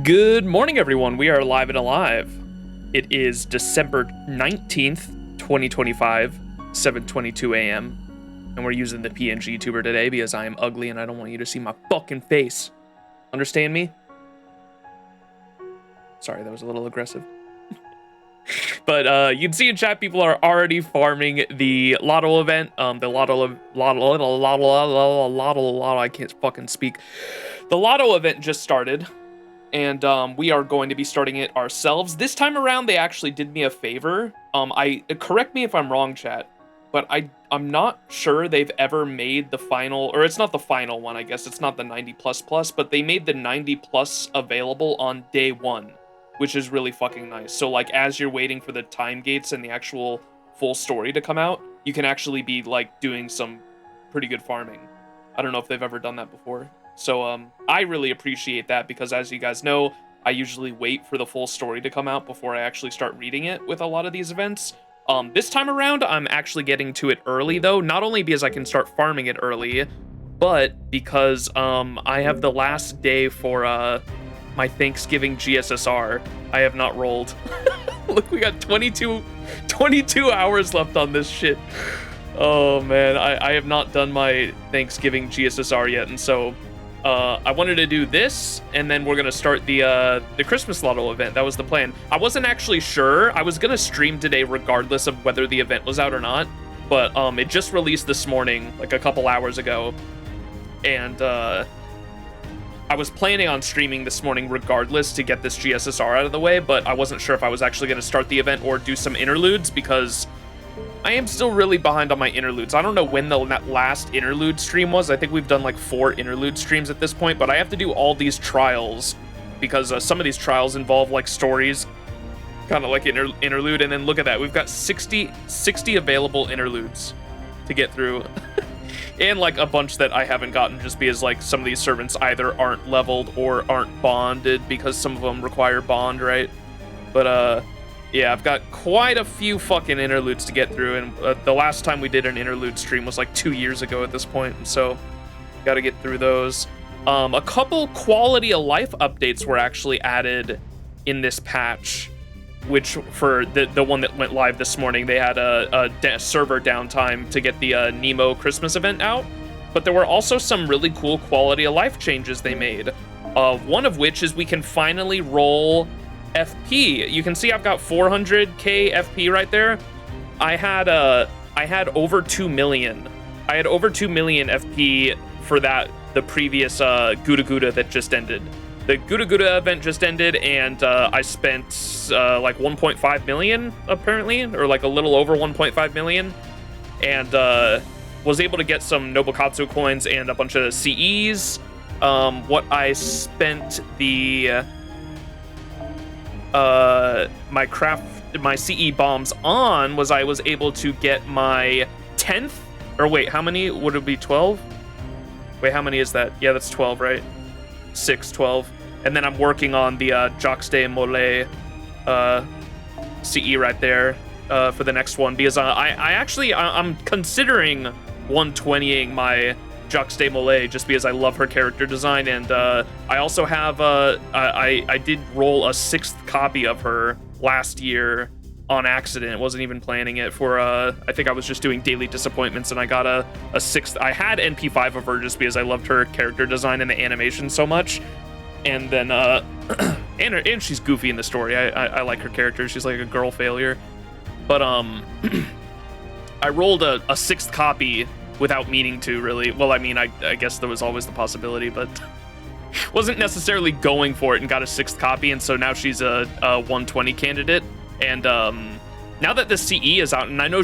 Good morning, everyone. We are live and alive. It is December 19th, 2025, 7:22 a.m. And we're using the PNG tuber today because I am ugly and I don't want you to see my fucking face. Understand me? Sorry, that was a little aggressive. But you can see in chat people are already farming the Lotto event. The Lotto, I can't fucking speak. The Lotto event just started. And we are going to be starting it ourselves. This time around, they actually did me a favor. Correct me if I'm wrong, chat, but I'm not sure they've ever made the final, or it's not the final one, I guess. It's not the 90++, but they made the 90+ available on day one, which is really fucking nice. So, like, as you're waiting for the time gates and the actual full story to come out, you can actually be, like, doing some pretty good farming. I don't know if they've ever done that before. So I really appreciate that because, as you guys know, I usually wait for the full story to come out before I actually start reading it with a lot of these events. This time around, I'm actually getting to it early, though, not only because I can start farming it early, but because I have the last day for my Thanksgiving GSSR. I have not rolled. Look, we got 22 hours left on this shit. Oh, man, I have not done my Thanksgiving GSSR yet, and so I wanted to do this, and then we're gonna start the Christmas Lotto event. That was the plan. I wasn't actually sure. I was gonna stream today regardless of whether the event was out or not, but it just released this morning, like a couple hours ago, and I was planning on streaming this morning regardless to get this GSSR out of the way, but I wasn't sure if I was actually gonna start the event or do some interludes because I am still really behind on my interludes. I don't know when the last interlude stream was. I think we've done like 4 interlude streams at this point, but I have to do all these trials because some of these trials involve like stories, kind of like interlude. And then look at that. We've got 60 available interludes to get through. And like a bunch that I haven't gotten just because like some of these servants either aren't leveled or aren't bonded because some of them require bond, right? But yeah, I've got quite a few fucking interludes to get through, and the last time we did an interlude stream was like 2 years ago at this point, and so gotta get through those. A couple quality of life updates were actually added in this patch, which for the one that went live this morning, they had a server downtime to get the Nemo Christmas event out, but there were also some really cool quality of life changes they made. One of which is we can finally roll FP. You can see I've got 400k FP right there. I had over 2 million. I had over 2 million FP for the previous Gouda Gouda that just ended. The Gouda Gouda event just ended, and I spent like 1.5 million apparently, or like a little over 1.5 million, and was able to get some Nobukatsu coins and a bunch of CEs. What I spent my CE bombs on was I was able to get my 10th, or wait, how many would it be? 12? Wait, how many is that? Yeah, that's 12, right? 12. And then I'm working on the Jacques de Molay CE right there for the next one because I'm considering 120ing my Jacques de Molay just because I love her character design, and I also have I did roll a 6th copy of her last year on accident. Wasn't even planning it for I think I was just doing daily disappointments, and I got a 6th. I had NP5 of her just because I loved her character design and the animation so much, and then and she's goofy in the story. I like her character. She's like a girl failure, but I rolled a 6th copy without meaning to, really. Well, I mean, I guess there was always the possibility, but wasn't necessarily going for it, and got a 6th copy, and so now she's a 120 candidate. And now that the CE is out, and I know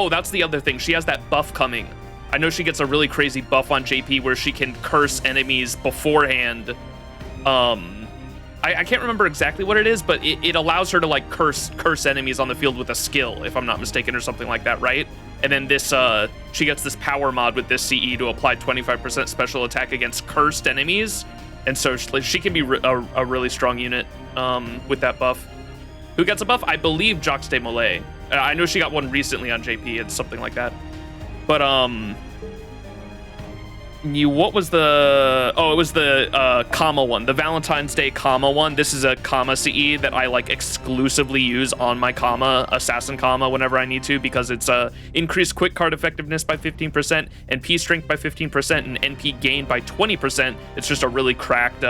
that's the other thing, she has that buff coming. I know she gets a really crazy buff on JP where she can curse enemies beforehand. I can't remember exactly what it is, but it allows her to like curse enemies on the field with a skill, if I'm not mistaken, or something like that, right? And then this, she gets this power mod with this CE to apply 25% special attack against cursed enemies. And so she can be a really strong unit with that buff. Who gets a buff? I believe Jacques de Molay. I know she got one recently on JP. It's something like that. But what was the... Oh, it was the Kama one, the Valentine's Day Kama one. This is a Kama CE that I like exclusively use on my Kama, Assassin Kama, whenever I need to, because it's increased quick card effectiveness by 15%, NP strength by 15%, and NP gain by 20%. It's just a really cracked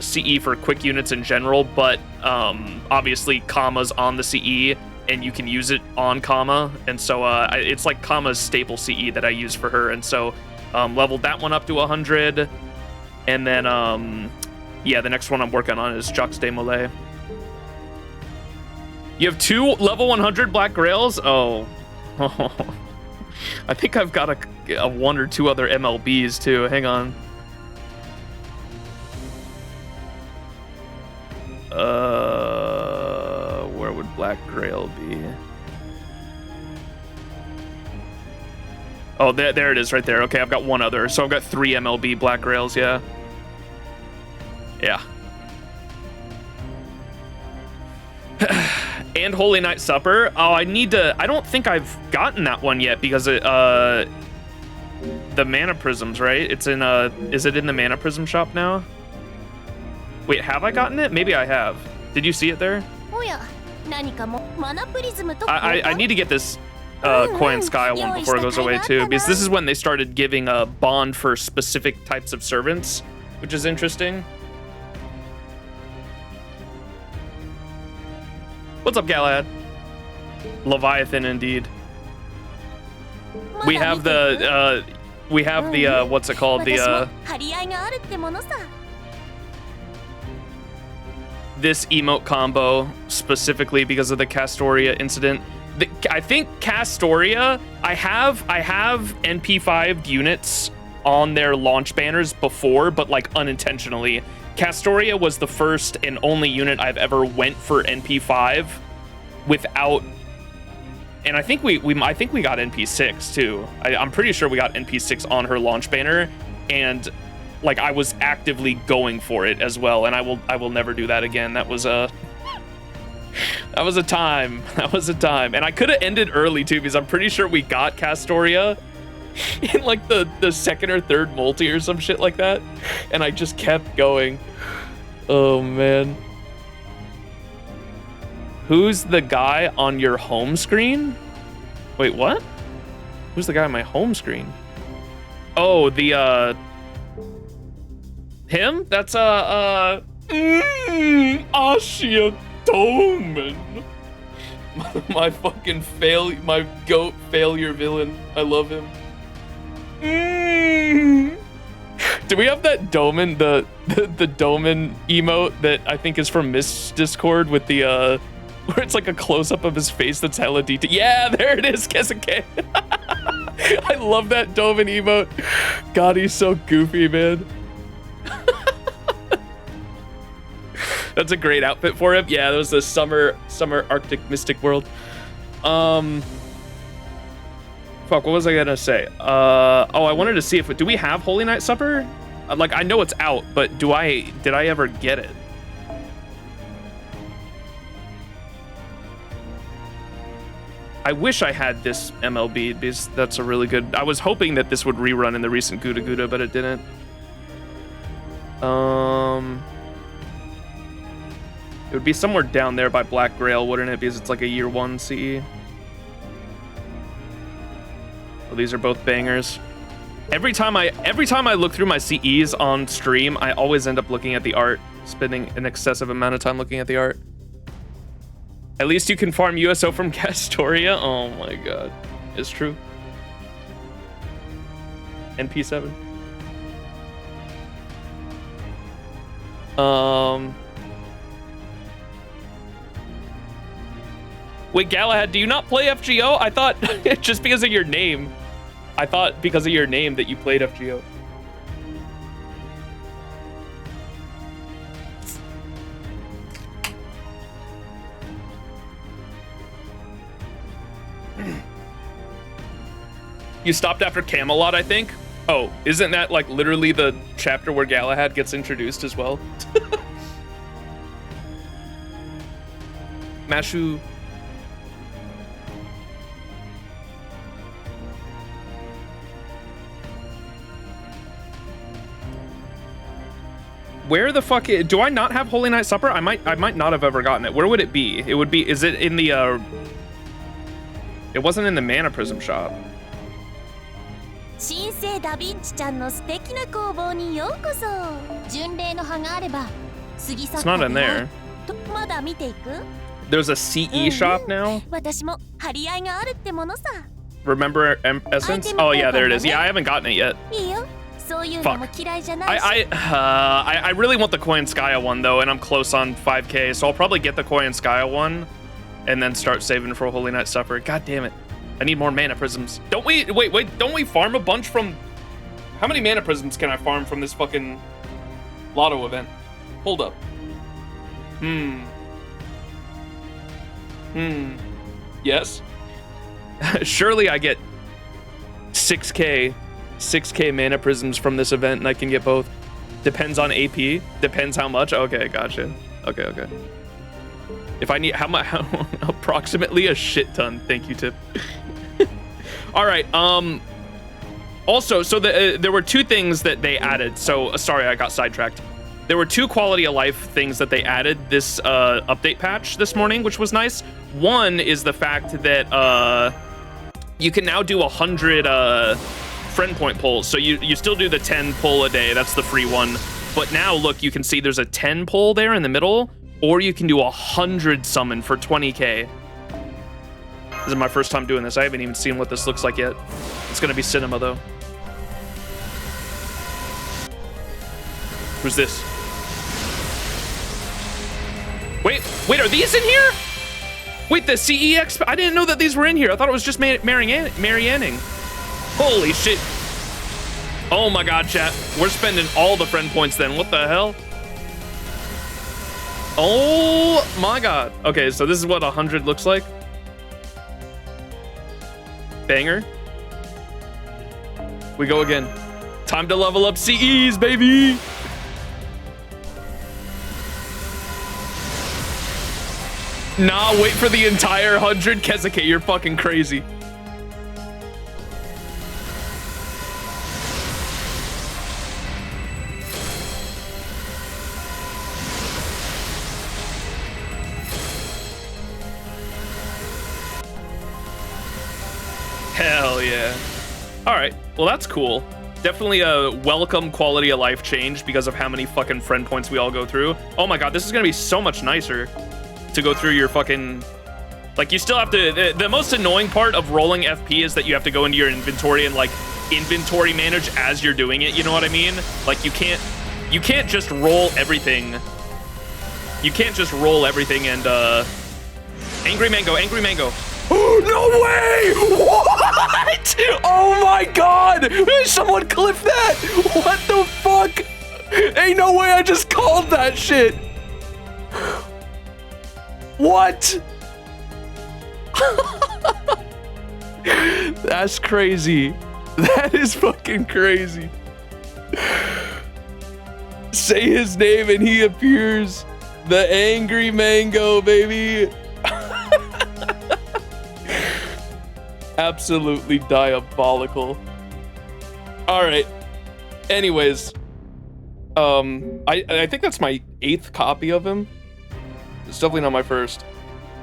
CE for quick units in general, but obviously Kama's on the CE, and you can use it on Kama, and so it's like Kama's staple CE that I use for her, and so leveled that one up to 100, and then yeah, the next one I'm working on is Jux de Molay. You have 2 level 100 Black Grails? Oh. I think I've got a 1 or 2 other MLBs too. Hang on. Where would Black Grail be? Oh, there it is right there. Okay, I've got 1 other. So I've got 3 MLB Black Grails, yeah. Yeah. And Holy Night Supper. Oh, I don't think I've gotten that one yet because the Mana Prisms, right? It's in is it in the Mana Prism shop now? Wait, have I gotten it? Maybe I have. Did you see it there? I need to get this Coin Sky one before it goes away too, because this is when they started giving a bond for specific types of servants, which is interesting. What's up, Galahad? Leviathan, indeed. We have the what's it called? The this emote combo specifically because of the Castoria incident. I think Castoria, I have NP5 units on their launch banners before, but like unintentionally. Castoria was the first and only unit I've ever went for NP5 without, and I think we got NP6 too. I'm pretty sure we got NP6 on her launch banner, and like I was actively going for it as well, and I will never do that again. That was a time. That was a time. And I could have ended early too, because I'm pretty sure we got Castoria in like the second or third multi or some shit like that, and I just kept going. Oh man. Who's the guy on your home screen? Wait, what? Who's the guy on my home screen? Oh, the him? That's Ashia Doman. My fucking my goat failure villain. I love him. Do we have that Doman, the Doman emote that I think is from Miss Discord with the where it's like a close-up of his face that's hella detailed? Yeah, there it is, Kesuke. I love that Doman emote. God, he's so goofy, man. That's a great outfit for him. Yeah, that was the summer Arctic Mystic World. Fuck, what was I gonna say? Oh, I wanted to see do we have Holy Night Supper? Like, I know it's out, but did I ever get it? I wish I had this MLB, because that's a really good... I was hoping that this would rerun in the recent Gouda Gouda, but it didn't. It would be somewhere down there by Black Grail, wouldn't it? Because it's like a year 1 CE. Well, these are both bangers. Every time I look through my CEs on stream, I always end up looking at the art, spending an excessive amount of time looking at the art. At least you can farm USO from Castoria. Oh my god, it's true. NP7. Wait, Galahad, do you not play FGO? I thought just because of your name. I thought because of your name that you played FGO. You stopped after Camelot, I think? Oh, isn't that like literally the chapter where Galahad gets introduced as well? Mashu. where the fuck do I not have Holy Night Supper? I might not have ever gotten it. Where would it be? It would be, is it in the it wasn't in the Mana Prism shop. It's not in there. There's a CE shop now. Remember Essence? Oh yeah, there it is. Yeah, I haven't gotten it yet. Fuck. I really want the Koyanskaya one though, and I'm close on 5k, so I'll probably get the Koyanskaya one and then start saving for Holy Night Supper. God damn it. I need more Mana Prisms. Don't we, wait, don't we farm a bunch from, how many Mana Prisms can I farm from this fucking lotto event? Hold up. Yes. Surely I get 6k Mana Prisms from this event and I can get both. Depends on AP, depends how much. Okay, gotcha. Okay. If I need, how approximately a shit ton. Thank you, Tip. All right, also, so there were two things that they added. So, sorry, I got sidetracked. There were two quality of life things that they added this update patch this morning, which was nice. One is the fact that you can now do 100 friend point pulls. So you still do the 10 pull a day, that's the free one. But now, look, you can see there's a 10 pull there in the middle, or you can do 100 summon for 20k. This is my first time doing this. I haven't even seen what this looks like yet. It's gonna be cinema though. Who's this? Wait, are these in here? Wait, the CEX, I didn't know that these were in here. I thought it was just Marianning. Holy shit. Oh my God, chat. We're spending all the friend points then. What the hell? Oh my God. Okay, so this is what 100 looks like. Banger. We go again. Time to level up CEs, baby. Nah, wait for the entire 100. Kezuke, you're fucking crazy. Hell yeah. All right, well, that's cool. Definitely a welcome quality of life change because of how many fucking friend points we all go through. Oh my God, this is gonna be so much nicer to go through your fucking, like, you still have to, the most annoying part of rolling FP is that you have to go into your inventory and like inventory manage as you're doing it, you know what I mean? Like you can't just roll everything. You can't just roll everything and Angry Mango. No way! What? Oh my God! Someone clip that! What the fuck? Ain't no way I just called that shit! What? That's crazy. That is fucking crazy. Say his name and he appears. The Angry Mango, baby. Absolutely diabolical. All right. Anyways, I think that's my 8th copy of him. It's definitely not my first.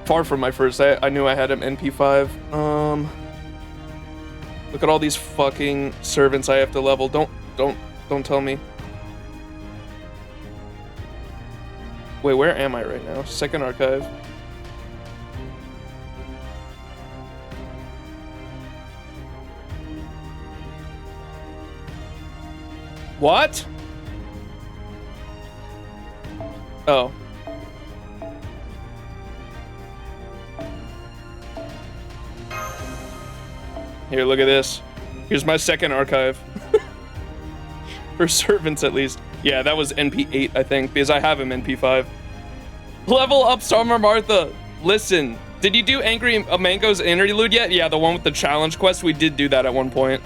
Far from my first. I knew I had him NP5. Look at all these fucking servants I have to level. Don't tell me. Wait, where am I right now? Second archive. What? Oh. Here, look at this. Here's my second archive. For servants, at least. Yeah, that was NP8, I think, because I have him NP5. Level up Summer Martha. Listen, did you do Angry Mango's interlude yet? Yeah, the one with the challenge quest. We did do that at one point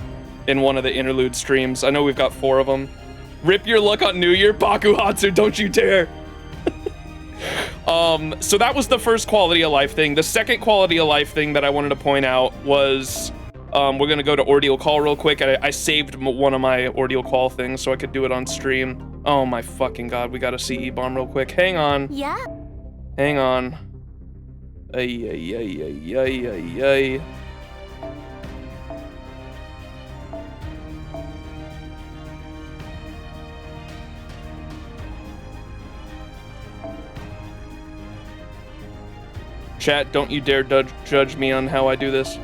in one of the interlude streams. I know we've got 4 of them. Rip your luck on New Year, Bakuhatsu, don't you dare. So that was the first quality of life thing. The second quality of life thing that I wanted to point out was We're gonna go to Ordeal Call real quick. I saved one of my Ordeal Call things so I could do it on stream. Oh my fucking god, we got a CE bomb real quick. Hang on. Yeah. Hang on. Ay, ay, ay, ay, ay, ay, ay. Chat, don't you dare judge me on how I do this.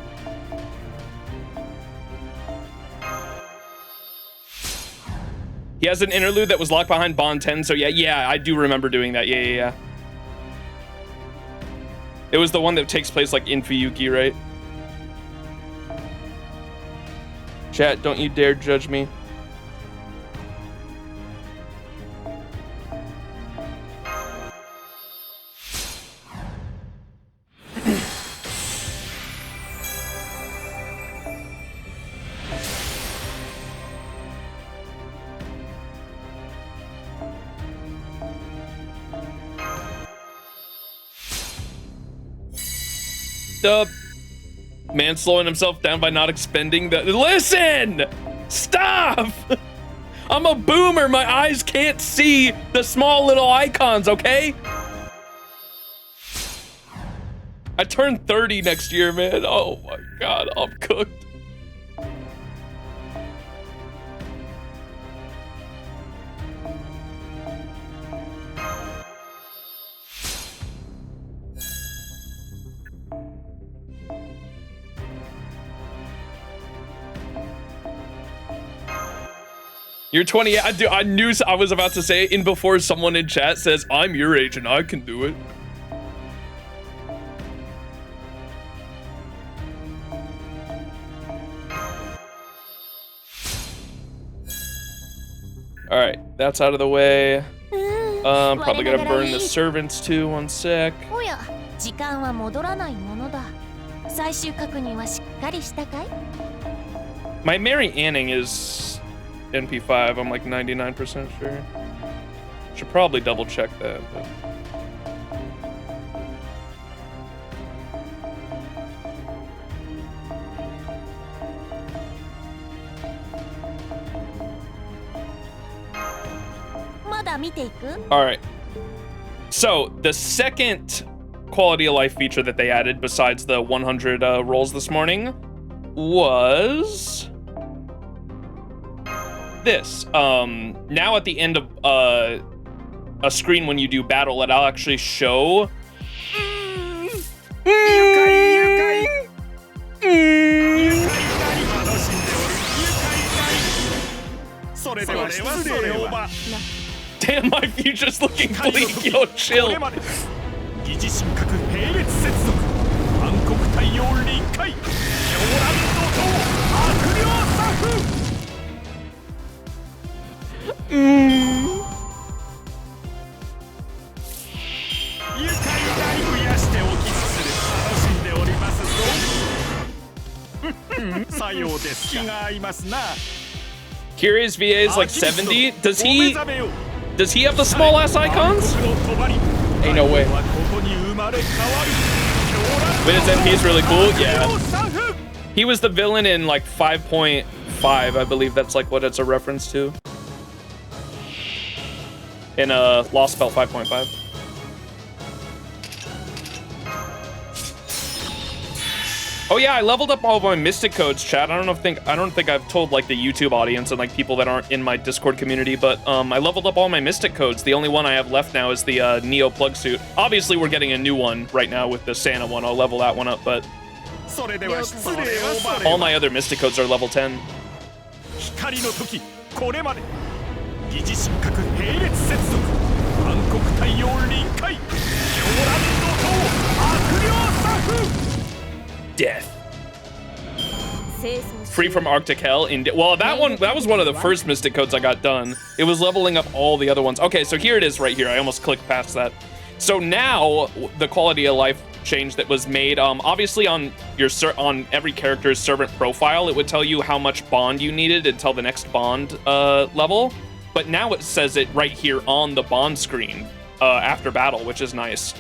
He has an interlude that was locked behind Bond 10, so yeah, I do remember doing that. Yeah. It was the one that takes place like in Fuyuki, right? Chat, don't you dare judge me. Man slowing himself down by not expending the— Listen! Stop! I'm a boomer, my eyes can't see the small little icons, okay? I turn 30 next year, man. Oh my god, I'm cooked. You're 20. I knew I was about to say it in before someone in chat says, I'm your age and I can do it. All right, that's out of the way. Probably gonna burn the servants too. 1 sec. My Mary Anning is NP5, I'm like 99% sure. Should probably double check that, but. All right. So the second quality of life feature that they added besides the 100 rolls this morning was this. Now at the end of a screen when you do battle, it'll actually show Damn, my future's looking bleak. Yo, chill. Curious VA is like 70. Does he have the small ass icons? Ain't no way. But his MP is really cool. Yeah. He was the villain in like 5.5. I believe that's like what it's a reference to. In Lost Spell 5.5. Oh yeah, I leveled up all of my Mystic codes, chat. I don't think I've told like the YouTube audience and like people that aren't in my Discord community, but I leveled up all my Mystic codes. The only one I have left now is the Neo plug suit. Obviously, we're getting a new one right now with the Santa one. I'll level that one up, but all my other Mystic codes are level 10. Death. Free from Arctic Hell. Well, that was one of the first Mystic codes I got done. It was leveling up all the other ones. Okay, so here it is right here. I almost clicked past that. So now the quality of life change that was made, obviously on every character's servant profile, it would tell you how much bond you needed until the next bond level. But now it says it right here on the bond screen after battle, which is nice.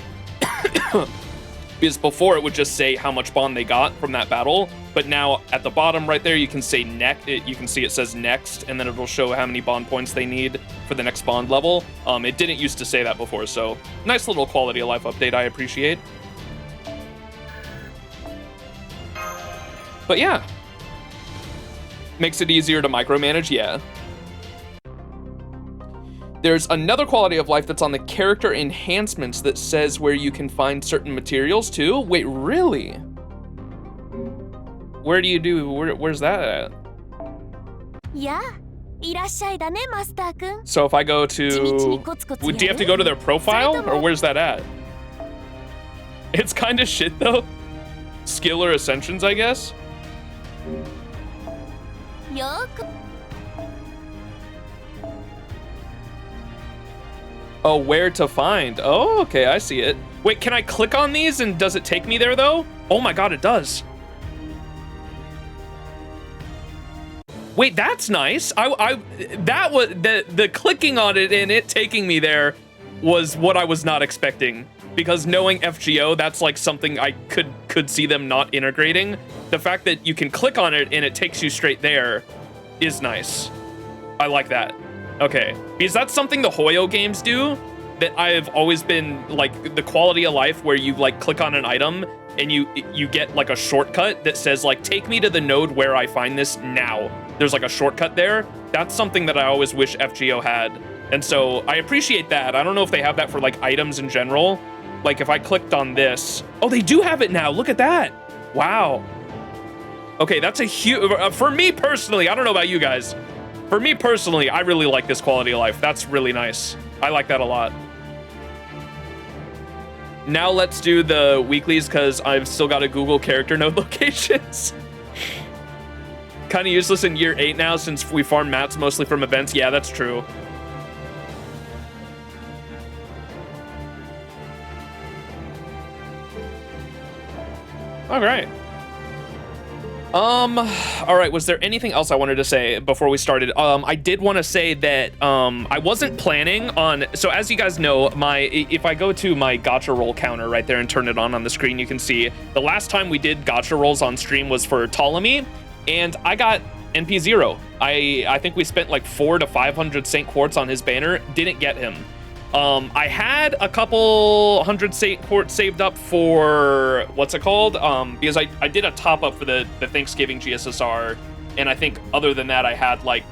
Because before it would just say how much bond they got from that battle, but now at the bottom right there you can say you can see it says next, and then it'll show how many bond points they need for the next bond level. It didn't used to say that before, so nice little quality of life update I appreciate. But yeah, makes it easier to micromanage, yeah. There's another quality of life that's on the character enhancements that says where you can find certain materials too. Wait, really? Where do you do, where's that at? Yeah. So if I go to, do you have to go to their profile or where's that at? It's kind of shit though. Skill or ascensions, I guess. Oh, where to find? Oh, okay, I see it. Wait, can I click on these and does it take me there though? Oh my god, it does. Wait, that's nice. That was the clicking on it and it taking me there was what I was not expecting. Because knowing FGO, that's like something I could see them not integrating. The fact that you can click on it and it takes you straight there is nice. I like that. Okay, because that's something the Hoyo games do that I've always been like, the quality of life where you like click on an item and you get like a shortcut that says like, take me to the node where I find this now. There's like a shortcut there. That's something that I always wish FGO had. And so I appreciate that. I don't know if they have that for like items in general. Like if I clicked on this, oh, they do have it now. Look at that. Wow. Okay, that's a huge, for me personally, I don't know about you guys. For me personally, I really like this quality of life. That's really nice. I like that a lot. Now let's do the weeklies because I've still got to Google character node locations. Kind of useless in year 8 now since we farm mats mostly from events. Yeah, that's true. All right. All right, was there anything else I wanted to say before we started? I did want to say that I wasn't planning on, so as you guys know, if I go to my gacha roll counter right there and turn it on the screen, you can see the last time we did gacha rolls on stream was for Ptolemy, and I got NP0. I think we spent like 400 to 500 Saint Quartz on his banner, didn't get him. I had a couple hundred Saint Quartz saved up for, what's it called? Because I did a top up for the Thanksgiving GSSR, and I think other than that, I had like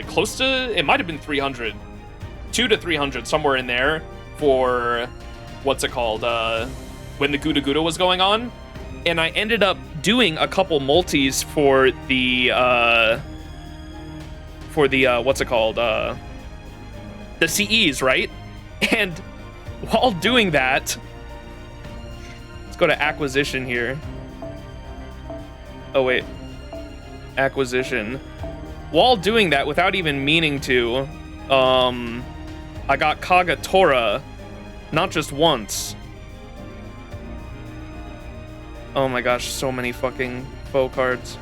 close to, it might have been 300, 200 to 300, somewhere in there for, what's it called? When the Gouda Gouda was going on. And I ended up doing a couple multis for the what's it called? The CEs, right? And while doing that, let's go to acquisition here. Oh wait, acquisition. While doing that, without even meaning to, I got Kagatora, not just once. Oh my gosh, so many fucking faux cards.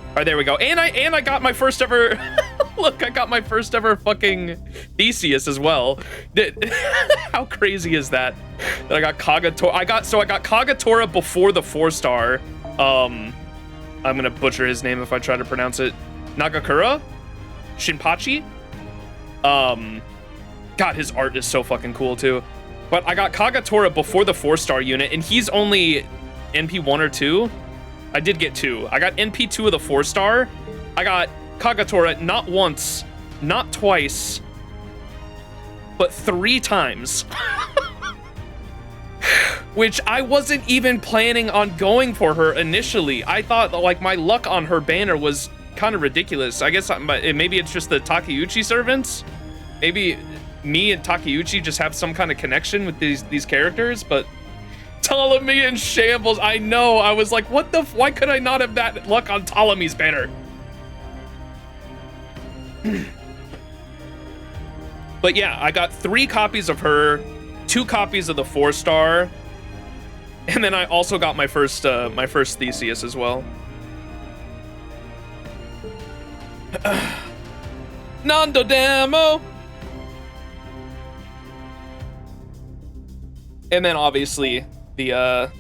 All right, there we go. And I got my first ever. Look, I got my first ever fucking Theseus as well. How crazy is that? That I got Kagatora. I got Kagatora before the 4-star. I'm gonna butcher his name if I try to pronounce it. Nagakura? Shinpachi? God, his art is so fucking cool too. But I got Kagatora before the 4-star unit, and he's only NP 1 or 2. I did get 2. I got NP 2 of the 4-star. I got Kagatora not once, not twice, but 3 times. Which I wasn't even planning on going for her initially. I thought like my luck on her banner was kind of ridiculous. I guess maybe it's just the Takeuchi servants. Maybe me and Takeuchi just have some kind of connection with these characters, but Ptolemy in shambles. I know. I was like, what the why could I not have that luck on Ptolemy's banner? But yeah, I got 3 copies of her, 2 copies of the 4-star, and then I also got my first Theseus as well. Nando Demo. And then obviously the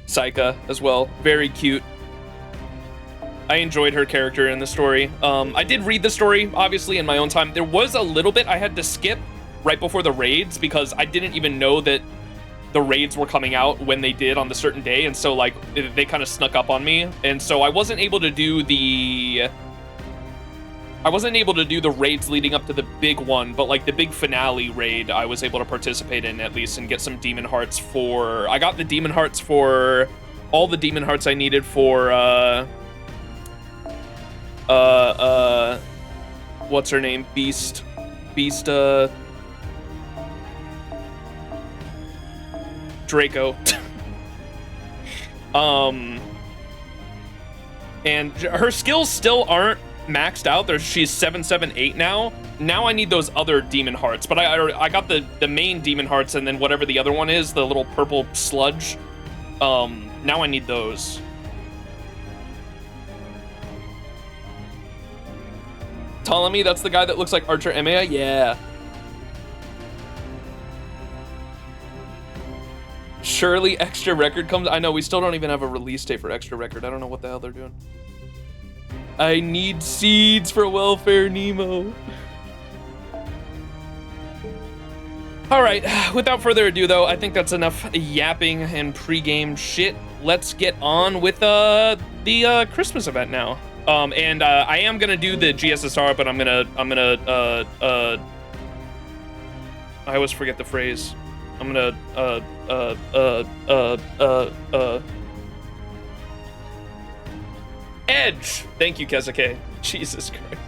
Saika as well. Very cute. I enjoyed her character in the story. I did read the story, obviously, in my own time. There was a little bit I had to skip right before the raids because I didn't even know that the raids were coming out when they did on the certain day, and so like they kind of snuck up on me, and so I wasn't able to do the raids leading up to the big one, but like the big finale raid I was able to participate in at least and get some demon hearts for. I got the demon hearts for all the demon hearts I needed for what's her name, Beast Draco. And her skills still aren't maxed out. She's 778 now. Now I need those other demon hearts, but I got the main demon hearts, and then whatever the other one is, the little purple sludge. Now I need those. Ptolemy, that's the guy that looks like Archer Emea? Yeah. Surely Extra Record comes. I know, we still don't even have a release date for Extra Record. I don't know what the hell they're doing. I need seeds for Welfare Nemo. All right, without further ado though, I think that's enough yapping and pregame shit. Let's get on with the Christmas event now. And I am gonna do the GSSR, but I'm gonna I always forget the phrase. I'm gonna edge. Thank you, Kezuke. Jesus Christ.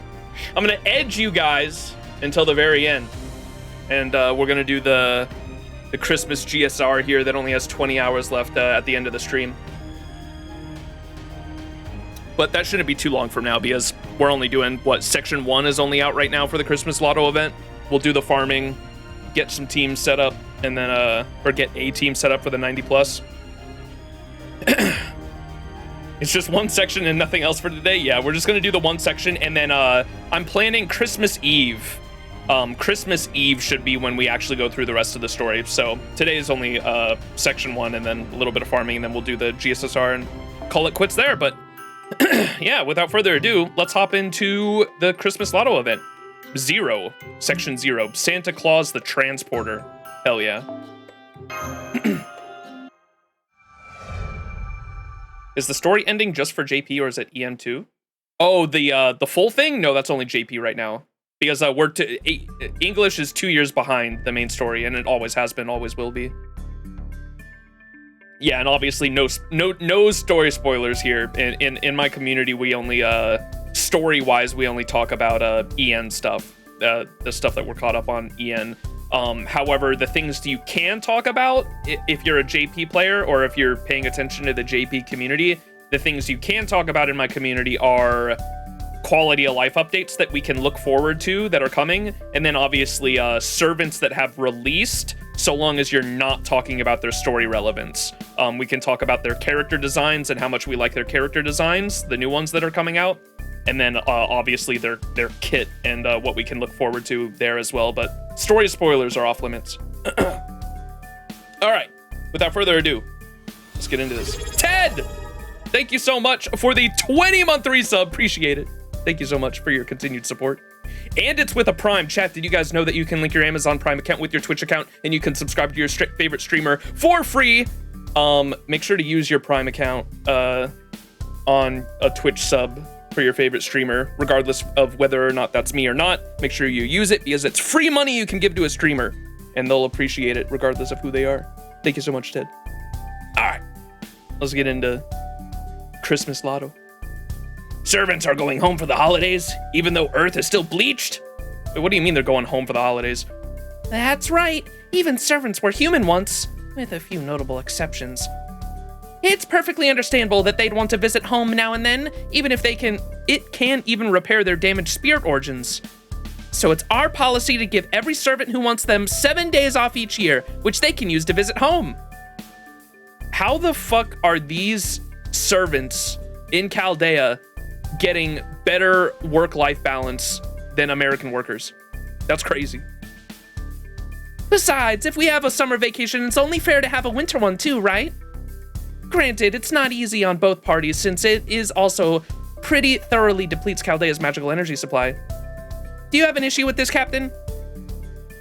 I'm gonna edge you guys until the very end, and we're gonna do the Christmas GSR here that only has 20 hours left at the end of the stream. But that shouldn't be too long from now because we're only doing what, section 1 is only out right now for the Christmas Lotto event. We'll do the farming, get some teams set up, and then or get a team set up for the 90 plus. It's just one section and nothing else for today. Yeah, we're just gonna do the one section, and then I'm planning Christmas Eve. Christmas Eve should be when we actually go through the rest of the story. So today is only section 1 and then a little bit of farming, and then we'll do the GSSR and call it quits there. But yeah, without further ado, let's hop into the Christmas Lotto event. 0, section 0, Santa Claus the Transporter. Hell yeah. Is the story ending just for JP, or is it EM2? Oh, the full thing? No, that's only JP right now. Because English is 2 years behind the main story, and it always has been, always will be. Yeah, and obviously no story spoilers here. In my community, we only story-wise we only talk about EN stuff, the stuff that we're caught up on EN. However, the things you can talk about if you're a JP player or if you're paying attention to the JP community, the things you can talk about in my community are quality of life updates that we can look forward to that are coming, and then obviously servants that have released, so long as you're not talking about their story relevance. We can talk about their character designs and how much we like their character designs, the new ones that are coming out, and then obviously their kit and what we can look forward to there as well. But story spoilers are off limits. All right, without further ado, let's get into this. Ted, thank you so much for the 20-month resub. Appreciate it. Thank you so much for your continued support. And it's with a Prime. Chat, did you guys know that you can link your Amazon Prime account with your Twitch account and you can subscribe to your favorite streamer for free? Make sure to use your Prime account on a Twitch sub for your favorite streamer, regardless of whether or not that's me or not. Make sure you use it because it's free money you can give to a streamer and they'll appreciate it regardless of who they are. Thank you so much, Ted. All right, let's get into Christmas Lotto. Servants are going home for the holidays, even though Earth is still bleached? Wait, what do you mean they're going home for the holidays? That's right. Even servants were human once, with a few notable exceptions. It's perfectly understandable that they'd want to visit home now and then, even if it can even repair their damaged spirit organs. So it's our policy to give every servant who wants them 7 days off each year, which they can use to visit home. How the fuck are these servants in Chaldea getting better work-life balance than American workers? That's crazy. Besides, if we have a summer vacation, it's only fair to have a winter one too, right? Granted, it's not easy on both parties since it is also pretty thoroughly depletes Chaldea's magical energy supply. Do you have an issue with this, Captain?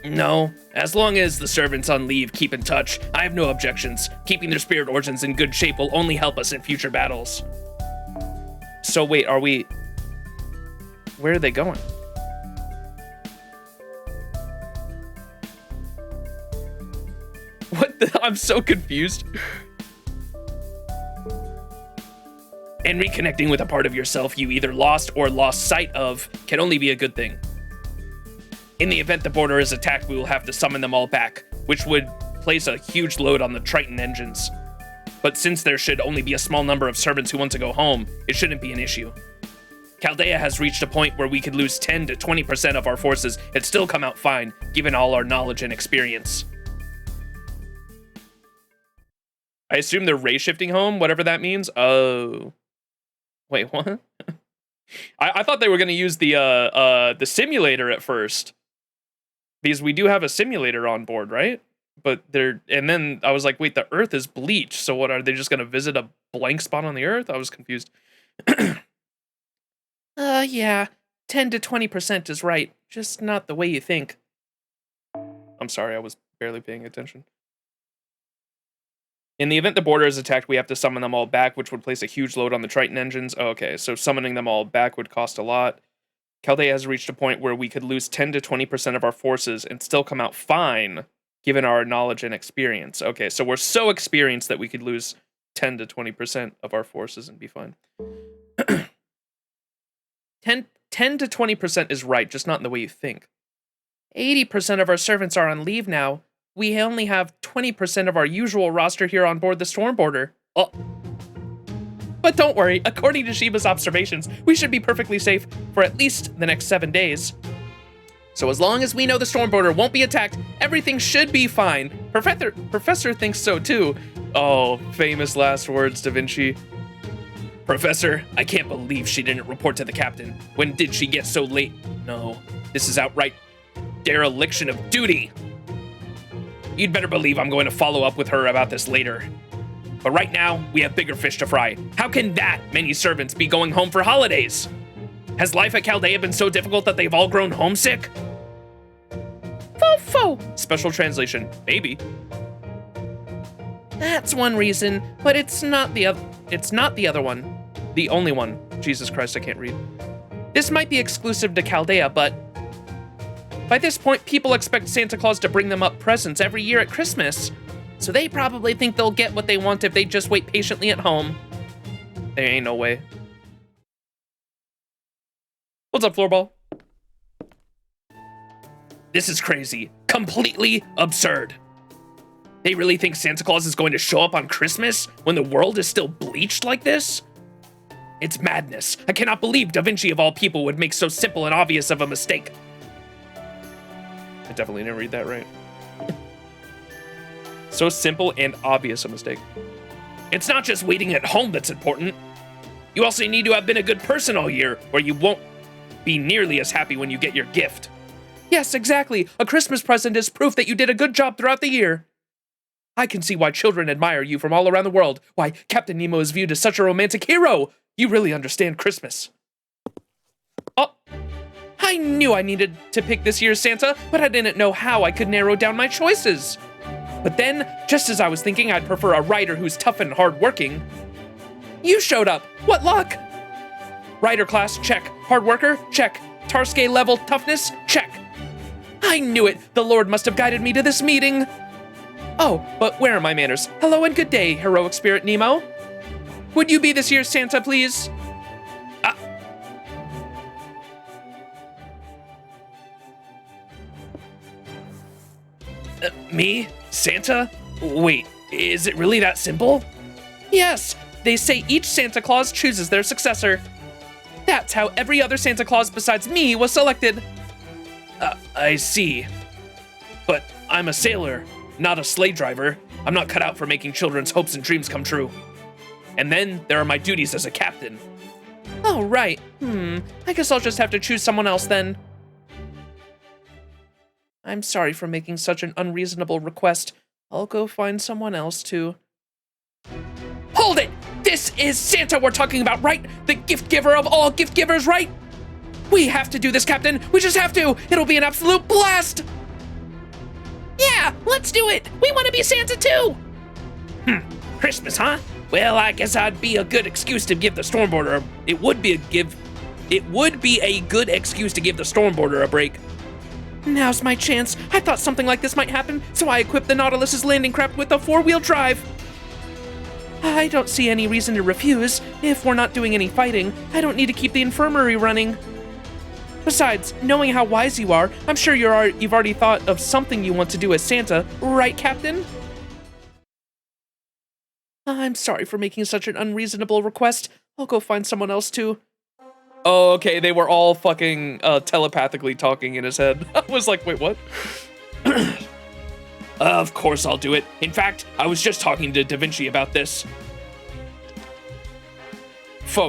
No. As long as the servants on leave keep in touch, I have no objections. Keeping their spirit origins in good shape will only help us in future battles. So wait, are we... Where are they going? What the... I'm so confused. And reconnecting with a part of yourself you either lost or lost sight of can only be a good thing. In the event the border is attacked, we will have to summon them all back, which would place a huge load on the Triton engines. But since there should only be a small number of servants who want to go home, it shouldn't be an issue. Chaldea has reached a point where we could lose 10 to 20% of our forces and still come out fine, given all our knowledge and experience. I assume they're ray shifting home, whatever that means. Oh. Wait, what? I thought they were going to use the simulator at first. Because we do have a simulator on board, right? But and then I was like, wait, the Earth is bleached. So what, are they just going to visit a blank spot on the Earth? I was confused. Yeah, 10 to 20% is right. Just not the way you think. I'm sorry, I was barely paying attention. In the event the border is attacked, we have to summon them all back, which would place a huge load on the Triton engines. Oh, okay, so summoning them all back would cost a lot. Chaldea has reached a point where we could lose 10 to 20% of our forces and still come out fine, given our knowledge and experience. Okay, so we're so experienced that we could lose 10 to 20% of our forces and be fine. 10 to 20% is right, just not in the way you think. 80% of our servants are on leave now. We only have 20% of our usual roster here on board the Storm Border. Oh. But don't worry, according to Shiba's observations, we should be perfectly safe for at least the next 7 days. So as long as we know the Storm Border won't be attacked, everything should be fine. Professor thinks so too. Oh, famous last words, Da Vinci. Professor, I can't believe she didn't report to the captain. When did she get so late? No, this is outright dereliction of duty. You'd better believe I'm going to follow up with her about this later. But right now, we have bigger fish to fry. How can that many servants be going home for holidays? Has life at Chaldea been so difficult that they've all grown homesick? Fo. Special translation, maybe. That's one reason, but it's not the other one. The only one. Jesus Christ, I can't read. This might be exclusive to Chaldea, but by this point, people expect Santa Claus to bring them up presents every year at Christmas. So they probably think they'll get what they want if they just wait patiently at home. There ain't no way. What's up, Floorball? This is crazy. Completely absurd. They really think Santa Claus is going to show up on Christmas when the world is still bleached like this? It's madness. I cannot believe Da Vinci of all people would make so simple and obvious of a mistake. I definitely didn't read that right. So simple and obvious a mistake. It's not just waiting at home that's important. You also need to have been a good person all year, or you won't be nearly as happy when you get your gift. Yes, exactly. A Christmas present is proof that you did a good job throughout the year. I can see why children admire you from all around the world, why Captain Nemo is viewed as such a romantic hero. You really understand Christmas. Oh, I knew I needed to pick this year's Santa, but I didn't know how I could narrow down my choices. But then, just as I was thinking I'd prefer a writer who's tough and hardworking, you showed up. What luck! Writer class, check. Hard worker, check. Tarske level toughness, check. I knew it. The Lord must have guided me to this meeting. Oh, but where are my manners? Hello and good day, heroic spirit Nemo. Would you be this year's Santa, please? Me? Santa? Wait, is it really that simple? Yes, they say each Santa Claus chooses their successor. That's how every other Santa Claus besides me was selected. I see. But I'm a sailor, not a sleigh driver. I'm not cut out for making children's hopes and dreams come true. And then there are my duties as a captain. Oh, right. I guess I'll just have to choose someone else then. I'm sorry for making such an unreasonable request. I'll go find someone else to... Hold it! This is Santa we're talking about, right? The gift giver of all gift givers, right? We have to do this, Captain. We just have to. It'll be an absolute blast. Yeah, let's do it. We want to be Santa too. Christmas, huh? Well, I guess I'd be a good excuse to give the Stormboarder. It would be a good excuse to give the Stormboarder a break. Now's my chance. I thought something like this might happen, so I equipped the Nautilus's landing craft with a 4-wheel drive. I don't see any reason to refuse. If we're not doing any fighting, I don't need to keep the infirmary running. Besides, knowing how wise you are, I'm sure you've already thought of something you want to do as Santa, right, Captain? I'm sorry for making such an unreasonable request. I'll go find someone else to... Oh, okay, they were all fucking telepathically talking in his head. I was like, wait, what? Of course I'll do it. In fact, I was just talking to Da Vinci about this.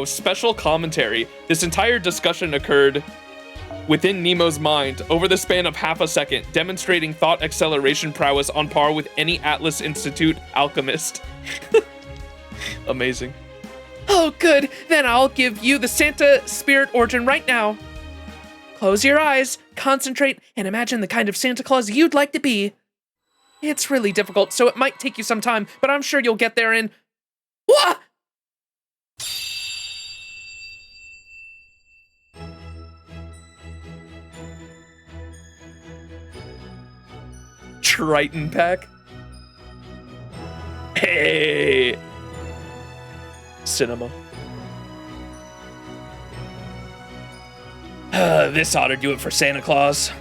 Special commentary. This entire discussion occurred within Nemo's mind over the span of half a second, demonstrating thought acceleration prowess on par with any Atlas Institute alchemist. Amazing. Oh, good. Then I'll give you the Santa spirit origin right now. Close your eyes, concentrate, and imagine the kind of Santa Claus you'd like to be. It's really difficult, so it might take you some time, but I'm sure you'll get there in... What? Triton pack. Hey. Cinema. This ought to do it for Santa Claus.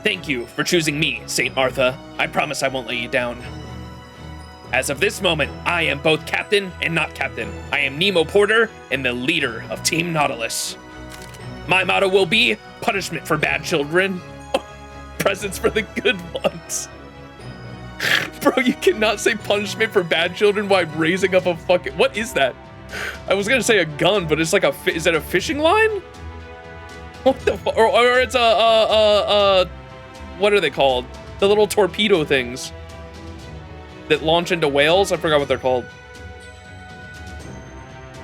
Thank you for choosing me, St. Martha. I promise I won't let you down. As of this moment, I am both captain and not captain. I am Nemo Porter and the leader of Team Nautilus. My motto will be punishment for bad children, presents for the good ones. Bro, you cannot say punishment for bad children while raising up a fucking... What is that? I was gonna say a gun, but it's like a... Is that a fishing line? What the fuck? Or it's a... What are they called? The little torpedo things that launch into whales? I forgot what they're called.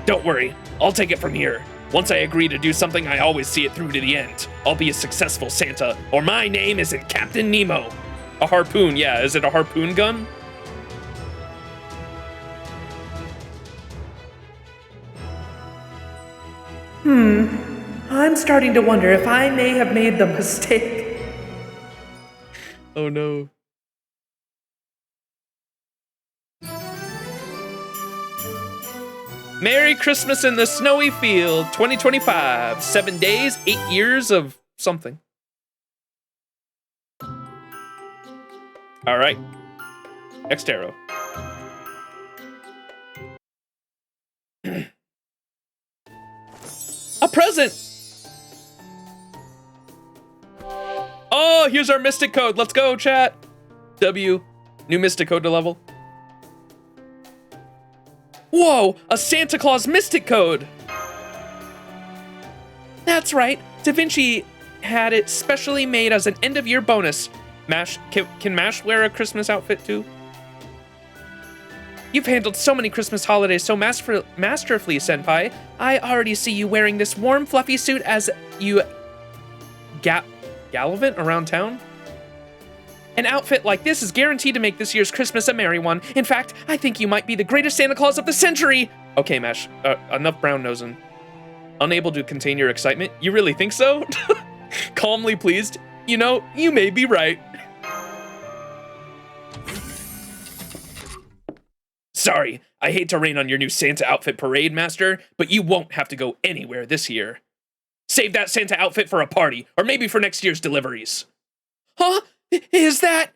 Don't worry, I'll take it from here. Once I agree to do something, I always see it through to the end. I'll be a successful Santa, or my name isn't Captain Nemo. A harpoon, yeah. Is it a harpoon gun? I'm starting to wonder if I may have made the mistake. Oh no. Merry Christmas in the Snowy Field 2025. 7 days, 8 years of something. All right. Next arrow. A present! Oh, here's our Mystic Code. Let's go, chat. W. New Mystic Code to level. Whoa, a Santa Claus Mystic Code. That's right. Da Vinci had it specially made as an end-of-year bonus. Mash, can Mash wear a Christmas outfit too? You've handled so many Christmas holidays so masterfully, Senpai. I already see you wearing this warm, fluffy suit as you gallivant around town. An outfit like this is guaranteed to make this year's Christmas a merry one. In fact, I think you might be the greatest Santa Claus of the century. Okay, Mash, enough brown nosing. Unable to contain your excitement? You really think so? Calmly pleased. You know, you may be right. Sorry, I hate to rain on your new Santa outfit parade, Master, but you won't have to go anywhere this year. Save that Santa outfit for a party, or maybe for next year's deliveries. Huh? Is that...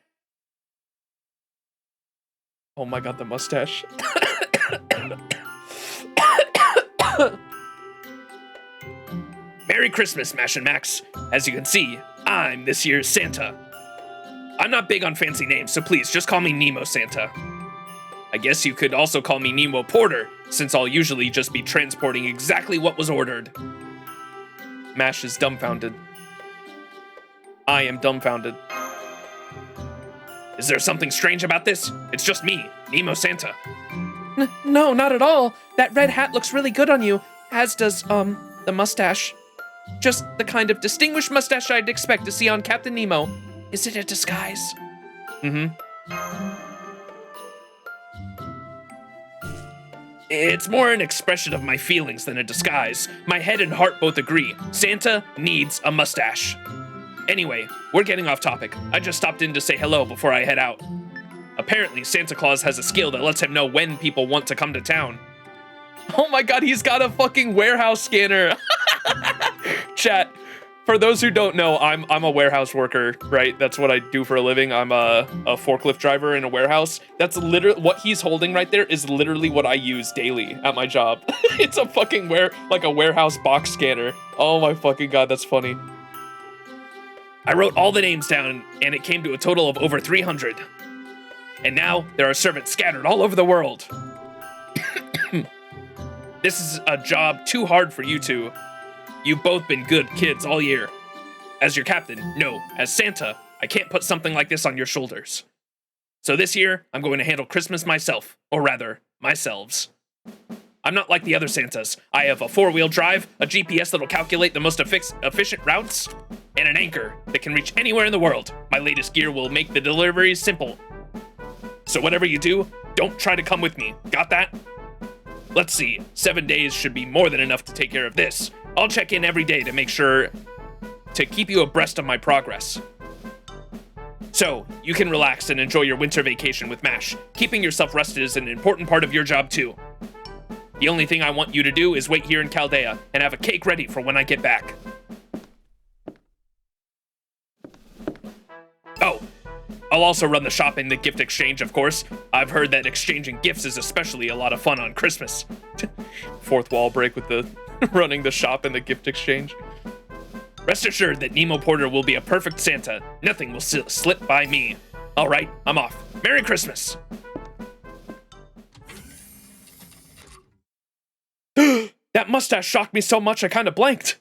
Oh my god, the mustache. Merry Christmas, Mash and Max. As you can see, I'm this year's Santa. I'm not big on fancy names, so please just call me Nemo Santa. I guess you could also call me Nemo Porter, since I'll usually just be transporting exactly what was ordered. Mash is dumbfounded. I am dumbfounded. Is there something strange about this? It's just me, Nemo Santa. No, not at all. That red hat looks really good on you, as does, the mustache. Just the kind of distinguished mustache I'd expect to see on Captain Nemo. Is it a disguise? It's more an expression of my feelings than a disguise. My head and heart both agree. Santa needs a mustache. Anyway, we're getting off topic. I just stopped in to say hello before I head out. Apparently, Santa Claus has a skill that lets him know when people want to come to town. Oh my god, he's got a fucking warehouse scanner. Chat, for those who don't know, I'm a warehouse worker, right? That's what I do for a living. I'm a forklift driver in a warehouse. That's literally what he's holding right there is literally what I use daily at my job. It's a fucking warehouse box scanner. Oh my fucking god, that's funny. I wrote all the names down and it came to a total of over 300. And now there are servants scattered all over the world. This is a job too hard for you two. You've both been good kids all year. As your captain, no, as Santa, I can't put something like this on your shoulders. So this year, I'm going to handle Christmas myself, or rather, myselves. I'm not like the other Santas. I have a 4-wheel drive, a GPS that'll calculate the most efficient routes, and an anchor that can reach anywhere in the world. My latest gear will make the deliveries simple. So whatever you do, don't try to come with me. Got that? Let's see, 7 days should be more than enough to take care of this. I'll check in every day to make sure to keep you abreast of my progress. So, you can relax and enjoy your winter vacation with MASH. Keeping yourself rested is an important part of your job too. The only thing I want you to do is wait here in Chaldea and have a cake ready for when I get back. Oh, I'll also run the shop and the gift exchange, of course. I've heard that exchanging gifts is especially a lot of fun on Christmas. Fourth wall break with the running the shop and the gift exchange. Rest assured that Nemo Porter will be a perfect Santa. Nothing will slip by me. All right, I'm off. Merry Christmas. That mustache shocked me so much I kind of blanked.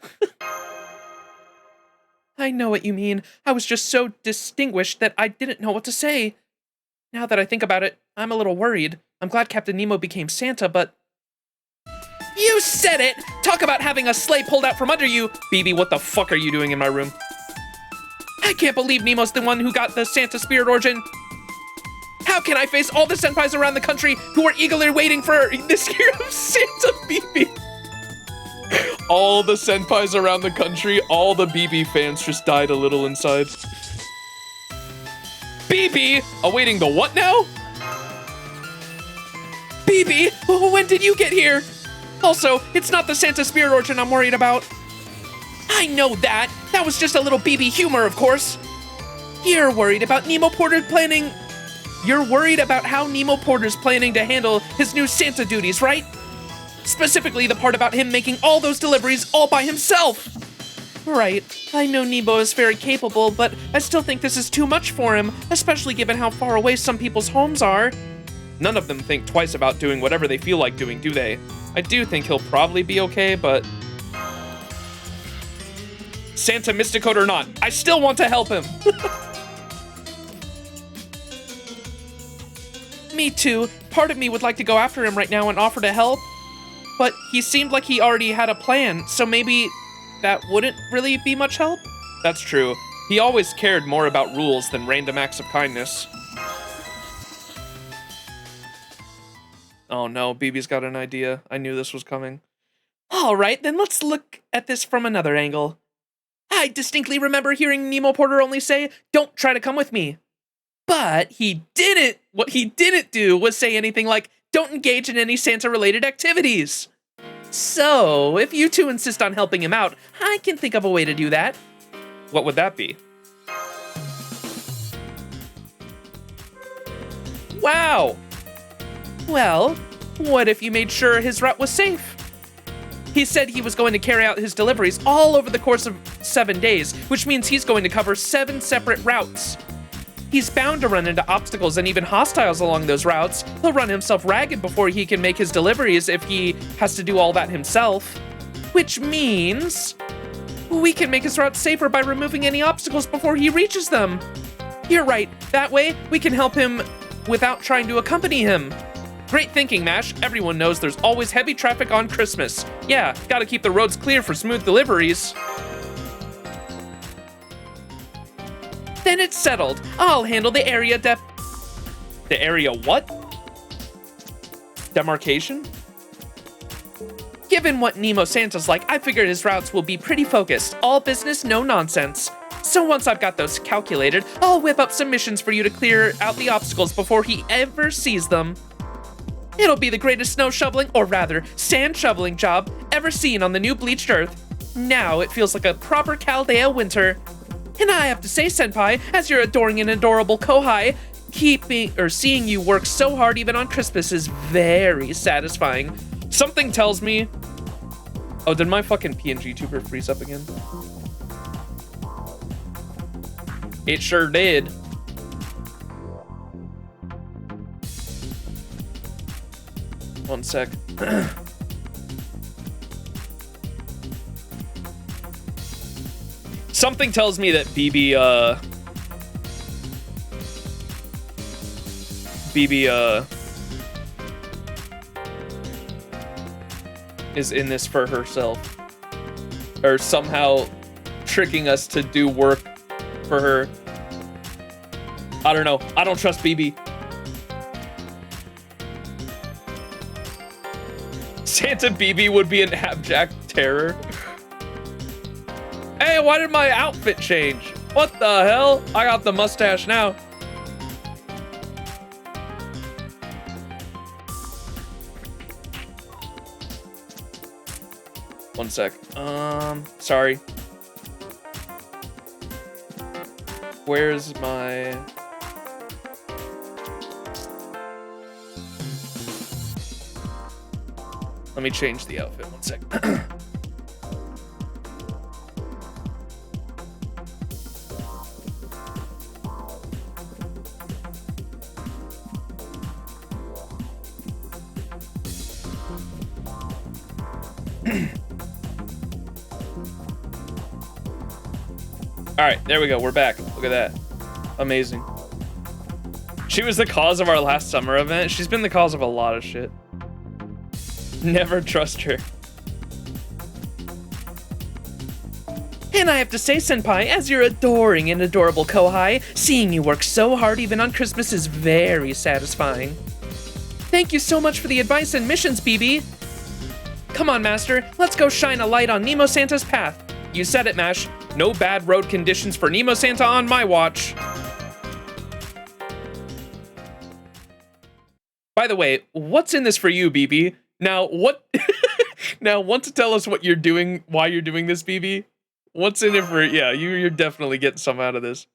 I know what you mean. I was just so distinguished that I didn't know what to say. Now that I think about it, I'm a little worried. I'm glad Captain Nemo became Santa, but... You said it! Talk about having a sleigh pulled out from under you! BB, what the fuck are you doing in my room? I can't believe Nemo's the one who got the Santa spirit origin. How can I face all the senpais around the country who are eagerly waiting for this year of Santa, BB? All the senpais around the country, all the BB fans just died a little inside. BB, awaiting the what now? BB, when did you get here? Also, it's not the Santa spirit origin I'm worried about. I know that. That was just a little BB humor, of course. You're worried about Nemo Porter planning... You're worried about how Nemo Porter's planning to handle his new Santa duties, right? Specifically the part about him making all those deliveries all by himself. Right, I know Nemo is very capable, but I still think this is too much for him, especially given how far away some people's homes are. None of them think twice about doing whatever they feel like doing, do they? I do think he'll probably be okay, but... Santa Mysticode or not, I still want to help him. Me too. Part of me would like to go after him right now and offer to help. But he seemed like he already had a plan, so maybe that wouldn't really be much help? That's true. He always cared more about rules than random acts of kindness. Oh no, BB's got an idea. I knew this was coming. All right, then let's look at this from another angle. I distinctly remember hearing Nemo Porter only say, "Don't try to come with me." But he didn't. What he didn't do was say anything like, "Don't engage in any Santa-related activities." So, if you two insist on helping him out, I can think of a way to do that. What would that be? Wow. Well, what if you made sure his route was safe? He said he was going to carry out his deliveries all over the course of 7 days, which means he's going to cover 7 separate routes. He's bound to run into obstacles and even hostiles along those routes. He'll run himself ragged before he can make his deliveries if he has to do all that himself. Which means we can make his route safer by removing any obstacles before he reaches them. You're right. That way, we can help him without trying to accompany him. Great thinking, Mash. Everyone knows there's always heavy traffic on Christmas. Yeah, gotta keep the roads clear for smooth deliveries. Then it's settled. I'll handle the area The area what? Demarcation? Given what Nemo Santa's like, I figured his routes will be pretty focused. All business, no nonsense. So once I've got those calculated, I'll whip up some missions for you to clear out the obstacles before he ever sees them. It'll be the greatest snow shoveling, or rather, sand shoveling job ever seen on the new bleached earth. Now it feels like a proper Chaldea winter. And I have to say, Senpai, as your adoring and adorable Kohai, seeing you work so hard even on Christmas is very satisfying. Something tells me... Oh, did my fucking PNG tuber freeze up again? It sure did. One sec. Something tells me that BB is in this for herself, or somehow tricking us to do work for her. I don't know. I don't trust BB. Santa BB would be an abject terror. Hey, why did my outfit change? What the hell? I got the mustache now. One sec. Sorry. Where's my... Let me change the outfit. One sec. All right, there we go. We're back. Look at that. Amazing. She was the cause of our last summer event. She's been the cause of a lot of shit. Never trust her. And I have to say, Senpai, as your adoring and adorable Kohai, seeing you work so hard even on Christmas is very satisfying. Thank you so much for the advice and missions, BB. Come on, Master, let's go shine a light on Nemo Santa's path. You said it, Mash. No bad road conditions for Nemo Santa on my watch. By the way, what's in this for you, BB? Now, what... Now, want to tell us what you're doing, why you're doing this, BB? What's in it for... Yeah, you're definitely getting some out of this.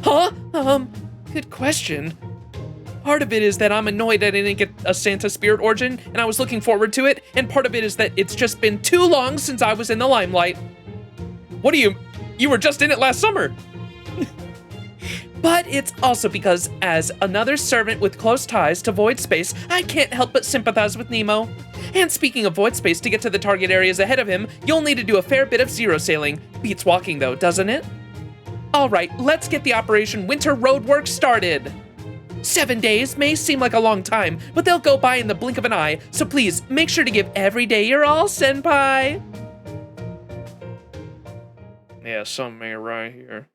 Huh? Good question. Part of it is that I'm annoyed I didn't get a Santa Spirit Origin, and I was looking forward to it, and part of it is that it's just been too long since I was in the limelight. What do you... You were just in it last summer! But it's also because, as another servant with close ties to void space, I can't help but sympathize with Nemo. And speaking of void space, to get to the target areas ahead of him, you'll need to do a fair bit of zero sailing. Beats walking though, doesn't it? Alright, let's get the Operation Winter Roadwork started! 7 days may seem like a long time, but they'll go by in the blink of an eye, so please, make sure to give every day your all, Senpai! Yeah, something right here.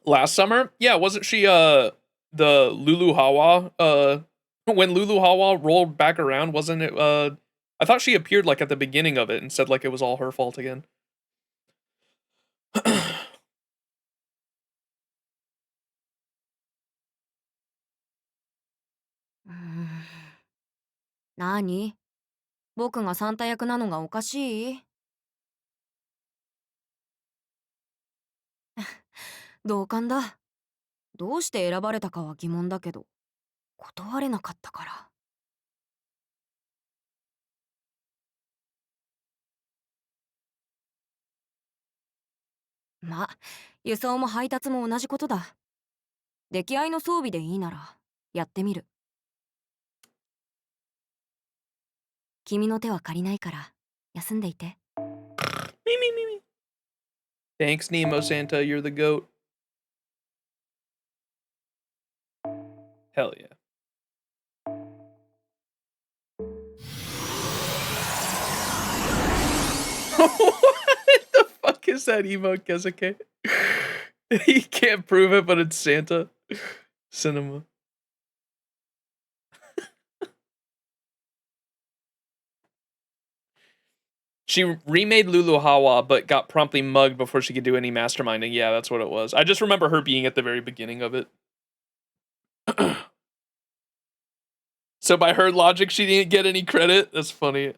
Last summer? Yeah, wasn't she, the Lulu Hawa, when Lulu Hawa rolled back around, wasn't it, I thought she appeared, like, at the beginning of it and said, like, it was all her fault again. Nani? 僕がサンタ役なのがおかしい？同感だ。どうして選ばれたかは疑問だけど、断れなかったから。ま、輸送も配達も同じことだ。出来合いの装備でいいならやってみる。君の手は借りないから休んでいて。Me, me, me, me. Thanks, Nemo Santa. You're the goat. Hell yeah. What the fuck is that emote, Kezuke? He can't prove it, but it's Santa. Cinema. She remade Lulu Hawa, but got promptly mugged before she could do any masterminding. Yeah, that's what it was. I just remember her being at the very beginning of it. So by her logic, she didn't get any credit? That's funny.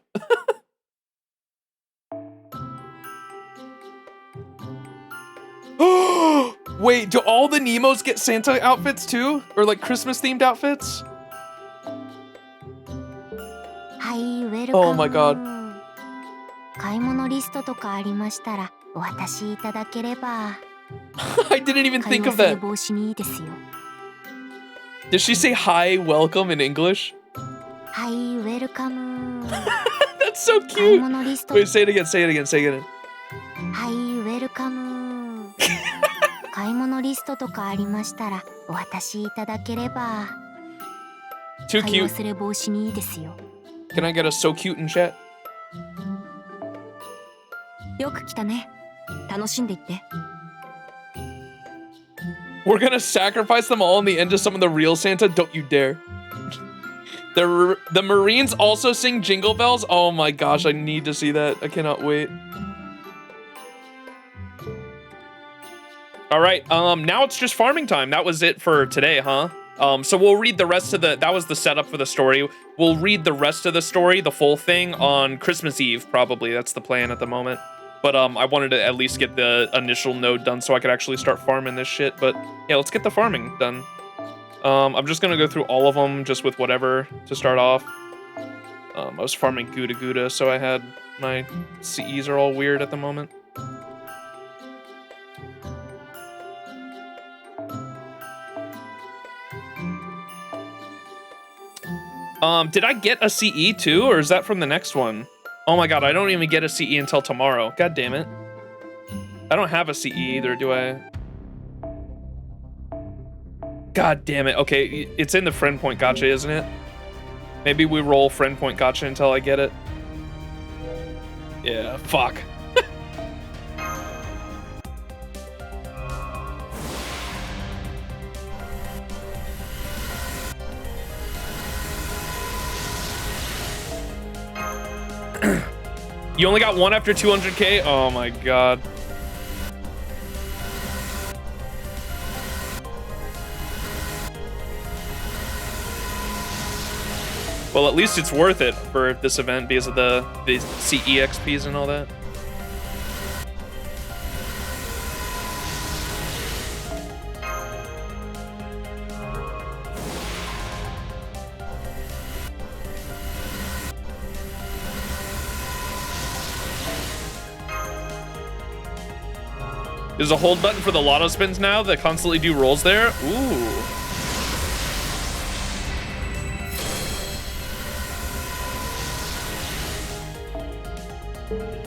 Wait, do all the Nemos get Santa outfits too? Or like Christmas themed outfits? Oh my god. 買い物リストとかありましたらお渡しいただければ。I didn't even think of that. 防止にいいですよ。Did she say hi, welcome in English? はい、ウェルカム。That's so 買い cute. 物リスト。 Wait, say it again, say it again, say it again. はい、ウェルカム。買い物リストとかありましたらお渡しいただければ。 Too 買い cute. 忘れ防止にいいですよ。 Can I get a so cute in chat? よく来たね。楽しんでいって。 We're gonna sacrifice them all in the end to summon the real Santa? Don't you dare. The Marines also sing Jingle Bells? Oh my gosh, I need to see that. I cannot wait. All right, now it's just farming time. That was it for today, huh? So we'll read the rest of that was the setup for the story. We'll read the rest of the story, the full thing, on Christmas Eve, probably. That's the plan at the moment. But I wanted to at least get the initial node done so I could actually start farming this shit. But yeah, let's get the farming done. I'm just gonna go through all of them just with whatever to start off. I was farming Gouda Gouda, so I had my CEs are all weird at the moment. Did I get a CE too, or is that from the next one? Oh my god, I don't even get a CE until tomorrow. God damn it. I don't have a CE either, do I? God damn it. Okay, it's in the friend point gotcha, isn't it? Maybe we roll friend point gotcha until I get it. Yeah, fuck. You only got one after 200k? Oh my god. Well, at least it's worth it for this event because of the CE XPs and all that. There's a hold button for the lotto spins now that constantly do rolls there. Ooh.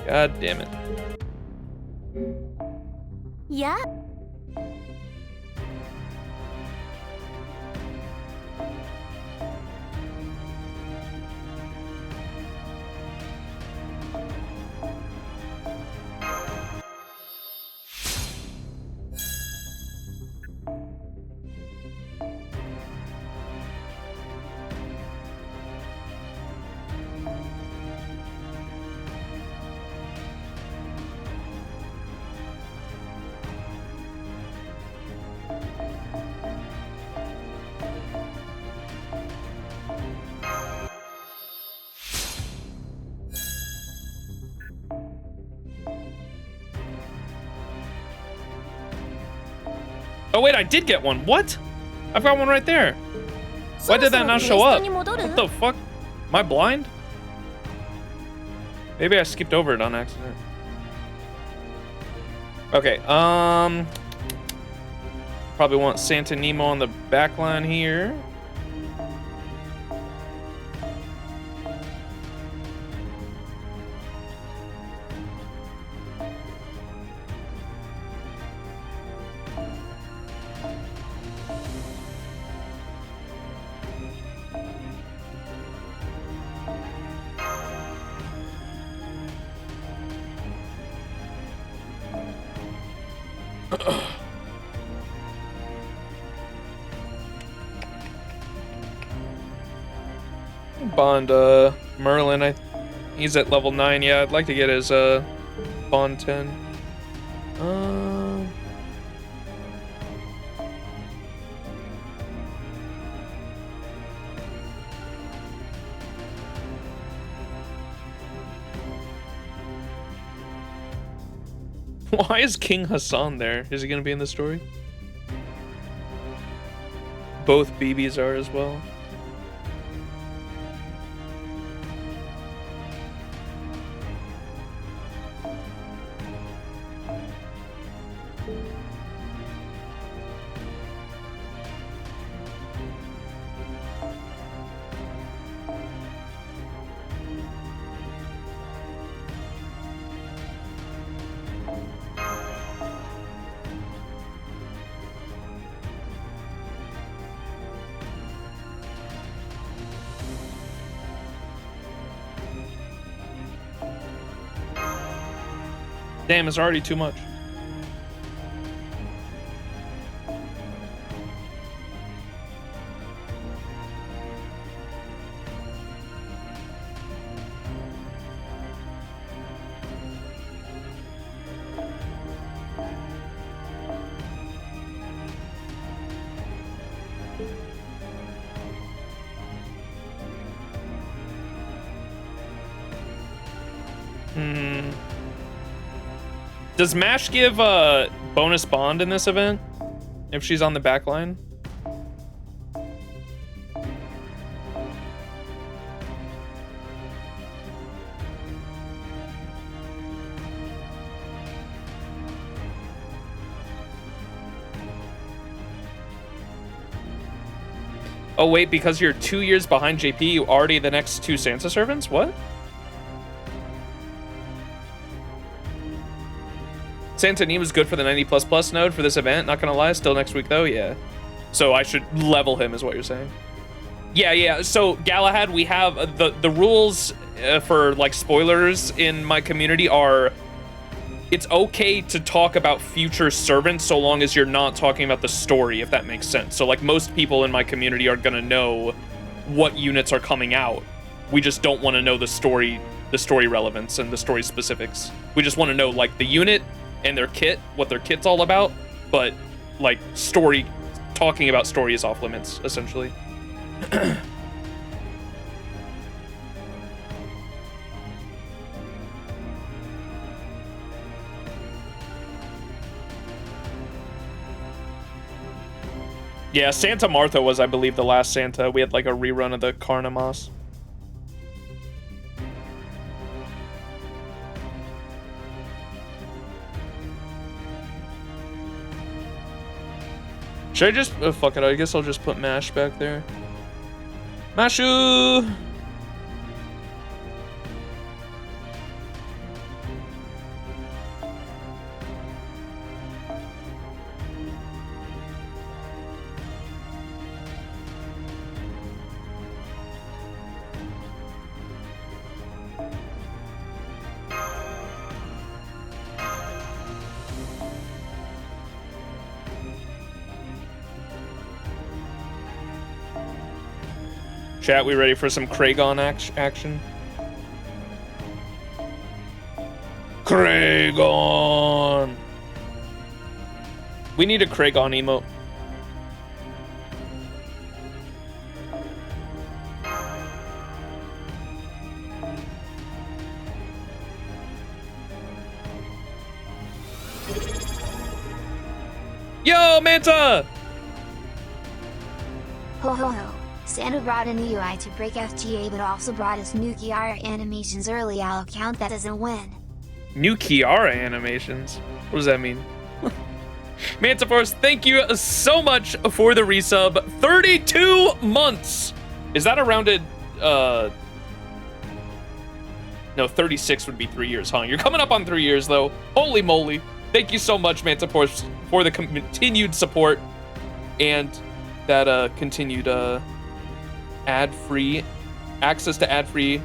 God damn it. Yeah. Oh wait, I did get one. What? I've got one right there. Why did that not show up? What the fuck? Am I blind? Maybe I skipped over it on accident. Okay, Probably want Santa Nemo on the back line here. Bond Merlin, he's at level 9. Yeah, I'd like to get his Bond 10. Why is King Hassan there? Is he gonna be in the story? Both BBs are as well. Damn, it's already too much. Does Mash give a bonus bond in this event if she's on the back line? Oh wait, because you're 2 years behind JP, you already the next 2 Santa servants? What? Santa Nemo's good for the 90++ node for this event, not gonna lie. Still next week though, yeah. So I should level him is what you're saying. Yeah. So Galahad, we have the rules for like spoilers in my community are it's okay to talk about future servants so long as you're not talking about the story, if that makes sense. So like most people in my community are gonna know what units are coming out. We just don't want to know the story relevance and the story specifics. We just want to know like the unit and their kit, what their kit's all about, but like story, talking about story is off limits, essentially. Yeah, Santa Martha was, I believe, the last Santa. We had like a rerun of the Carnamas. Should I just... oh, fuck it. I guess I'll just put Mash back there. Mashu! Chat, we ready for some Kragon action? Kragon! We need a Kragon emote. Yo, Manta! Ho ho ho. Santa brought a new UI to break FGA, but also brought his new Kiara animations early. I'll count that as a win. New Kiara animations? What does that mean? Manta Force, thank you so much for the resub. 32 months. Is that a rounded, no, 36 would be 3 years, huh? You're coming up on 3 years, though. Holy moly. Thank you so much, Manta Force, for the continued support and that continued ad-free, access to ad-free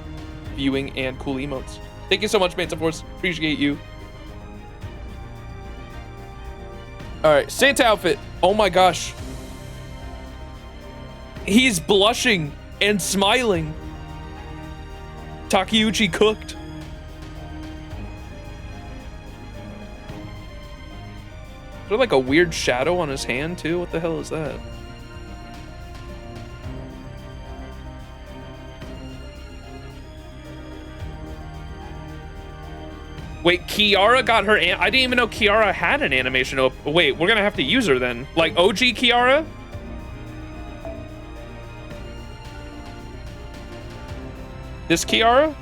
viewing and cool emotes. Thank you so much, Manta Force. Appreciate you. All right, Santa outfit. Oh my gosh. He's blushing and smiling. Takeuchi cooked. Is there like a weird shadow on his hand too? What the hell is that? Wait, Kiara got her. I didn't even know Kiara had an animation. Oh, wait, we're gonna have to use her then. Like OG Kiara? This Kiara?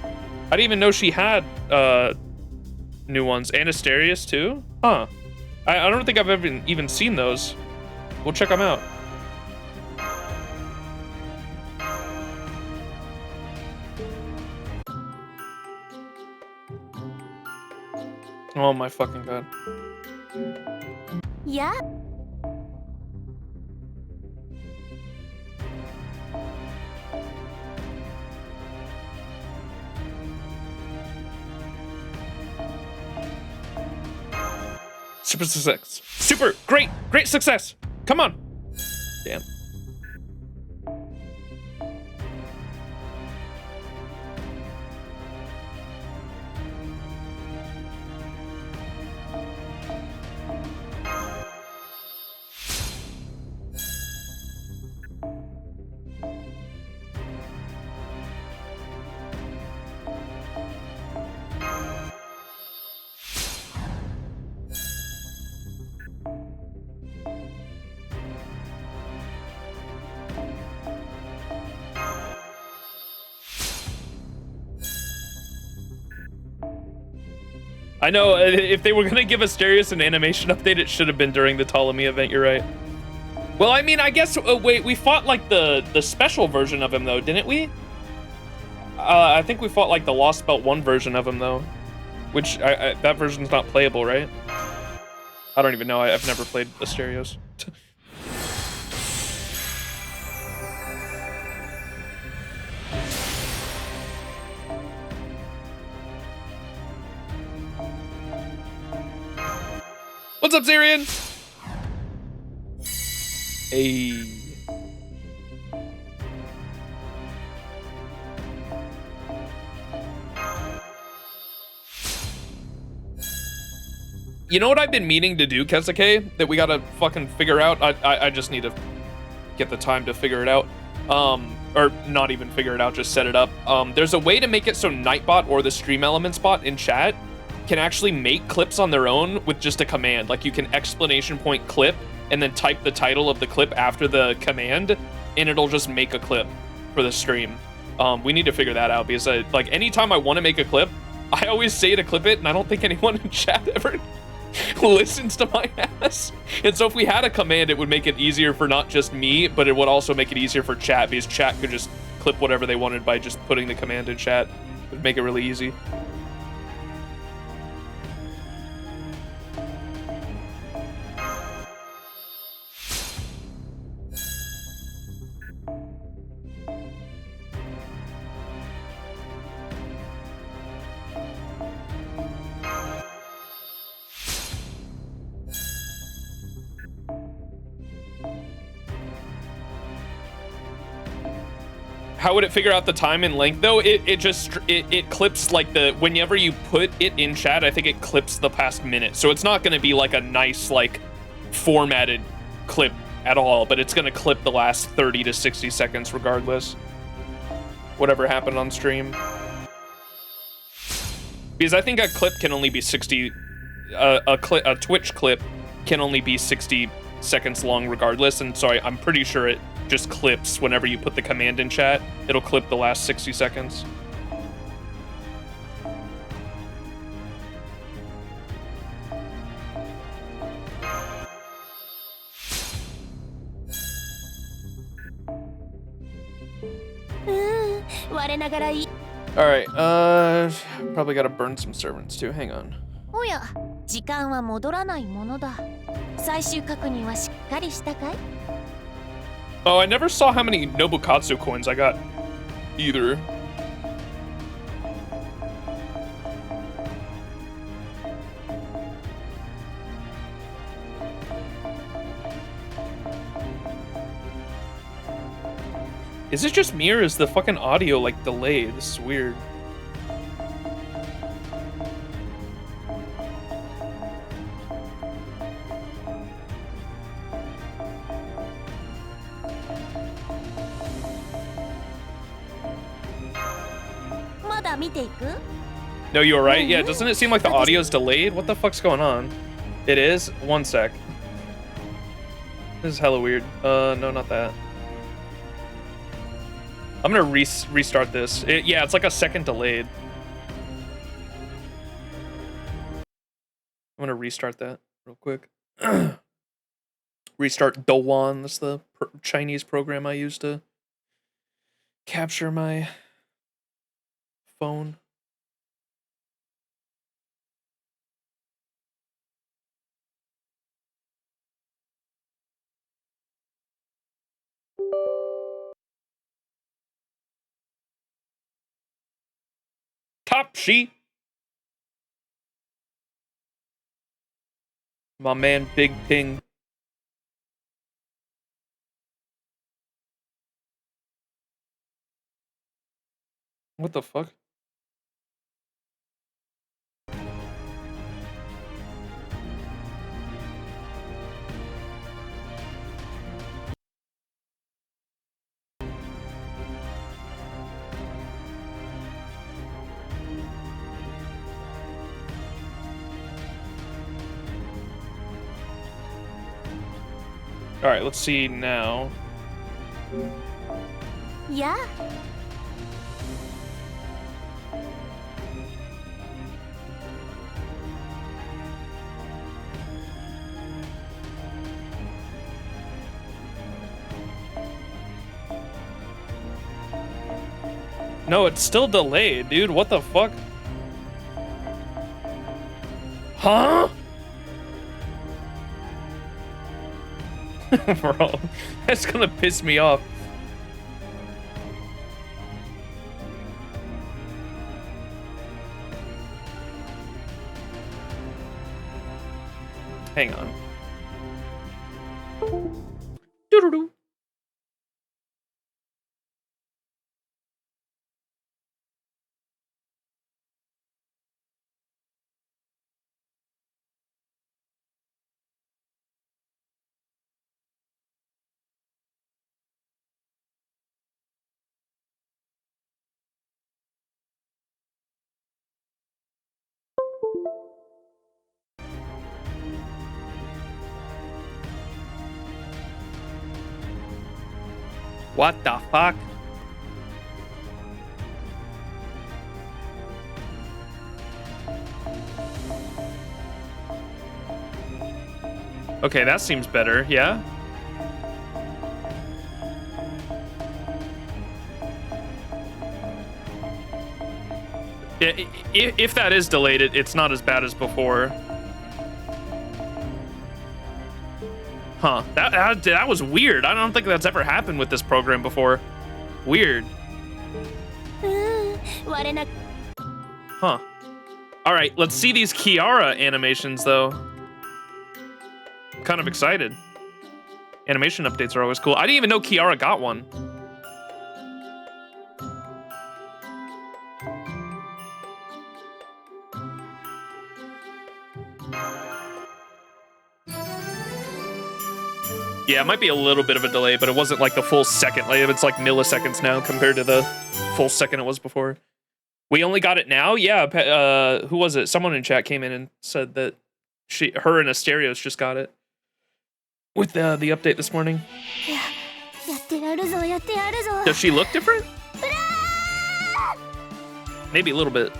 I didn't even know she had new ones. And Asterius too? Huh. I don't think I've ever even seen those. We'll check them out. Oh my fucking god. Yeah. Super success. Super great success. Come on. Damn. I know, if they were gonna give Asterius an animation update, it should have been during the Ptolemy event, you're right. Well, I mean, I guess, wait, we fought like the special version of him though, didn't we? I think we fought like the Lost Belt 1 version of him though, which, that version's not playable, right? I don't even know, I've never played Asterios. What's up, Zarian? Hey. You know what I've been meaning to do, Kesuke, that we gotta fucking figure out? I just need to get the time to figure it out. Or not even figure it out, just set it up. There's a way to make it so Nightbot or the Stream Elements bot in chat can actually make clips on their own with just a command. Like you can exclamation point clip and then type the title of the clip after the command and it'll just make a clip for the stream. We need to figure that out because like anytime I want to make a clip, I always say to clip it and I don't think anyone in chat ever listens to my ass. And so if we had a command, it would make it easier for not just me, but it would also make it easier for chat because chat could just clip whatever they wanted by just putting the command in chat. It would make it really easy. How would it figure out the time and length though? It clips like whenever you put it in chat, I think it clips the past minute. So it's not gonna be like a nice like formatted clip at all, but it's gonna clip the last 30 to 60 seconds regardless. Whatever happened on stream. Because I think a clip can only be 60, a Twitch clip can only be 60 seconds long regardless, and so I'm pretty sure it just clips whenever you put the command in chat. It'll clip the last 60 seconds. 我ながらいい。 Alright, probably gotta burn some servants too. Hang on. おや、時間は戻らないものだ。最終確認はしっかりしたかい？ Oh, I never saw how many Nobukatsu coins I got either. Is it just me or is the fucking audio like delayed? This is weird. No, you were right. Yeah, doesn't it seem like the audio's delayed? What the fuck's going on? It is? One sec. This is hella weird. No, not that. I'm gonna restart this. Yeah, it's like a second delayed. I'm gonna restart that real quick. Restart Douwan. That's the Chinese program I use to capture my phone. Top sheet. My man, Big Ping. What the fuck? All right, let's see now. Yeah. No, it's still delayed, dude. What the fuck? Huh? Bro, that's gonna piss me off. Hang on. Doo-doo-doo. What the fuck? Okay, that seems better, yeah? If that is delayed, it's not as bad as before. Huh, that was weird. I don't think that's ever happened with this program before. Weird. Huh. All right, let's see these Kiara animations, though. I'm kind of excited. Animation updates are always cool. I didn't even know Kiara got one. Yeah, it might be a little bit of a delay, but it wasn't like the full second. Like, it's like milliseconds now compared to the full second it was before. We only got it now? Yeah, who was it? Someone in chat came in and said that her and Asterios just got it. With the update this morning. Does she look different? Maybe a little bit.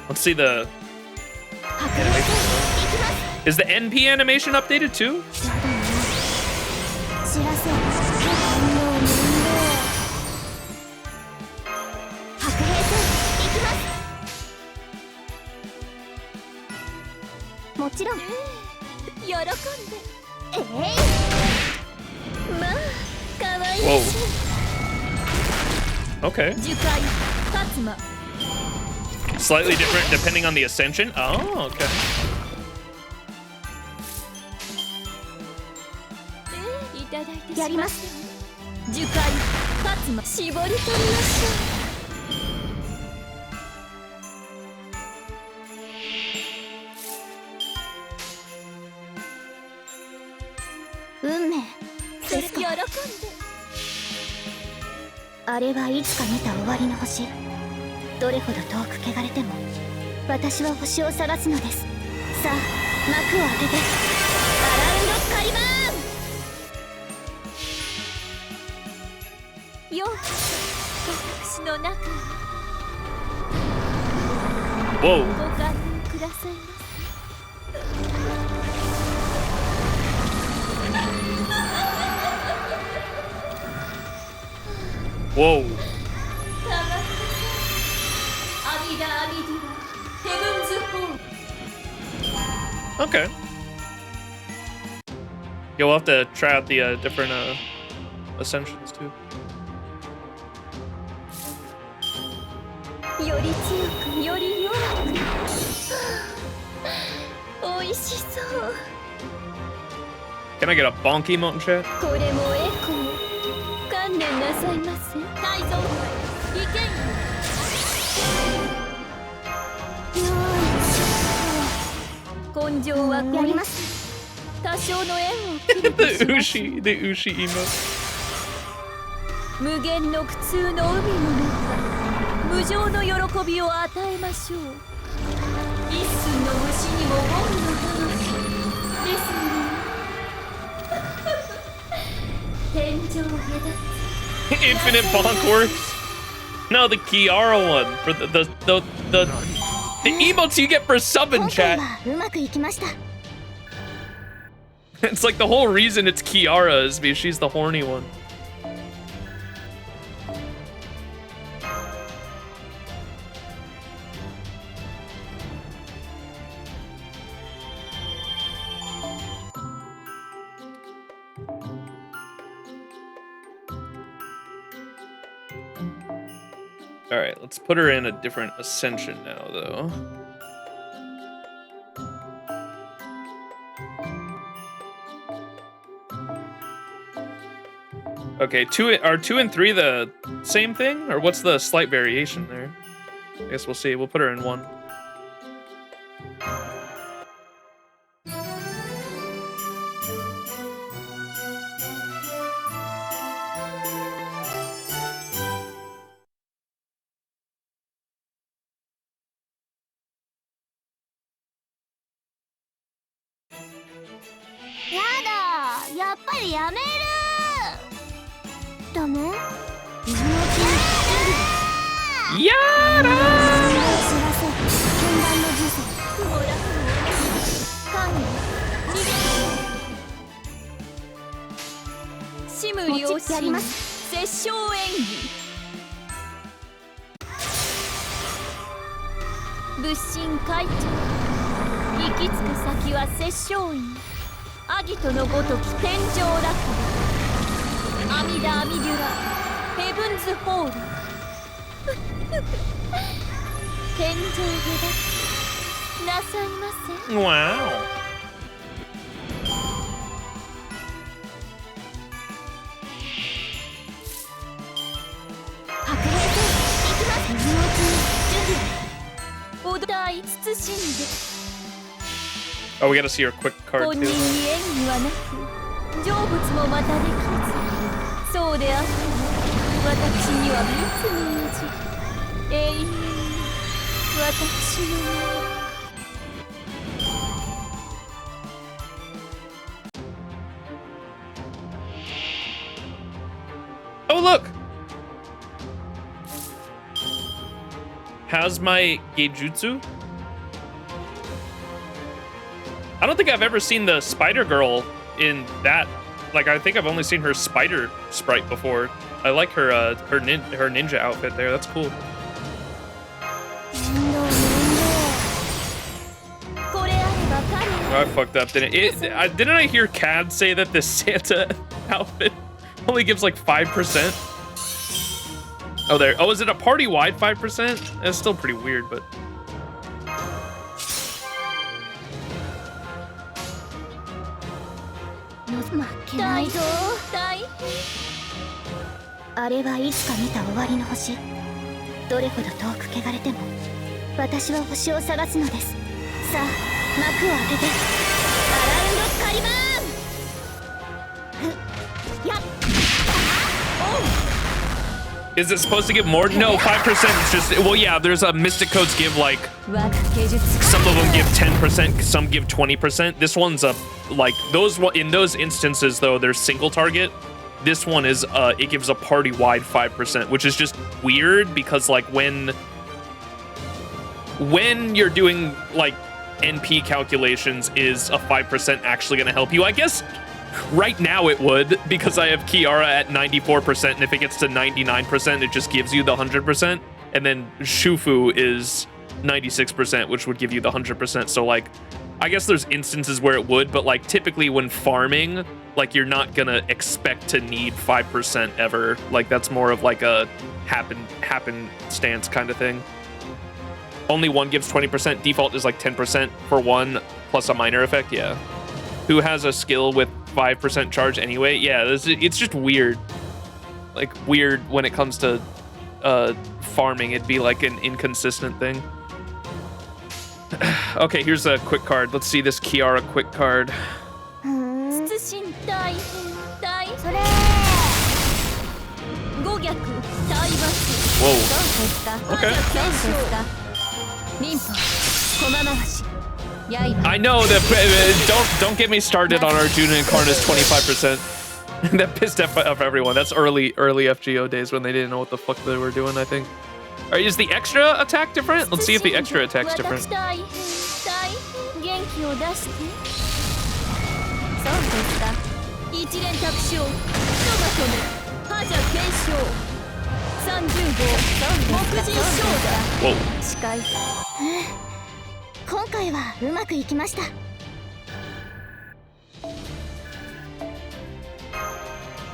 Let's see the animation. Is the NP animation updated too? もちろん。喜んで。まあ可愛いし。 Whoa. Okay. 樹海勝馬。 Slightly different depending on the ascension. Oh, okay. いただいてやります。樹海勝馬絞り取りましょ運命う。それ喜んで。あれはいつか見た終わりの星。どれほど遠く汚れても私は星を探すのです。さあ幕を開けてアラウンドカリバーン。ようこそ私の中へ Whoa. ご加入くださいませ。 Whoa. アミダアミディラヘブンズホール。 Okay. You'll have to try out the different ascensions too. より強くより弱く。おいしそう。 Can I get a bonk emote in chat? これもエコー。観念なさいませ。泰造意見。根性はこれ。やります。多少の縁を切る The Ushi emote. 無限の苦痛の海の中、無常の喜びを与えましょう。一寸の虫にもゴムの魂ですね。天井下だ。 Infinite bonk works. No, the Kiara one for the emotes you get for subbing 今回 chat. はうまくいきました。 It's like the whole reason it's Kiara is because she's the horny one. All right, let's put her in a different ascension now, though. Okay, are 2 and 3 the same thing, or what's the slight variation there? I guess we'll see. We'll put her in 1. Yada! やっぱりやめる。ダメ？ Yada! シム良心殺生演技。仏心会長、行き着く先は殺生院。アギトのごとき天井落下。アミダアミデュラヘブンズホール。天井下だなさいませ。 Wow. 白兵戦行きます。お題慎んで。 Oh, we gotta see her quick card 本人に too. 縁にはなく成仏もまたできず、そうであっても私には密に応じ永遠に私の名を。 Oh, look! How's my Geijutsu? I don't think I've ever seen the spider girl in that. Like, I think I've only seen her spider sprite before. I like her her ninja outfit there. That's cool. これあれば彼ら I fucked up, didn't it? Didn't I hear Cad say that the Santa outfit only gives like 5%? Oh, there. Oh, is it a party-wide 5%? That's still pretty weird, but... Is it supposed to give more? No, 5%. It's just, well, yeah, there's a Mystic Codes give like, some of them give 10%, some give 20%. This one's a, like, in those instances though, there's single target. This one is, it gives a party-wide 5%, which is just weird because like when you're doing like NP calculations, is a 5% actually gonna help you? I guess right now it would, because I have Kiara at 94%, and if it gets to 99%, it just gives you the 100%, and then Shufu is 96%, which would give you the 100%. So like, I guess there's instances where it would, but like typically when farming, like you're not gonna expect to need 5% ever. Like that's more of like a happen stance kind of thing. Only one gives 20%. Default is like 10% for one plus a minor effect. Yeah. Who has a skill with 5% charge anyway? Yeah, it's just weird. Like weird when it comes to farming. It'd be like an inconsistent thing. Okay, here's a quick card. Let's see this Kiara quick card. Whoa. Okay. I know that. Don't get me started on Arjuna and Karna's 25%. That pissed off everyone. That's early FGO days when they didn't know what the fuck they were doing, I think. Alright, is the extra attack different? Let's see if the extra attack's different.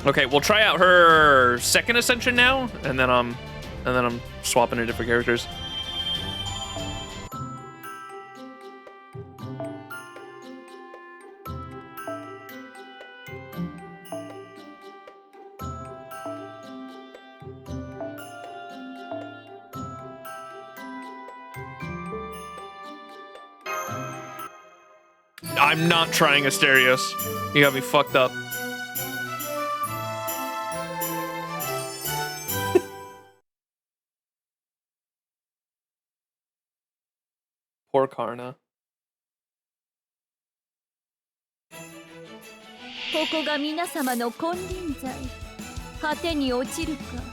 Okay, we'll try out her second ascension now, and then I'm swapping to different characters. I'm not trying Asterios. You got me fucked up. Poor Karna.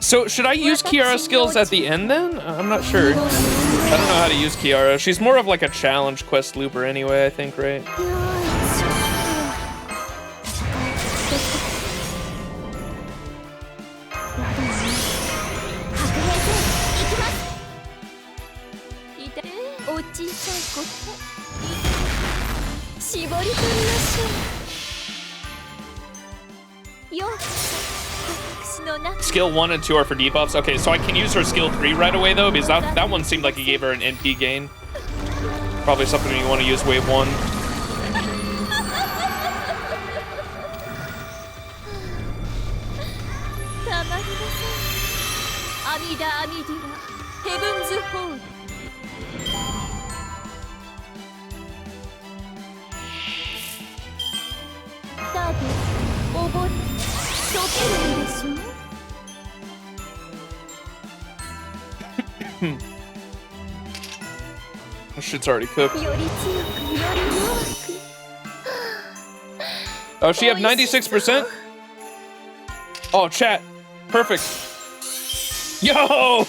So should I use Kiara's skills at the end then? I'm not sure. I don't know how to use Kiara. She's more of like a challenge quest looper anyway, I think, right? Skill 1 and 2 are for debuffs. Okay, so I can use her skill 3 right away though, because that one seemed like it gave her an NP gain. Probably something you want to use wave 1. This shit's already cooked. Oh, she have 96%? Oh, chat. Perfect. Yo!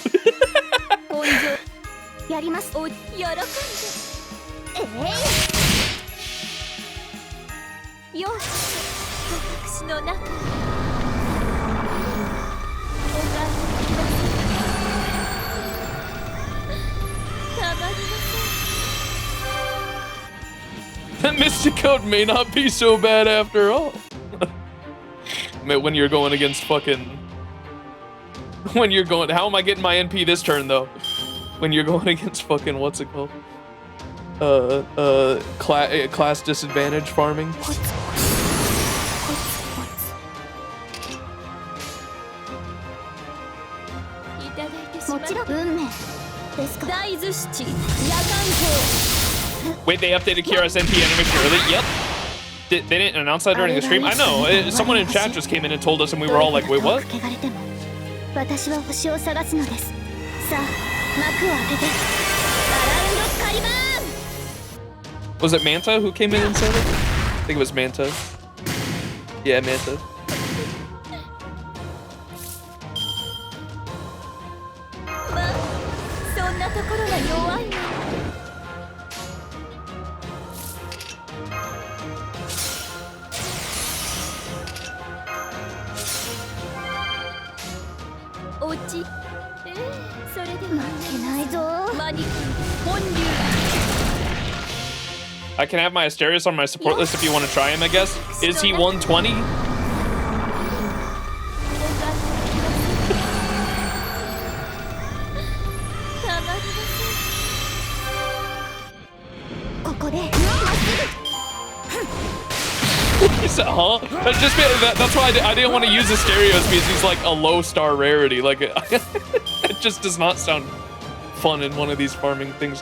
Mystic Code may not be so bad after all. When you're going against fucking... When you're going... How am I getting my NP this turn, though? When you're going against fucking... What's it called? Class disadvantage farming. Wait, they updated Kiara's NP animation early? Yep. They didn't announce that during the stream? I know. Someone in chat just came in and told us and we were all like, wait, what? Was it Manta who came in and said it? I think it was Manta. Yeah, Manta. I can have my Asterios on my support list if you want to try him, I guess. Is he 120? He said, huh? That's why I didn't want to use Asterios because he's like a low star rarity. Like, it just does not sound fun in one of these farming things.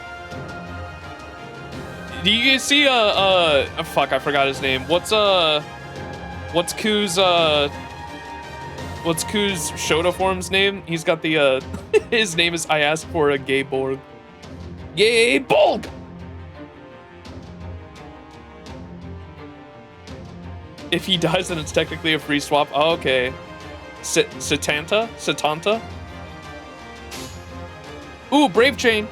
Do you guys see fuck, I forgot his name. What's Ku's Shota form's name? He's got the his name is I asked for a gay Borg. Gay Borg! If he dies, then it's technically a free swap. Oh, okay. Satanta? Satanta? Ooh, Brave Chain.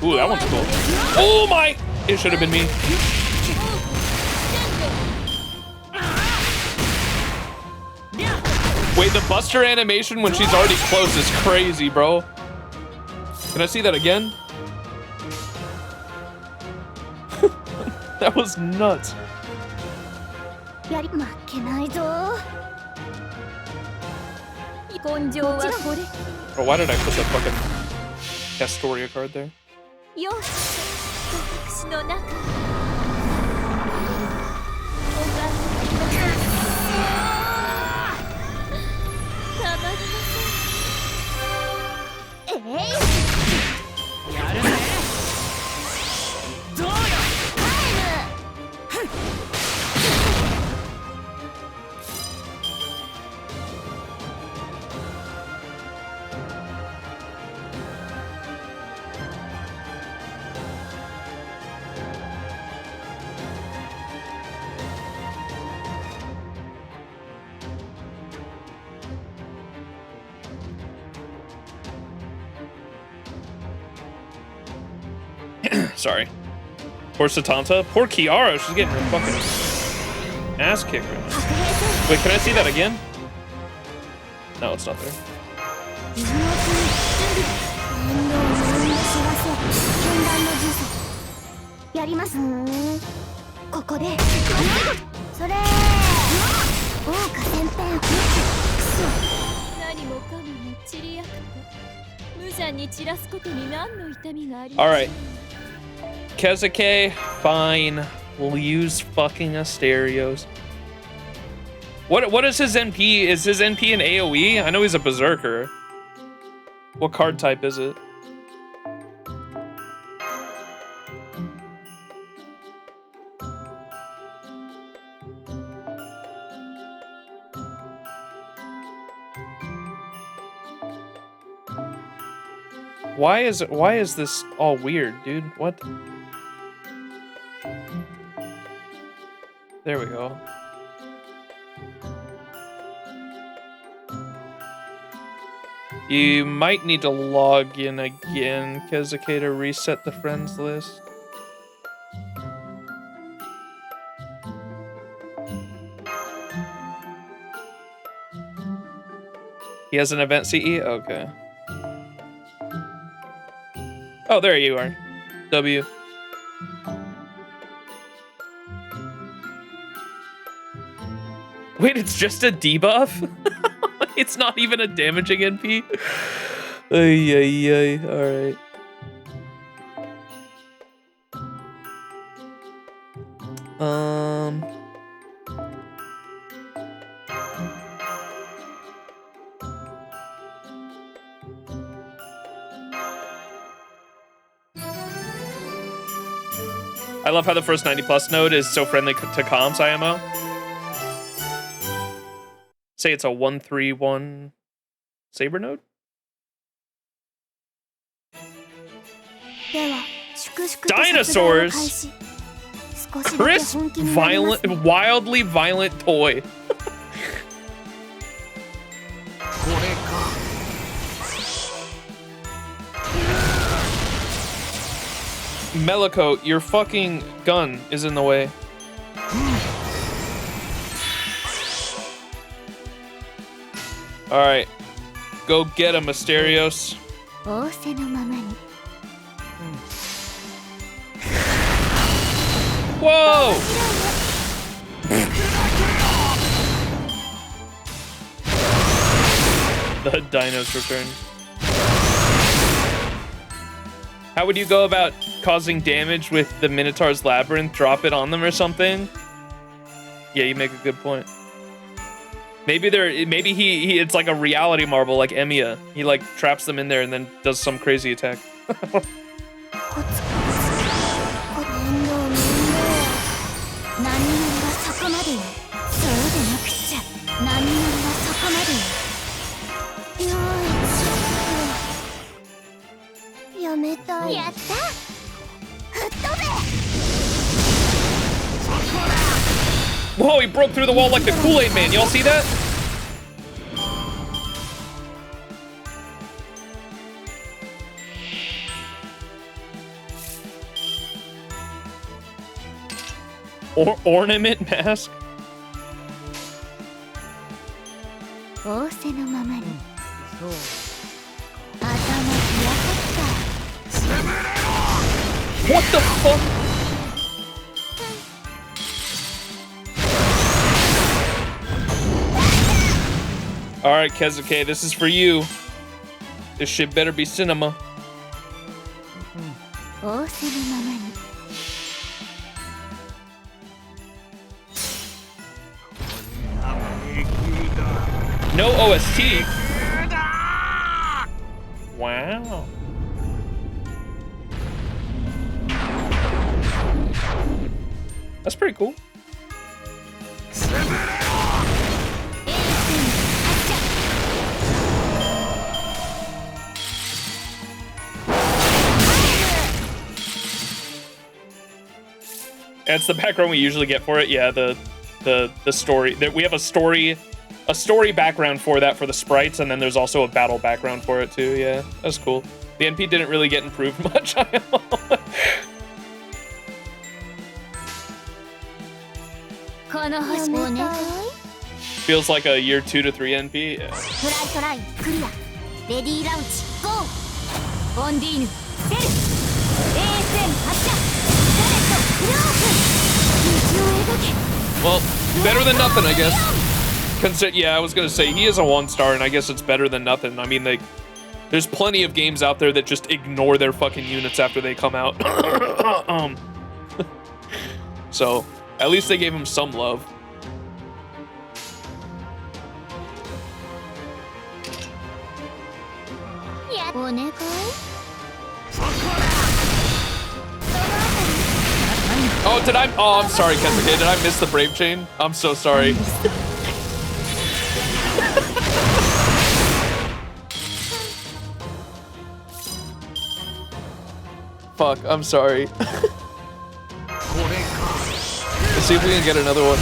Ooh, that one's cool. Oh my! It should have been me. Wait, the Buster animation when she's already close is crazy, bro. Can I see that again? That was nuts. Oh, why did I put that fucking Castoria card there? Sorry. Poor Satanta. Poor Kiara. She's getting her fucking ass kicked right now. Wait, can I see that again? No, it's not there. Alright. Kezuke, fine. We'll use fucking Asterios. What is his NP? Is his NP an AoE? I know he's a berserker. What card type is it? Why is this all weird, dude? What? There we go. You might need to log in again, Kezuke, to reset the friends list. He has an event CE? Okay. Oh, there you are. W. Wait, it's just a debuff? It's not even a damaging NP? Ay, ay, ay. Alright. I love how the first 90+ node is so friendly to comms IMO. Say it's a 131 Saber node? Dinosaurs! Crisp, wildly violent toy. Melico, your fucking gun is in the way. Alright. Go get him, Mysterios. Whoa! The dinos return. How would you go about causing damage with the Minotaur's Labyrinth? Drop it on them or something? Yeah, you make a good point. Maybe it's like a reality marble, like Emiya. He like traps them in there and then does some crazy attack. Whoa, he broke through the wall like the Kool-Aid Man. Y'all see that? Ornament mask? What the fuck? Alright, Kezuke, this is for you. This shit better be cinema. No OST? Wow. That's pretty cool. That's the background we usually get for it. Yeah, the story that we have a story background for that for the sprites, and then there's also a battle background for it too. Yeah, that's cool. The NP didn't really get improved much. Feels like a year 2 to 3 NP. Yeah. Well, better than nothing, I guess. Yeah, I was gonna say he is a 1-star, and I guess it's better than nothing. I mean, there's plenty of games out there that just ignore their fucking units after they come out. So at least they gave him some love. Oh, oh, I'm sorry, Kezuke. Did I miss the Brave Chain? I'm so sorry. Fuck, I'm sorry. Let's see if we can get another one.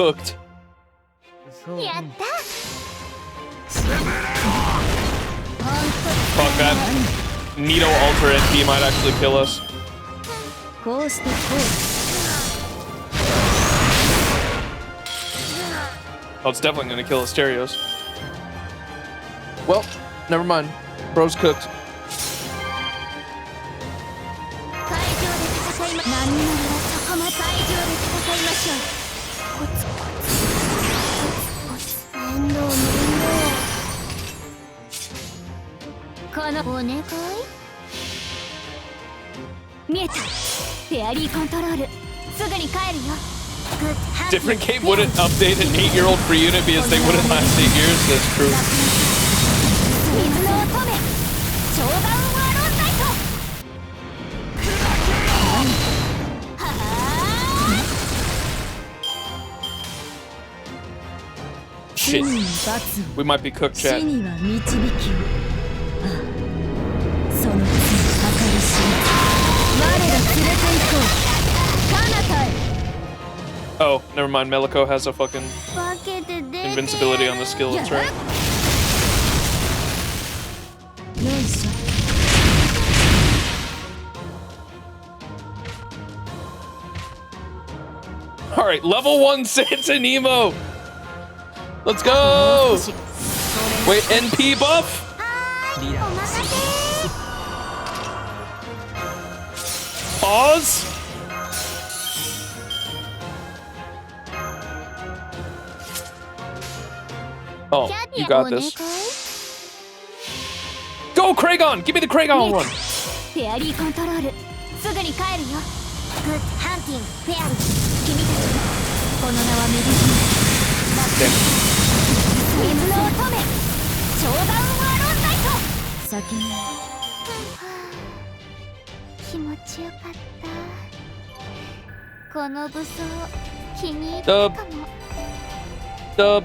cooked. やった Fuck that. Nito Ultra NP might actually kill us. こうしてこ Oh, it's definitely gonna kill Asterios. Well, never mind. Bro's cooked. 会場で戦いま波乗りはそこま会場で戦いましょうコツコツコツコツ面倒面倒このお願い見えたフェアリーコントロールすぐに帰るよ Different game wouldn't update an 8-year-old free unit because they wouldn't last 8 years. That's true. 水の乙女超ダウンワーローサイト Shit. We might be cooked, chat. 死には導きをああその罪計り知らず我ら連れて行こう彼方へ Oh, never mind. Meliko has a fucking 化けて出て invincibility on the skill. That's right. よいしょ All right, level 1 Santa Nemo. Let's go. Wait, NP buff? お任せ Pause? Oh, you got this. Go, Kragon! Give me the Kragon one! フェアリーコントロールすぐに帰るよグッドハンティングフェアリー君たちこの名はメディシン Damn. 水の乙女超ダウンワーローサイト先に気持ちよかったこの武装気に入ったかも Dub.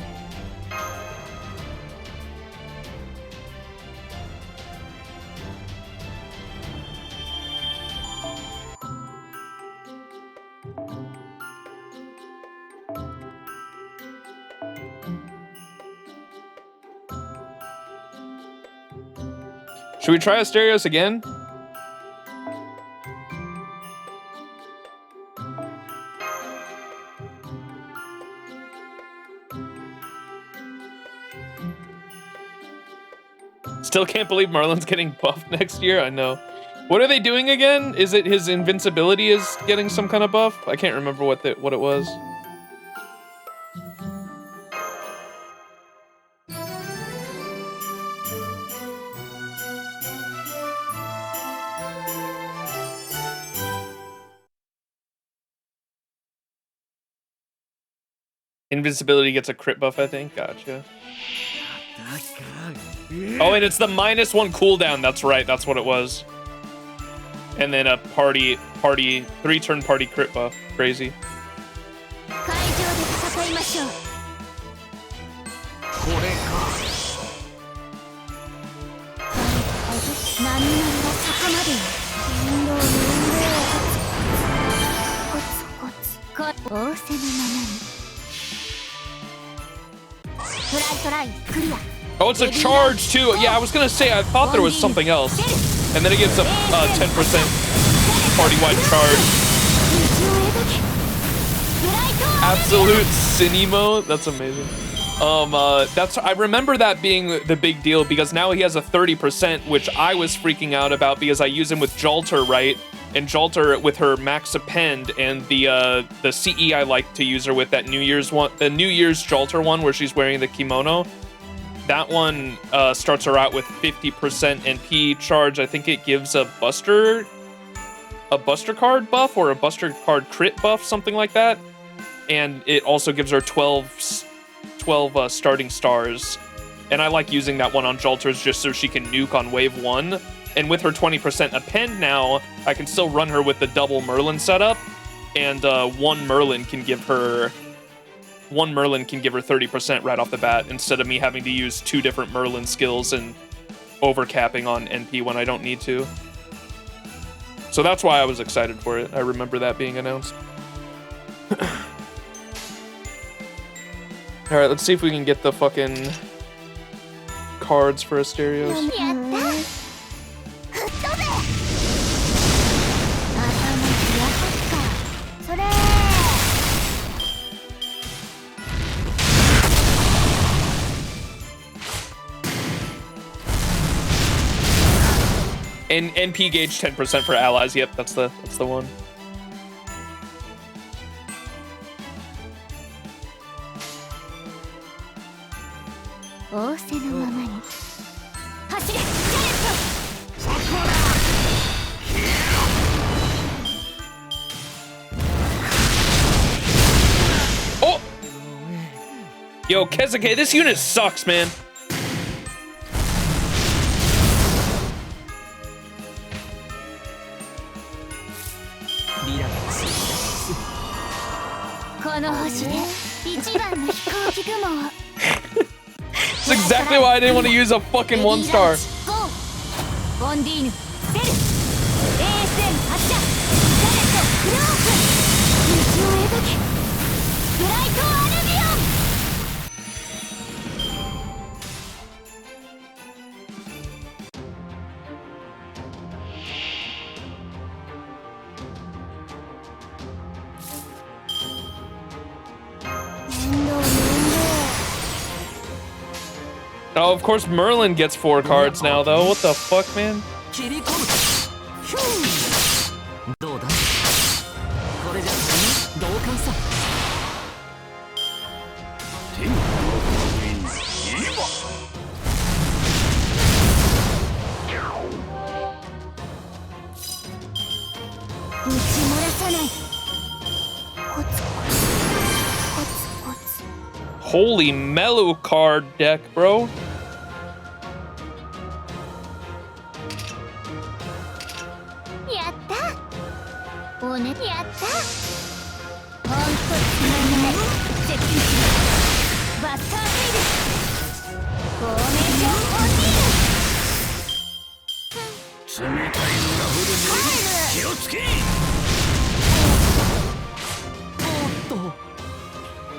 Should we try Asterios again? Still can't believe Merlin's getting buffed next year. I know. What are they doing again? Is it his invincibility is getting some kind of buff? I can't remember what it was. Invincibility gets a crit buff, I think. Gotcha. Oh, and it's the -1 cooldown. That's right. That's what it was. And then a 3-turn party crit buff. Crazy. 会場で戦いましょうこれか波乗りはそこまでよ面倒コツコツ仰せのままにトライクリア Oh, it's a charge too. Yeah, I was gonna say I thought there was something else, and then it gives a 10% party-wide charge. Absolute Cinemo. That's amazing. I remember that being the big deal because now he has a 30%, which I was freaking out about because I use him with Jolter, right? And Jolter with her max append and the CE I like to use her with, that New Year's one, the New Year's Jolter one where she's wearing the kimono. That one starts her out with 50% NP charge. I think it gives a Buster card buff or a Buster card crit buff, something like that. And it also gives her 12 starting stars. And I like using that one on Jolters just so she can nuke on wave 1. And with her 20% append now, I can still run her with the double Merlin setup. And one Merlin can give her 30% right off the bat instead of me having to use 2 different Merlin skills and overcapping on NP when I don't need to. So that's why I was excited for it. I remember that being announced. All right, let's see if we can get the fucking cards for Asterios. やった。吹っ飛べ。頭冷やかっか。それ。And NP gauge 10% for allies. Yep, that's the one. Oh! Yo, Kezuke, this unit sucks, man. この星で一番の飛行機雲を That's exactly why I didn't want to use a fucking 1-star. ボンディーヌ出る ASM 発射ジャネットクローク道を描けブライトアルビオン Oh, of course Merlin gets 4 cards now, though. What the fuck, man? どうだこれじゃ足りない同感さ打ち漏らさないコツコツコツコツ Holy mellow card deck, bro. やったおねやったほんとつまんない接近値バスターフェイルフォーメーションオンディール冷たいのが降るね気をつけ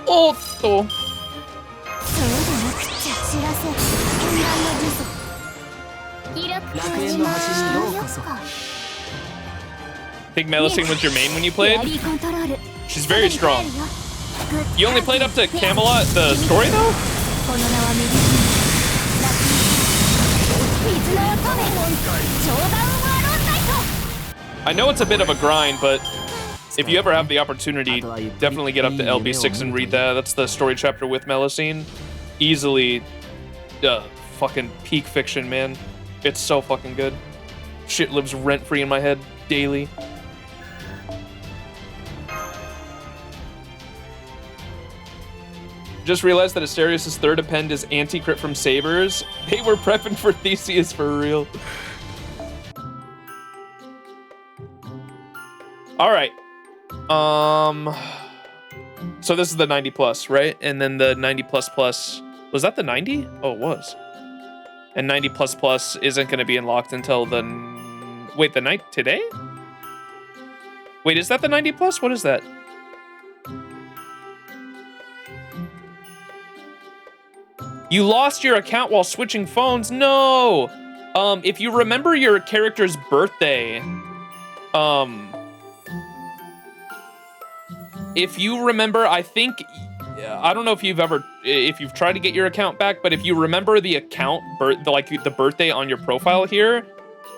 おっとそうじゃなくっちゃ知らせ禁断の呪詛記録楽園の端にようこそ Think Melusine was your main when you played? エアリーコントロール She's very strong. You only played up to Camelot, the story, though? この名はメディシンラッキー水の乙女超ダウンワーロンサイト I know it's a bit of a grind, but if you ever have the opportunity, definitely get up to LB6 and read that. That's the story chapter with Melusine. Easily, fucking peak fiction, man. It's so fucking good. Shit lives rent-free in my head daily. Just realized that Asterios' third append is anti-crit from Sabers. They were prepping for Theseus for real. All right. So this is the 90 plus, right? And then the 90 plus plus, was that the 90? Oh, it was. And 90 plus plus isn't going to be unlocked until the, wait, the night today? Wait, is that the 90 plus? What is that? You lost your account while switching phones? No! If you remember your character's birthday, if you remember, I think, I don't know if you've tried to get your account back, but if you remember the account, the birthday on your profile here,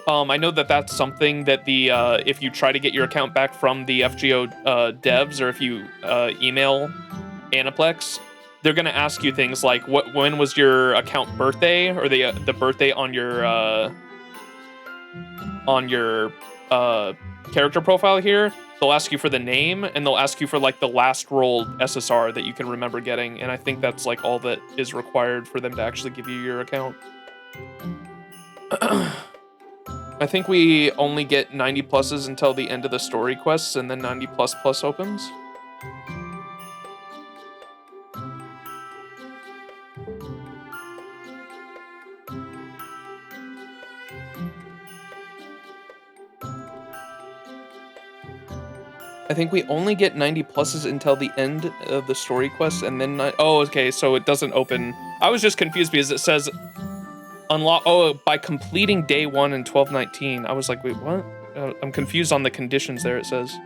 I know that that's something that if you try to get your account back from the FGO devs, or if you email Aniplex, they're gonna ask you things like when was your account birthday, or the birthday on your character profile here. They'll ask you for the name, and they'll ask you for like the last rolled SSR that you can remember getting, and I think that's like all that is required for them to actually give you your account. I think we only get 90 pluses until the end of the story quests, and then 90 plus plus opens. I think we only get 90 pluses until the end of the story quest, and then oh, okay, so it doesn't open. I was just confused because it says unlock. Oh, by completing day 1 in 1219. I was like, wait, what? I'm confused on the conditions there. It says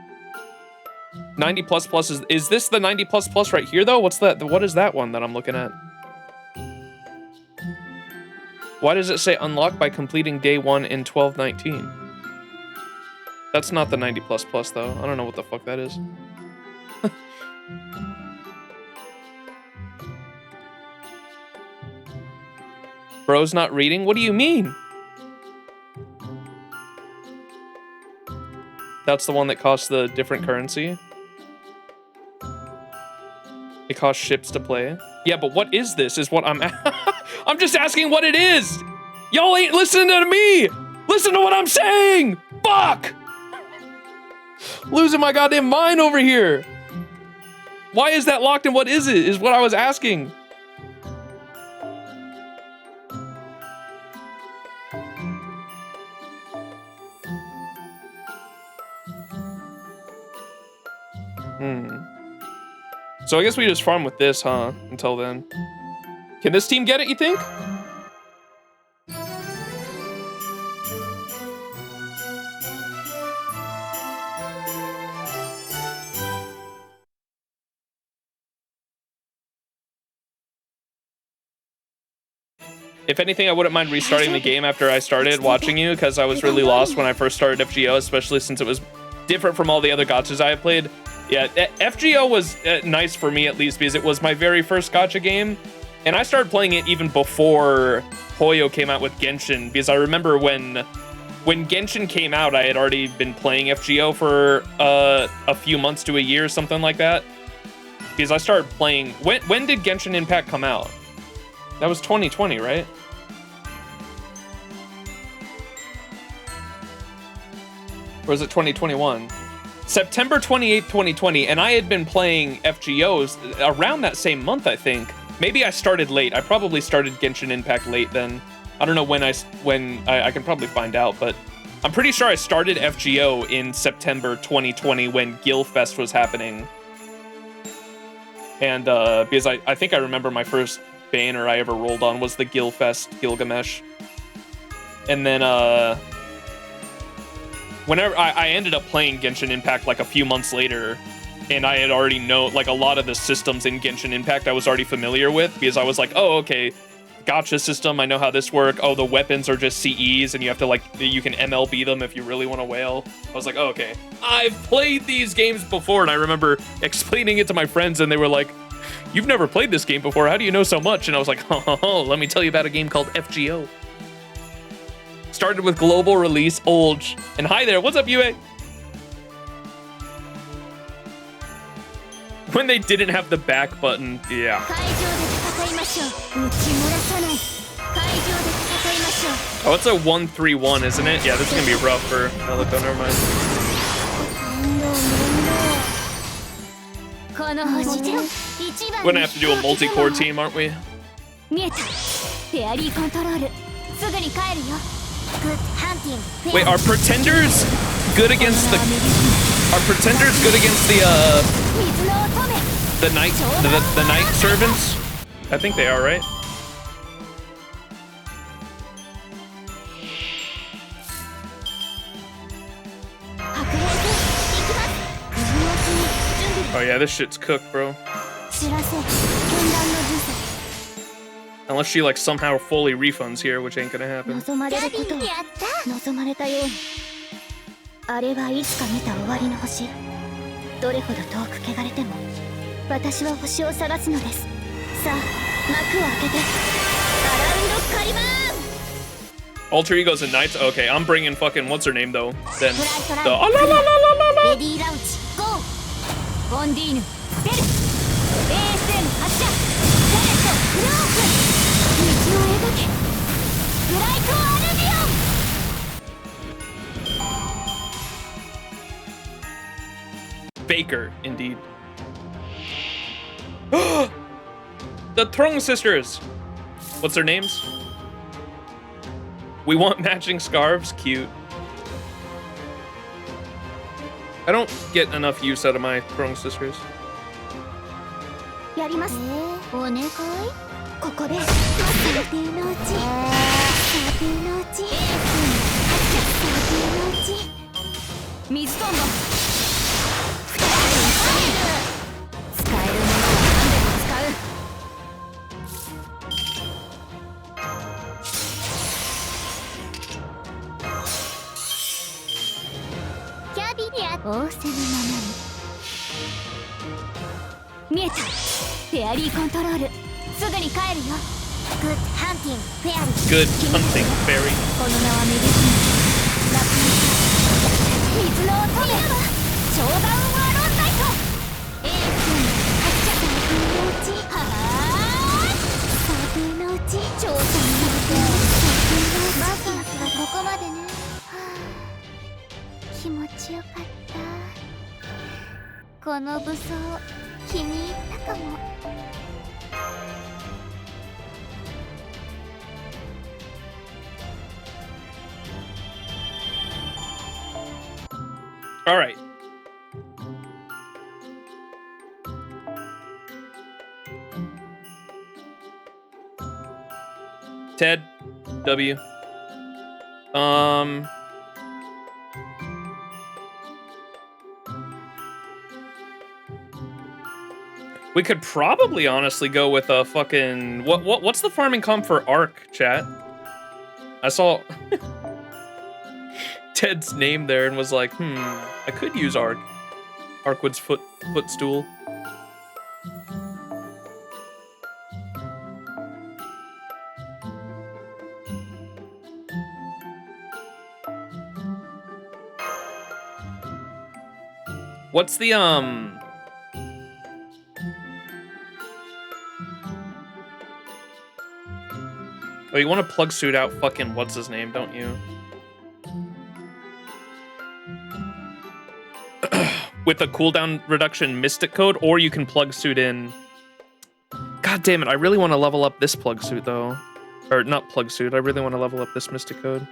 90 plus pluses. Is this the 90 plus right here though? What's that? What is that one that I'm looking at? Why does it say unlock by completing day 1 in 1219? That's not the 90 plus though. I don't know what the fuck that is. Bro's not reading? What do you mean? That's the one that costs the different currency? It costs ships to play? Yeah, but what is this is what I'm I'm just asking what it is! Y'all ain't listening to me! Listen to what I'm saying! Fuck! Losing my goddamn mind over here. Why is that locked and what is it? Is what I was asking. So I guess we just farm with this, huh? Until then. Can this team get it, you think? If anything, I wouldn't mind restarting the game after I started watching you, because I was really lost when I first started FGO, especially since it was different from all the other gachas I have played. Yeah, FGO was nice for me, at least, because it was my very first gacha game, and I started playing it even before Hoyo came out with Genshin, because I remember when Genshin came out, I had already been playing FGO for a few months to a year, something like that, because I started playing... When did Genshin Impact come out? That was 2020, right? Or was it 2021? September 28th, 2020, and I had been playing FGOs around that same month, I think. Maybe I started late. I probably started Genshin Impact late then. I don't know when I can probably find out, but I'm pretty sure I started FGO in September 2020 when Gilfest was happening. And because I think I remember my first banner I ever rolled on was the Gilfest Gilgamesh. And then whenever I ended up playing Genshin Impact like a few months later, and I had already known like a lot of the systems in Genshin Impact I was already familiar with, because I was like, oh, okay, gacha system, I know how this works. Oh, the weapons are just CEs and you have to like, you can MLB them if you really want to whale. I was like, oh, okay, I've played these games before. And I remember explaining it to my friends and they were like, you've never played this game before, how do you know so much? And I was like, oh, let me tell you about a game called FGO. Started with global release, Olge. And hi there, what's up, Yue? When they didn't have the back button, yeah. Oh, it's a 1-3-1, isn't it? Yeah, this is gonna be rough for Alico, never mind. We're gonna have to do a multi-core team, aren't we? Wait, are pretenders good against the... Are pretenders good against the night servants? I think they are, right? Oh yeah, this shit's cooked, bro. Unless she like somehow fully refunds here, which ain't gonna happen. Alter egos and knights? Okay, I'm bringing fucking what's her name though? Then the Baker, indeed. The Trung sisters. What's their names? We want matching scarves. Cute. I don't get enough use out of my throwing sisters. やります。お願い。ここで。サーティのうち。サーティのうち。サーティのうち。水トンボ。使えるものは何でも使う。キャビア仰せのままに。見えた。フェアリーコントロール。すぐに帰るよ。グッドハンティングフェアリー。 Good hunting, fairy. この名はめでたい。ラップに水の音で超ダウンワーロンナイト。エースに発射。サーティのうち。サーティのうち。超ダウンワーロンナイト。マフィアスはここまでね。気持ちよかった。この武装気に入ったかも。All right. Ted, W. We could probably honestly go with a fucking what's the farming comp for Arc, chat? I saw Ted's name there and was like, I could use Arc. Arkwood's footstool. What's the Oh, you want to plug suit out fucking what's his name, don't you? With a cooldown reduction mystic code, or you can plug suit in. God damn it, I really want to level up this plug suit though. Or not plug suit, I really want to level up this mystic code.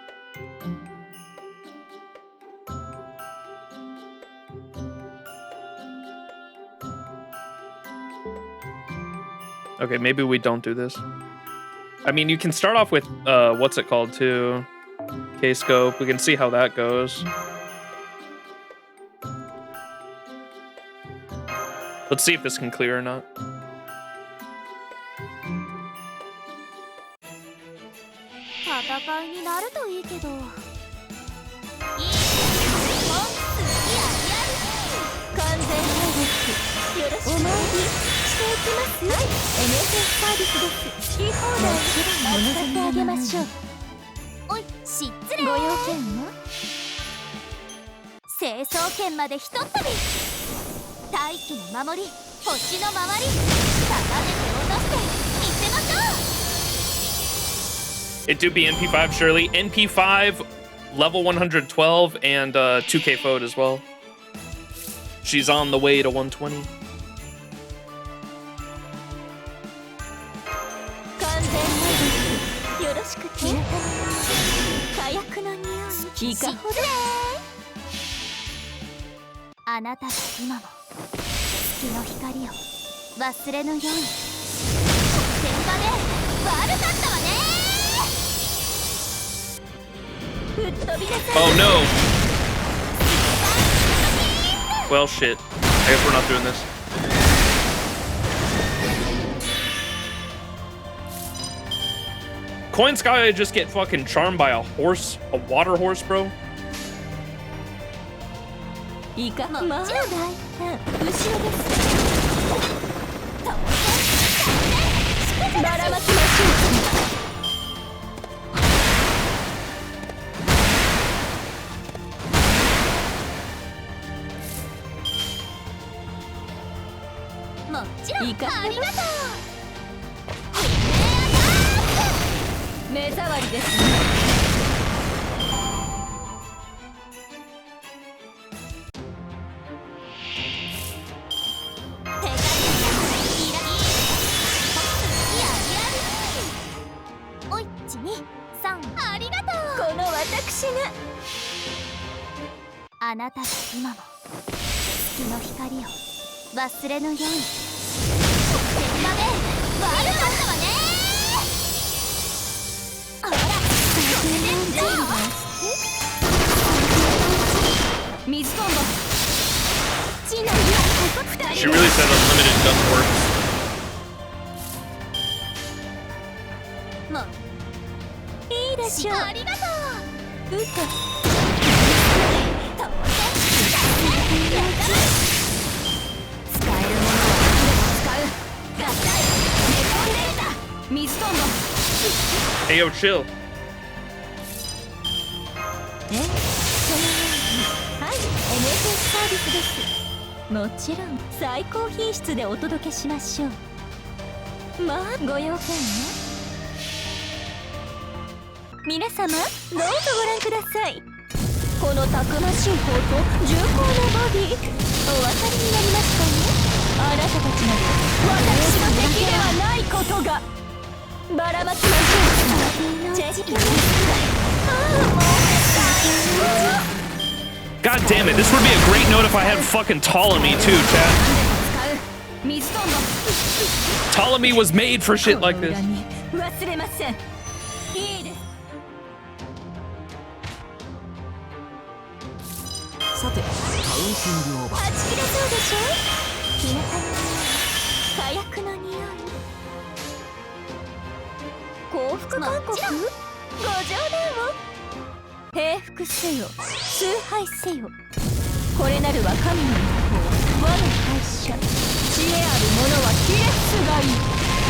Okay, maybe we don't do this. I mean, you can start off with, what's it called too? K-scope, we can see how that goes. Let's see if this can clear or not. It do be NP5 surely. NP5, level 112, and 2K Fode as well. She's on the way to 120. Oh no! Well, shit. I guess we're not doing this. Coin Sky just get fucking charmed by a horse, a water horse, bro. あなたが今も月の光を忘れぬように。手まで悪かったわね。ほら、それでどう？水トンボ。地の二 She 人。 really said unlimited doesn't work. もういいでしょう。ありがとう。うと当然やった。使えるものは使う。合体。寝込んでいた。水トンボ。 Hey, yo, chill. はい、NHS サービスです。もちろん最高品質でお届けしましょう。まあご用件ね。皆様どうぞご覧ください。このたくましい方と重厚なボディ、お分かりになりますかね。あなたたちまで私の敵ではないことが。ばらまきましょう。チェック。ああもう最高。 God damn it, this would be a great note if I had fucking Ptolemy too, chat. Ptolemy was made for shit like this. 忘れません。いいです。さて、カウンティングオーバー。はち切れそうでしょ。日向の火薬の匂い。幸福勧告？ご冗談を。平服せよ、崇拝せよ。これなるは神の一方、我の大社。知恵ある者はひれつがいい。ウ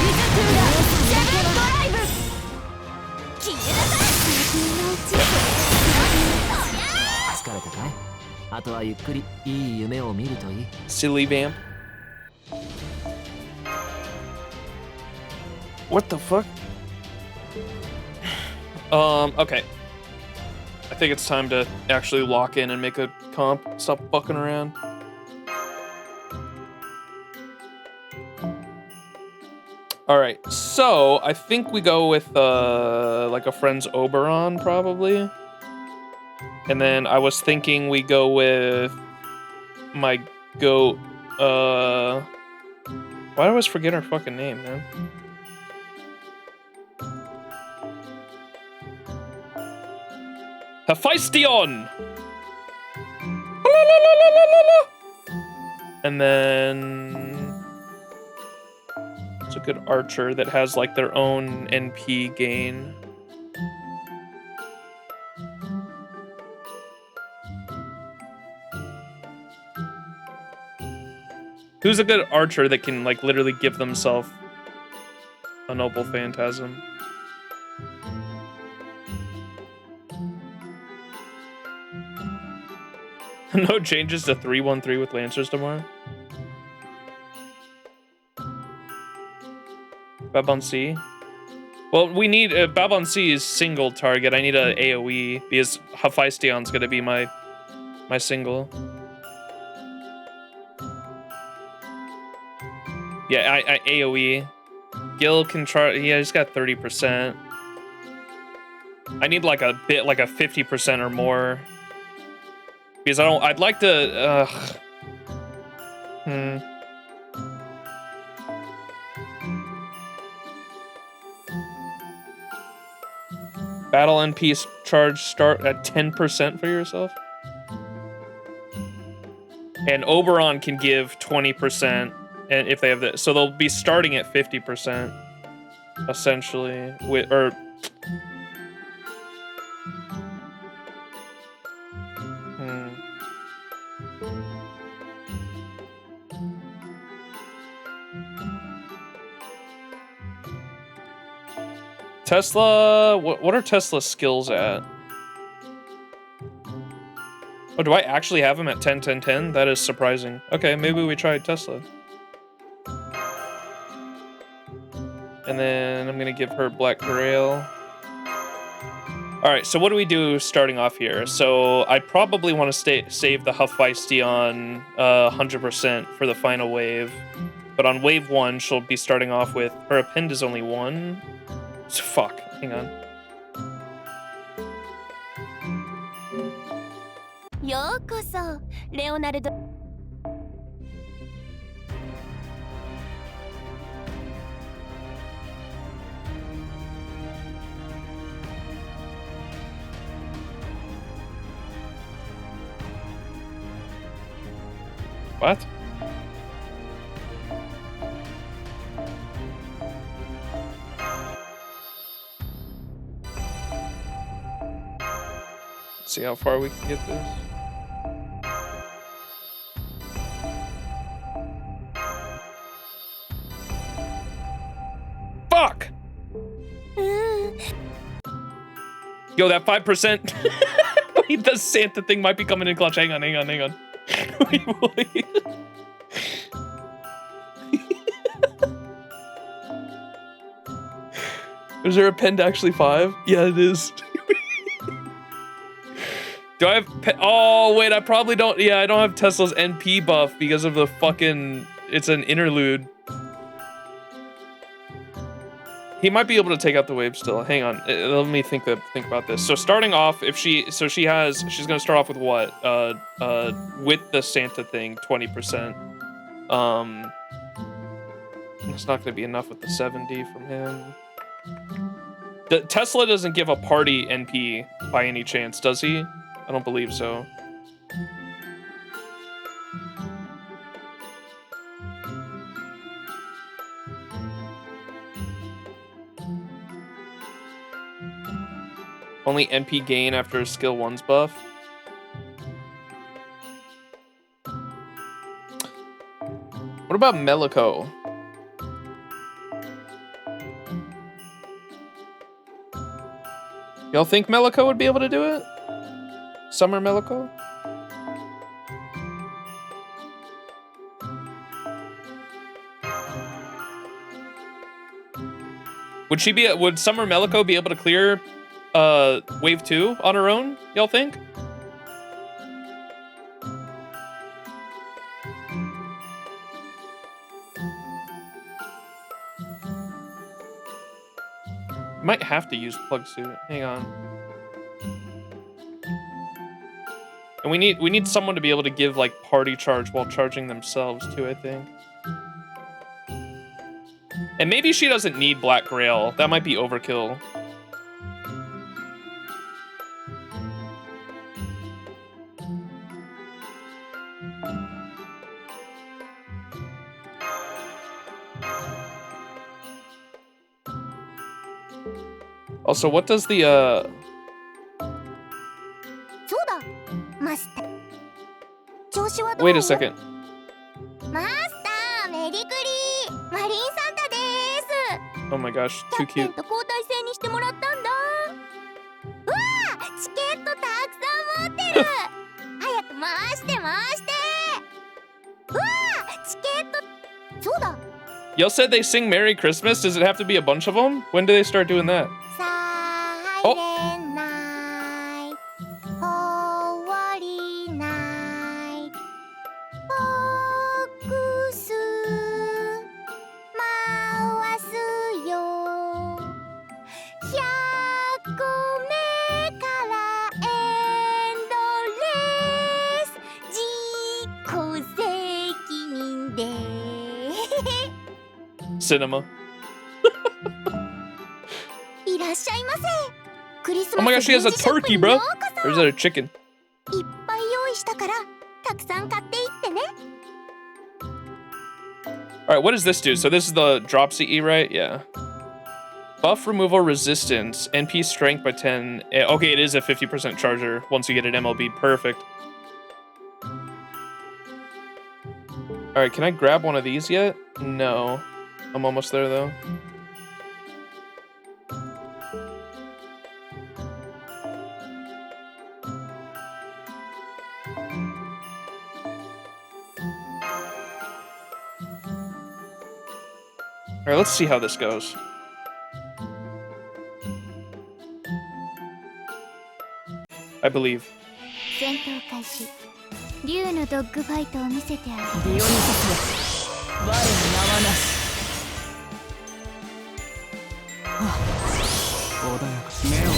ィズトゥーラー、セブンドライブ。消えなさい。疲れたかい？あとはゆっくりいい夢を見るといい。 Silly vamp. What the fuck? Okay. I think it's time to actually lock in and make a comp. Stop fucking around. Alright, so I think we go with like a friend's Oberon probably. And then I was thinking we go with my goat. Why do I always forget her fucking name, man? Hephaestion! And then it's a good archer that has like their own NP gain. Who's a good archer that can like literally give themselves a noble phantasm? No changes to 3-1-3 with Lancers tomorrow. Babon C. Well, we need Babon C is single target. I need a AoE because Hephaestion's gonna be my single. Yeah, I AoE. Gil can charge. Yeah, he's got 30%. I need like a bit, like a 50% or more. Because I'd like to, Battle NP charge start at 10% for yourself. And Oberon can give 20%, and if they have that, so they'll be starting at 50%, essentially, with, or... Tesla, what are Tesla's skills at? Oh, do I actually have him at 10, 10, 10? That is surprising. Okay, maybe we try Tesla. And then I'm gonna give her Black Grail. Alright, so what do we do starting off here? So I probably want to save the Hephaestion 100% for the final wave. But on wave 1, she'll be starting off with... Her append is only 1. Fuck, hang on. よこそレオナルド What? Let's see how far we can get this. Fuck! Yo, that 5%. Wait, the Santa thing might be coming in clutch. Hang on. Wait. Is there a pen to actually 5? Yeah, it is. Do I have oh, wait, I probably don't. Yeah, I don't have Tesla's NP buff because of the fucking... It's an interlude. He might be able to take out the wave still. Hang on. Let me think about this. So starting off, if she's gonna start off with what? With the Santa thing, 20%. It's not gonna be enough with the 70 from him. Tesla doesn't give a party NP by any chance, does he? I don't believe so. Only NP gain after a skill 1's buff. What about Melico? Y'all think Melico would be able to do it? Summer Melico? Would Summer Melico be able to clear wave 2 on her own, y'all think? Might have to use plug suit. Hang on. And we need someone to be able to give like party charge while charging themselves too, I think. And maybe she doesn't need Black Grail. That might be overkill. Also, what does the そうだマスター調子はどう Wait a second. マスターメリクリマリンサンタです Oh my gosh, キャ too プテン cute. と交代制にしてもらったんだうわチケットたくさん持ってる早く回してうわチケットそうだ Y'all said they sing Merry Christmas. Does it have to be a bunch of them? When do they start doing that? サイレンナイトホワリナイトフォックス回すよ100個目からエンドレス自己責任で Cinema. いらっしゃいませクリス Oh マ my ス gosh, she has a 臨時ショップ turkey, に bro. ようこそ Or is that a chicken? いっぱい用意したからたくさん買っていってね All right, what does this do? So this is the drop CE, right? Yeah. Buff removal resistance. NP strength by 10. Okay, it is a 50% charger once you get an MLB. Perfect. All right, can I grab one of these yet? No. I'm almost there, though. All right, let's see how this goes. I believe. 戦闘開始竜のドッグファイトを見せてあディオニソスは我に名はなし穏やか目を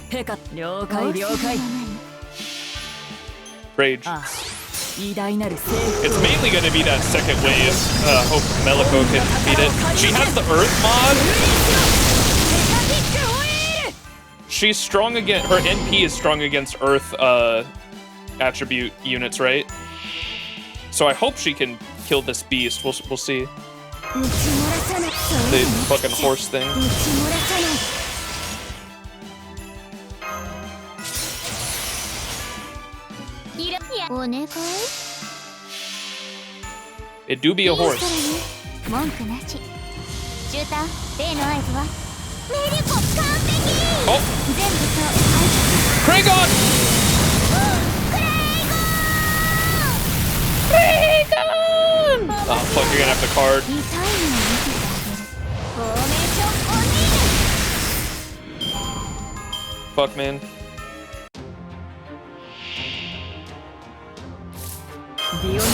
覚陛下了解了解 Rage. ああ偉大なる征服 It's mainly going to be that second wave. Hope Meliko can beat it. She has the Earth mod. She's strong against her NP is strong against Earth attribute units, right? So I hope she can kill this beast. We'll see. The fucking horse thing. It do be a horse. 文句なし。シューター、例の合図はメリコ完璧。 Oh, 全部と Kragon! Kragon! Oh fuck, you're gonna have to card. 痛いのを見せてあげる。フォーメーションオン Fuck, man. ディオニサス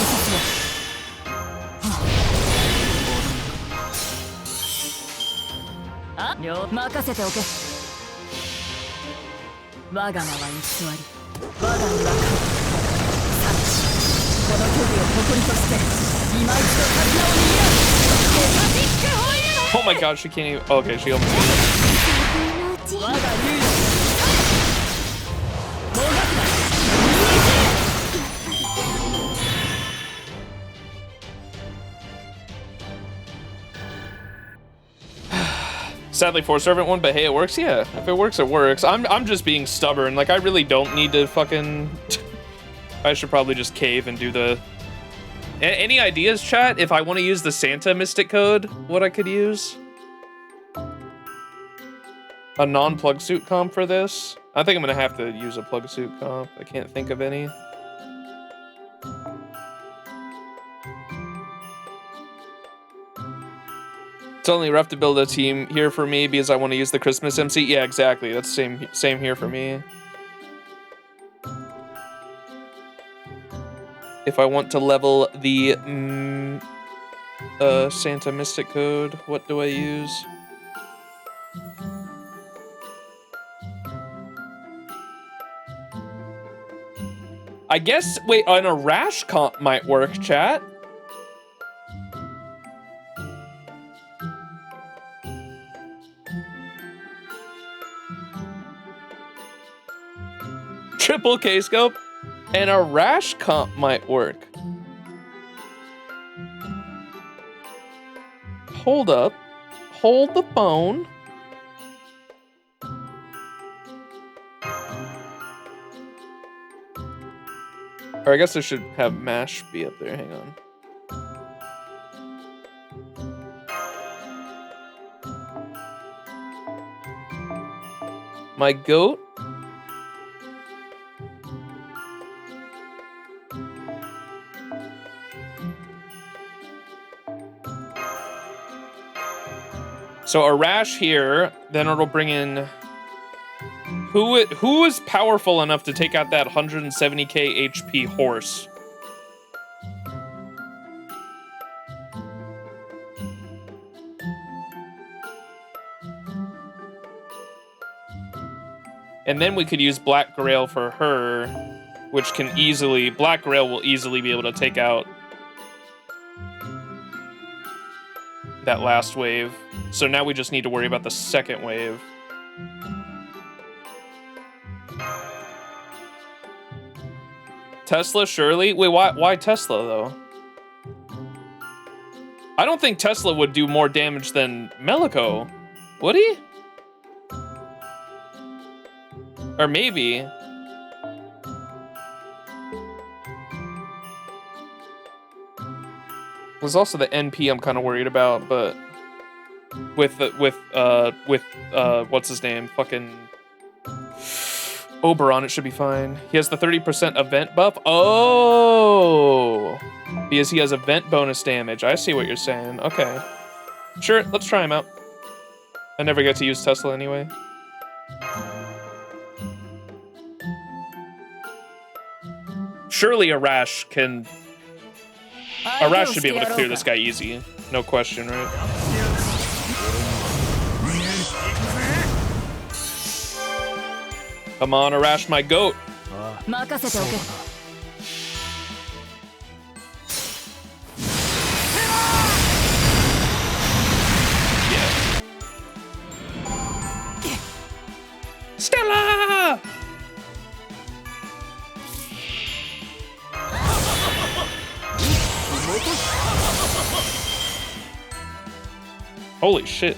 あ任せておけ我が名は偽り我が身は神サッチこの虚偽を誇りとして今一度刀を握るヘパティックホイール Oh my god, she can't even. Oh, okay, she almost did it. 我が竜もがくな Sadly, 4-servant one, but hey, it works. Yeah, if it works, it works. I'm just being stubborn. Like, I really don't need to fucking. I should probably just cave and do the. Any ideas, chat? If I want to use the Santa Mystic code, what I could use? A non-plug suit comp for this? I think I'm gonna have to use a plug suit comp. I can't think of any. It's only rough to build a team here for me because I want to use the Christmas MC. Yeah, exactly. That's same here for me. If I want to level the Santa Mystic code, what do I use? I guess, wait, an Arash comp might work, chat. Triple K-scope and a rash comp might work. Hold up. Hold the phone. Or I guess I should have MASH be up there. Hang on. My goat. So a rash here, then it'll bring in who is powerful enough to take out that 170k HP horse? And then we could use Black Grail for her, which can easily, Black Grail will easily be able to take out that last wave. So now we just need to worry about the second wave. Tesla, surely? Wait, why Tesla, though? I don't think Tesla would do more damage than Meliko. Would he? Or maybe. There's also the NP I'm kind of worried about, but with what's his name? Fucking Oberon, it should be fine. He has the 30% event buff. Oh, because he has event bonus damage. I see what you're saying. Okay, sure, let's try him out. I never get to use Tesla anyway. Surely Arash can. Arash should be able to clear this guy easy. No question, right? Come on, Arash, my goat. 任せておけ Stella! Holy shit.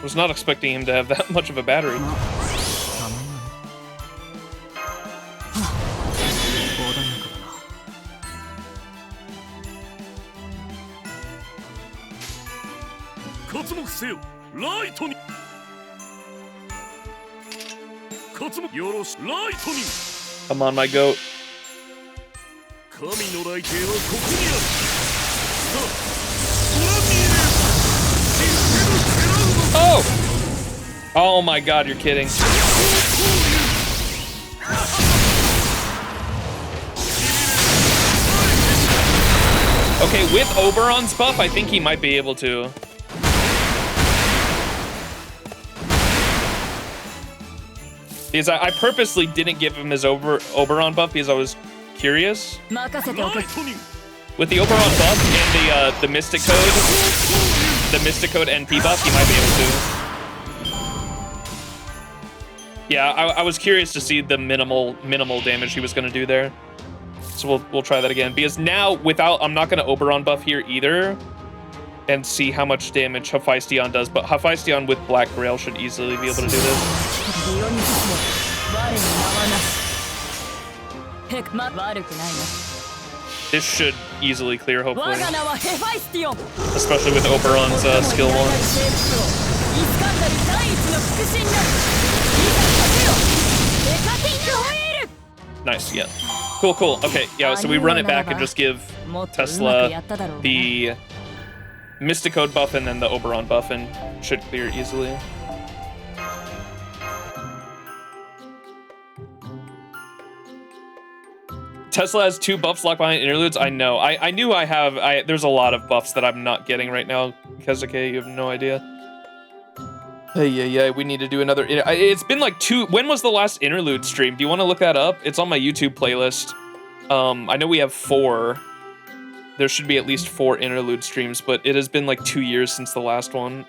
Was not expecting him to have that much of a battery. 活目せよライトに活目よろしライトに Come on, my goat. 神の来帝はここにあるさあご覧に入れシステムセラウド Oh! Oh my god, you're kidding. Okay, with Oberon's buff, I think he might be able to. Because I purposely didn't give him his Oberon buff because I was curious. 任せておけ ライトに With the Oberon buff and the Mystic Code NP buff, he might be able to. Yeah, I was curious to see the minimal damage he was gonna do there. So we'll try that again. Because now I'm not gonna Oberon buff here either. And see how much damage Hephaestion does, but Hephaestion with Black Grail should easily be able to do this. ディオニスも我に名はなしヘクマ悪くないな This should easily clear, 我 hopefully. が名はヘファイスティオン Especially with Oberon's skill 1. イスカンダル第一の腹心なるいざ勝てよデカティングホイール Nice, yeah. Cool, cool. Okay, yeah, so we run it back and just give もっとうまく Tesla やっただろうな the Mystic Code buff and then the Oberon buff and should clear easily. Tesla has 2 buffs locked behind interludes. I know. I knew I have. There's a lot of buffs that I'm not getting right now. Kezuke, you have no idea. Yeah. We need to do another. It's been like 2. When was the last interlude stream? Do you want to look that up? It's on my YouTube playlist. I know we have 4. There should be at least 4 interlude streams, but it has been like 2 years since the last one.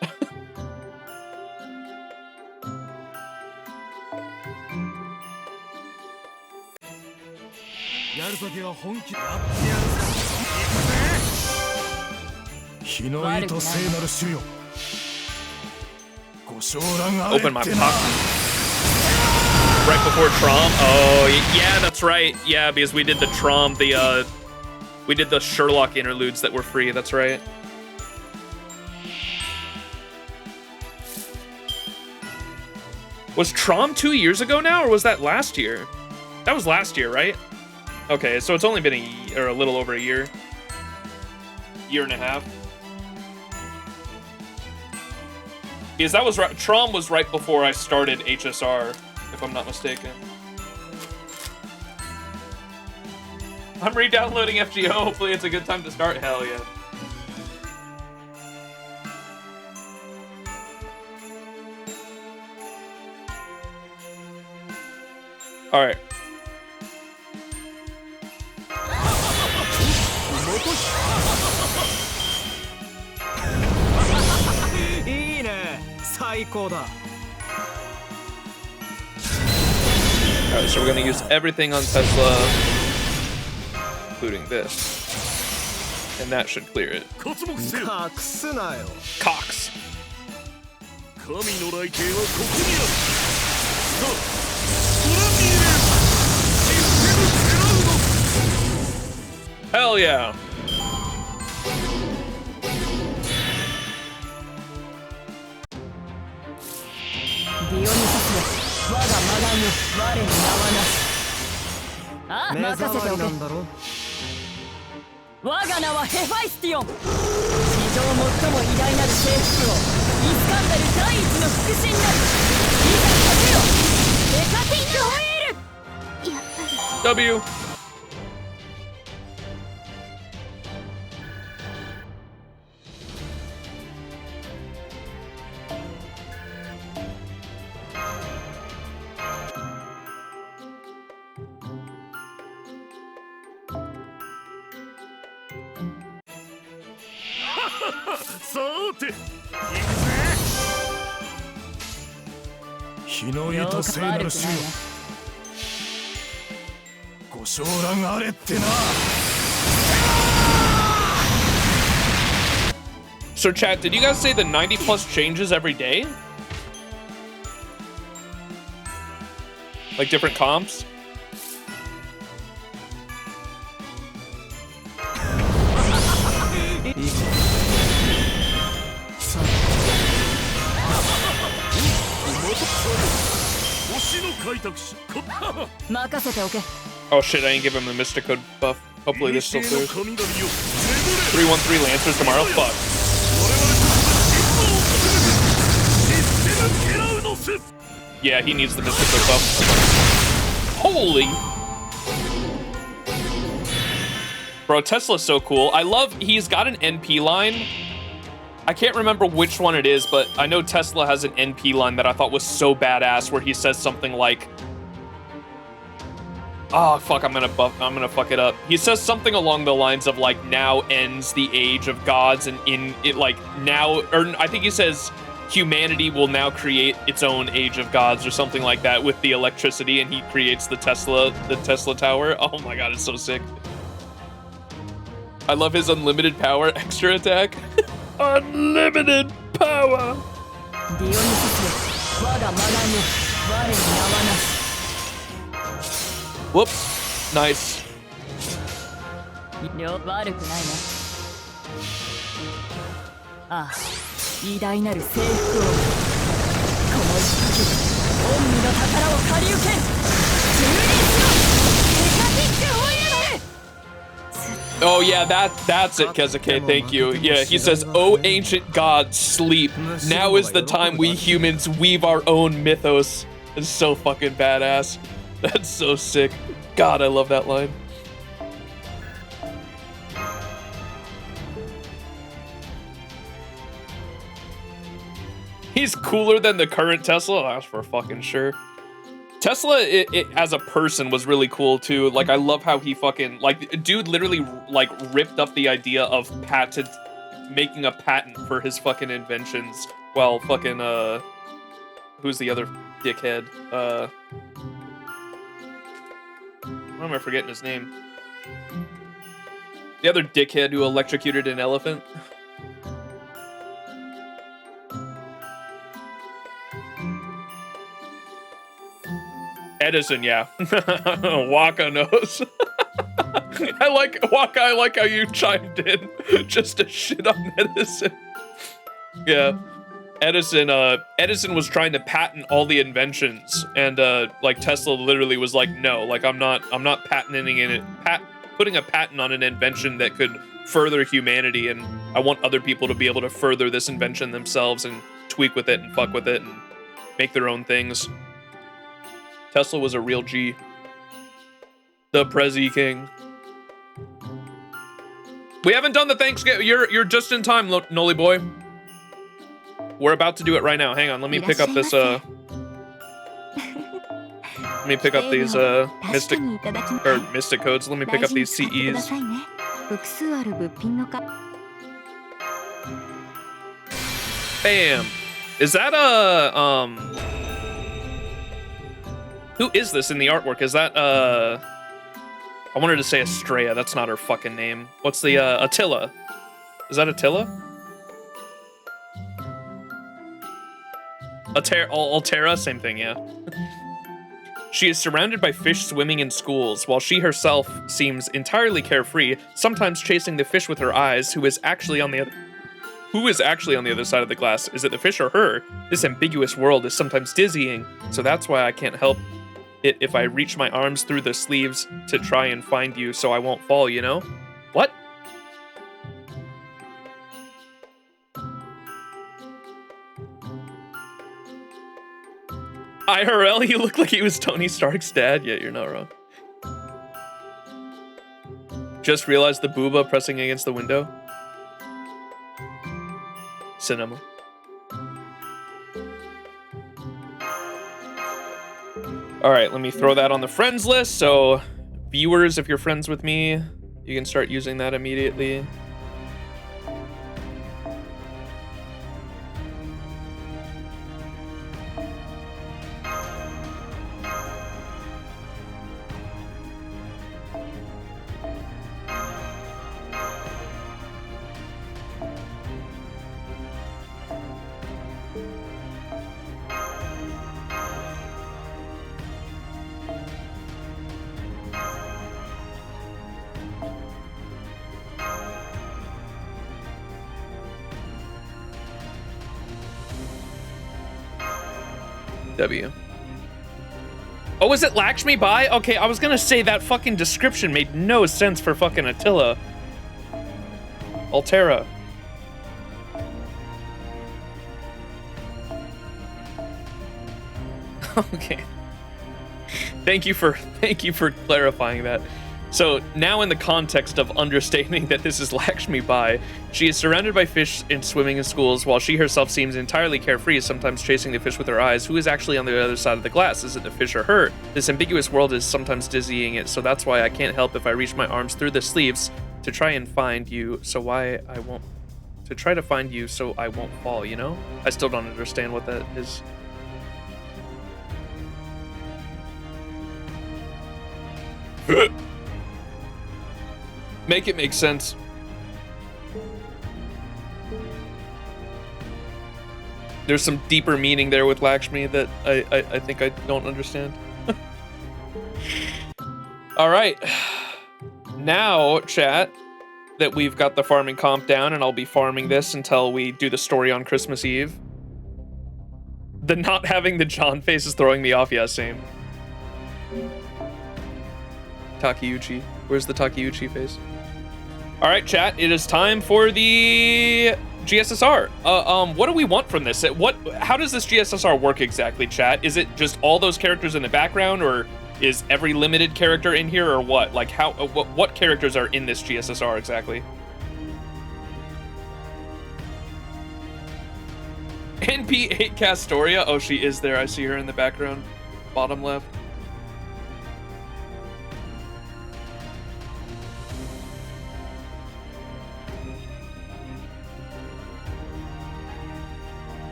Open my pocket. Right before Trom? Oh, yeah, that's right. Yeah, because we did the Trom, we did the Sherlock interludes that were free, that's right. Was Trom 2 years ago now, or was that last year? That was last year, right? Okay, so it's only been a little over a year. Year and a half. Because that was right, Trom was right before I started HSR, if I'm not mistaken. I'm re-downloading FGO, hopefully it's a good time to start, hell yeah. Alright. Alright, so we're gonna use everything on Tesla, including this. And that should clear it. Cox. 神の来帝はここにあるさあご覧に入れシステムセラウド Hell yeah. W. さーて行くぜ日の糸聖なる主よご昇覧あれってな So chat, did you guys say the 90 plus changes every day? Like different comps? Oh shit, I didn't give him the Mystic Code buff. Hopefully this still clears. 313 Lancers tomorrow? Fuck. Yeah, he needs the Mystic Code buff. Holy! Bro, Tesla's so cool. I love, he's got an NP line. I can't remember which one it is, but I know Tesla has an NP line that I thought was so badass where he says something like, oh fuck, I'm gonna fuck it up. He says something along the lines of like, now ends the age of gods, and in it like now, or I think he says humanity will now create its own age of gods or something like that with the electricity, and he creates the Tesla tower. Oh my god, it's so sick. I love his unlimited power extra attack. Unlimited power. Whoops. Nice. Oh yeah, that's it, Kezuke, thank you. Yeah, he says, "Oh ancient gods, sleep. Now is the time we humans weave our own mythos." It's so fucking badass. That's so sick. God, I love that line. He's cooler than the current Tesla, that's for fucking sure. Tesla, it as a person was really cool too. Like, I love how he fucking, like, dude literally like ripped up the idea of making a patent for his fucking inventions while fucking, who's the other dickhead? Why am I forgetting his name? The other dickhead who electrocuted an elephant. Edison, yeah. Waka knows. I like Waka. I like how you chimed in just to shit on Edison. Yeah, Edison. Edison was trying to patent all the inventions, and like Tesla literally was like, no, like I'm not patenting it. Putting a patent on an invention that could further humanity, and I want other people to be able to further this invention themselves and tweak with it and fuck with it and make their own things. Tesla was a real G. The Prezi King. We haven't done the Thanksgiving. You're just in time, Noli boy. We're about to do it right now. Hang on, let me pick up this let me pick up these mystic codes. Let me pick up these CEs. Bam. Is that a who is this in the artwork? Is that, I wanted to say Estrella. That's not her fucking name. What's the, Attila? Is that Attila? Altera? Same thing, yeah. She is surrounded by fish swimming in schools, while she herself seems entirely carefree, sometimes chasing the fish with her eyes, who is actually on the other side of the glass. Is it the fish or her? This ambiguous world is sometimes dizzying, so that's why I can't help it if I reach my arms through the sleeves to try and find you so I won't fall, you know? What? IRL, he looked like he was Tony Stark's dad. Yeah, you're not wrong. Just realized the booba pressing against the window. Cinema. All right, let me throw that on the friends list. So viewers, if you're friends with me, you can start using that immediately. W. Oh, is it Lakshmi Bai? Okay, I was gonna say that fucking description made no sense for fucking Attila. Altera. Okay. Thank you for clarifying that. So now in the context of understanding that this is Lakshmi Bai, she is surrounded by fish and swimming in schools, while she herself seems entirely carefree, sometimes chasing the fish with her eyes. Who is actually on the other side of the glass? Is it the fish or her? This ambiguous world is sometimes dizzying it, so that's why I can't help if I reach my arms through the sleeves to try and find you, so try to find you so I won't fall, you know? I still don't understand what that is. Make it make sense. There's some deeper meaning there with Lakshmi that I think I don't understand. All right. Now, chat, that we've got the farming comp down, and I'll be farming this until we do the story on Christmas Eve. The not having the John face is throwing me off. Yeah, same. Takeuchi. Where's the Takeuchi face? All right, chat. It is time for the GSSR. What do we want from this? How does this GSSR work exactly, chat? Is it just all those characters in the background, or is every limited character in here, or what? Like, how? What characters are in this GSSR exactly? NP8 Castoria. Oh, she is there. I see her in the background, bottom left.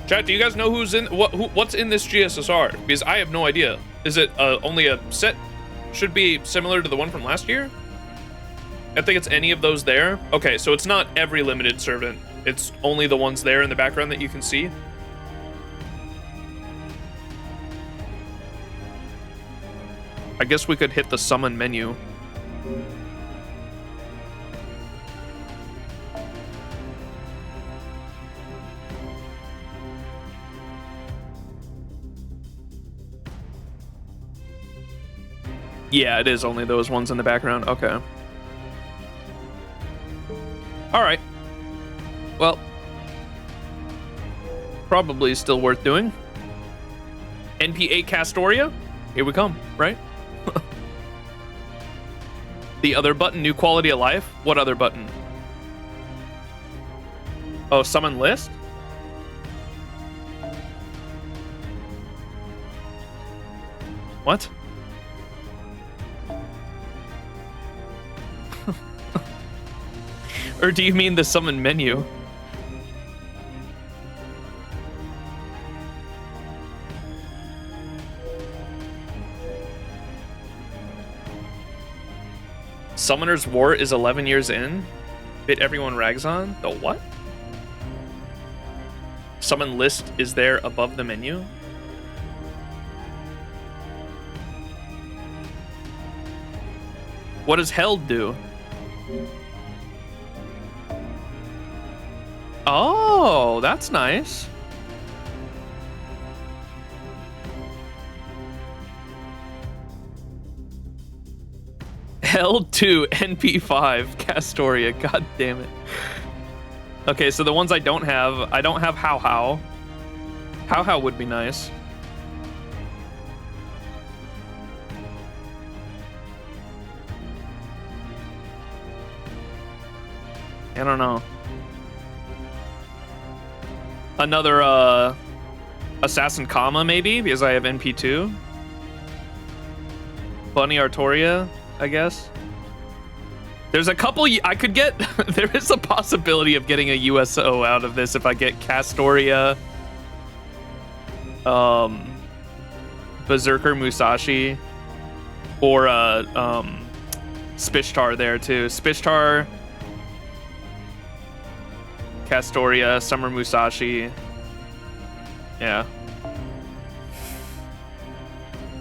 Chat, do you guys know who's in what's in this GSSR? Because I have no idea. Is it only a set? Should be similar to the one from last year? I think it's any of those there. Okay, so it's not every limited servant. It's only the ones there in the background that you can see. I guess we could hit the summon menu. Yeah, it is only those ones in the background. Okay. All right. Well, probably still worth doing. NP8 Castoria. Here we come, right? The other button, new quality of life. What other button? Oh, summon list? What? Or do you mean the summon menu? Summoner's War is 11 years in? Bit everyone rags on? The what? Summon list is there above the menu? What does held do? Oh, that's nice. L2 NP5 Castoria. God damn it. Okay, so the ones I don't have How How. How How would be nice. I don't know. Another Assassin Kama maybe, because I have NP2. Bunny Artoria, I guess. There's a couple I could get. There is a possibility of getting a USO out of this if I get Castoria, Berserker Musashi, or Spishtar there too. Spishtar, Castoria, Summer Musashi. Yeah.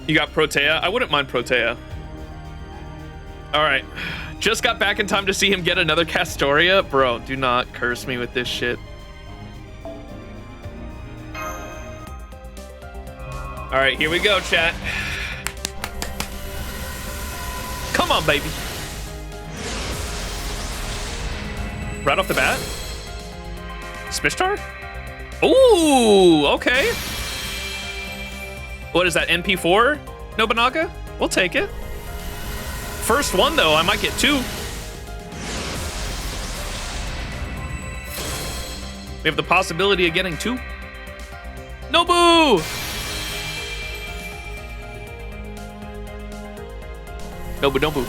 You got Protea? I wouldn't mind Protea. All right. Just got back in time to see him get another Castoria. Bro, do not curse me with this shit. All right, here we go, chat. Come on, baby. Right off the bat? Spishtar? Ooh, okay. What is that, NP4 Nobunaga? We'll take it. First one, though, I might get 2. We have the possibility of getting 2. Nobu! Nobu.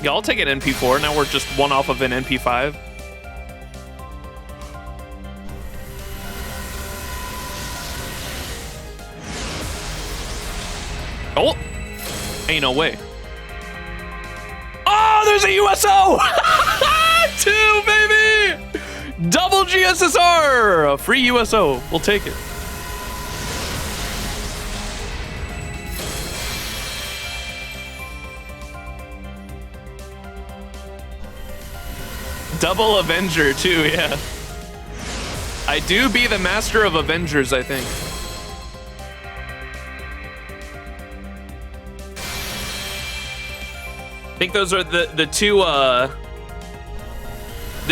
Yeah, I'll take an NP4. Now we're just 1 off of an NP5. Oh! Ain't no way. Oh, there's a USO! 2, baby! Double GSSR! A free USO. We'll take it. Double Avenger, too, yeah. I do be the master of Avengers, I think. I think those are the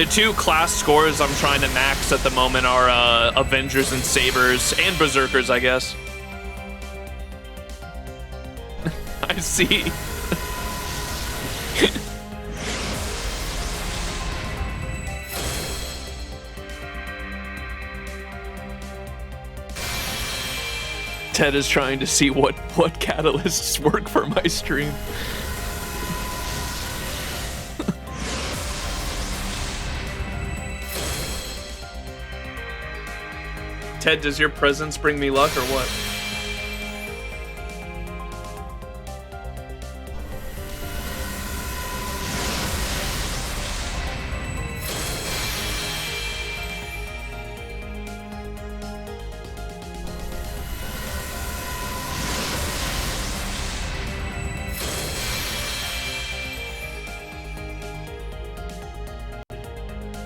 two class scores I'm trying to max at the moment are Avengers and Sabers and Berserkers, I guess. I see. Ted is trying to see what catalysts work for my stream. Ted, does your presence bring me luck or what?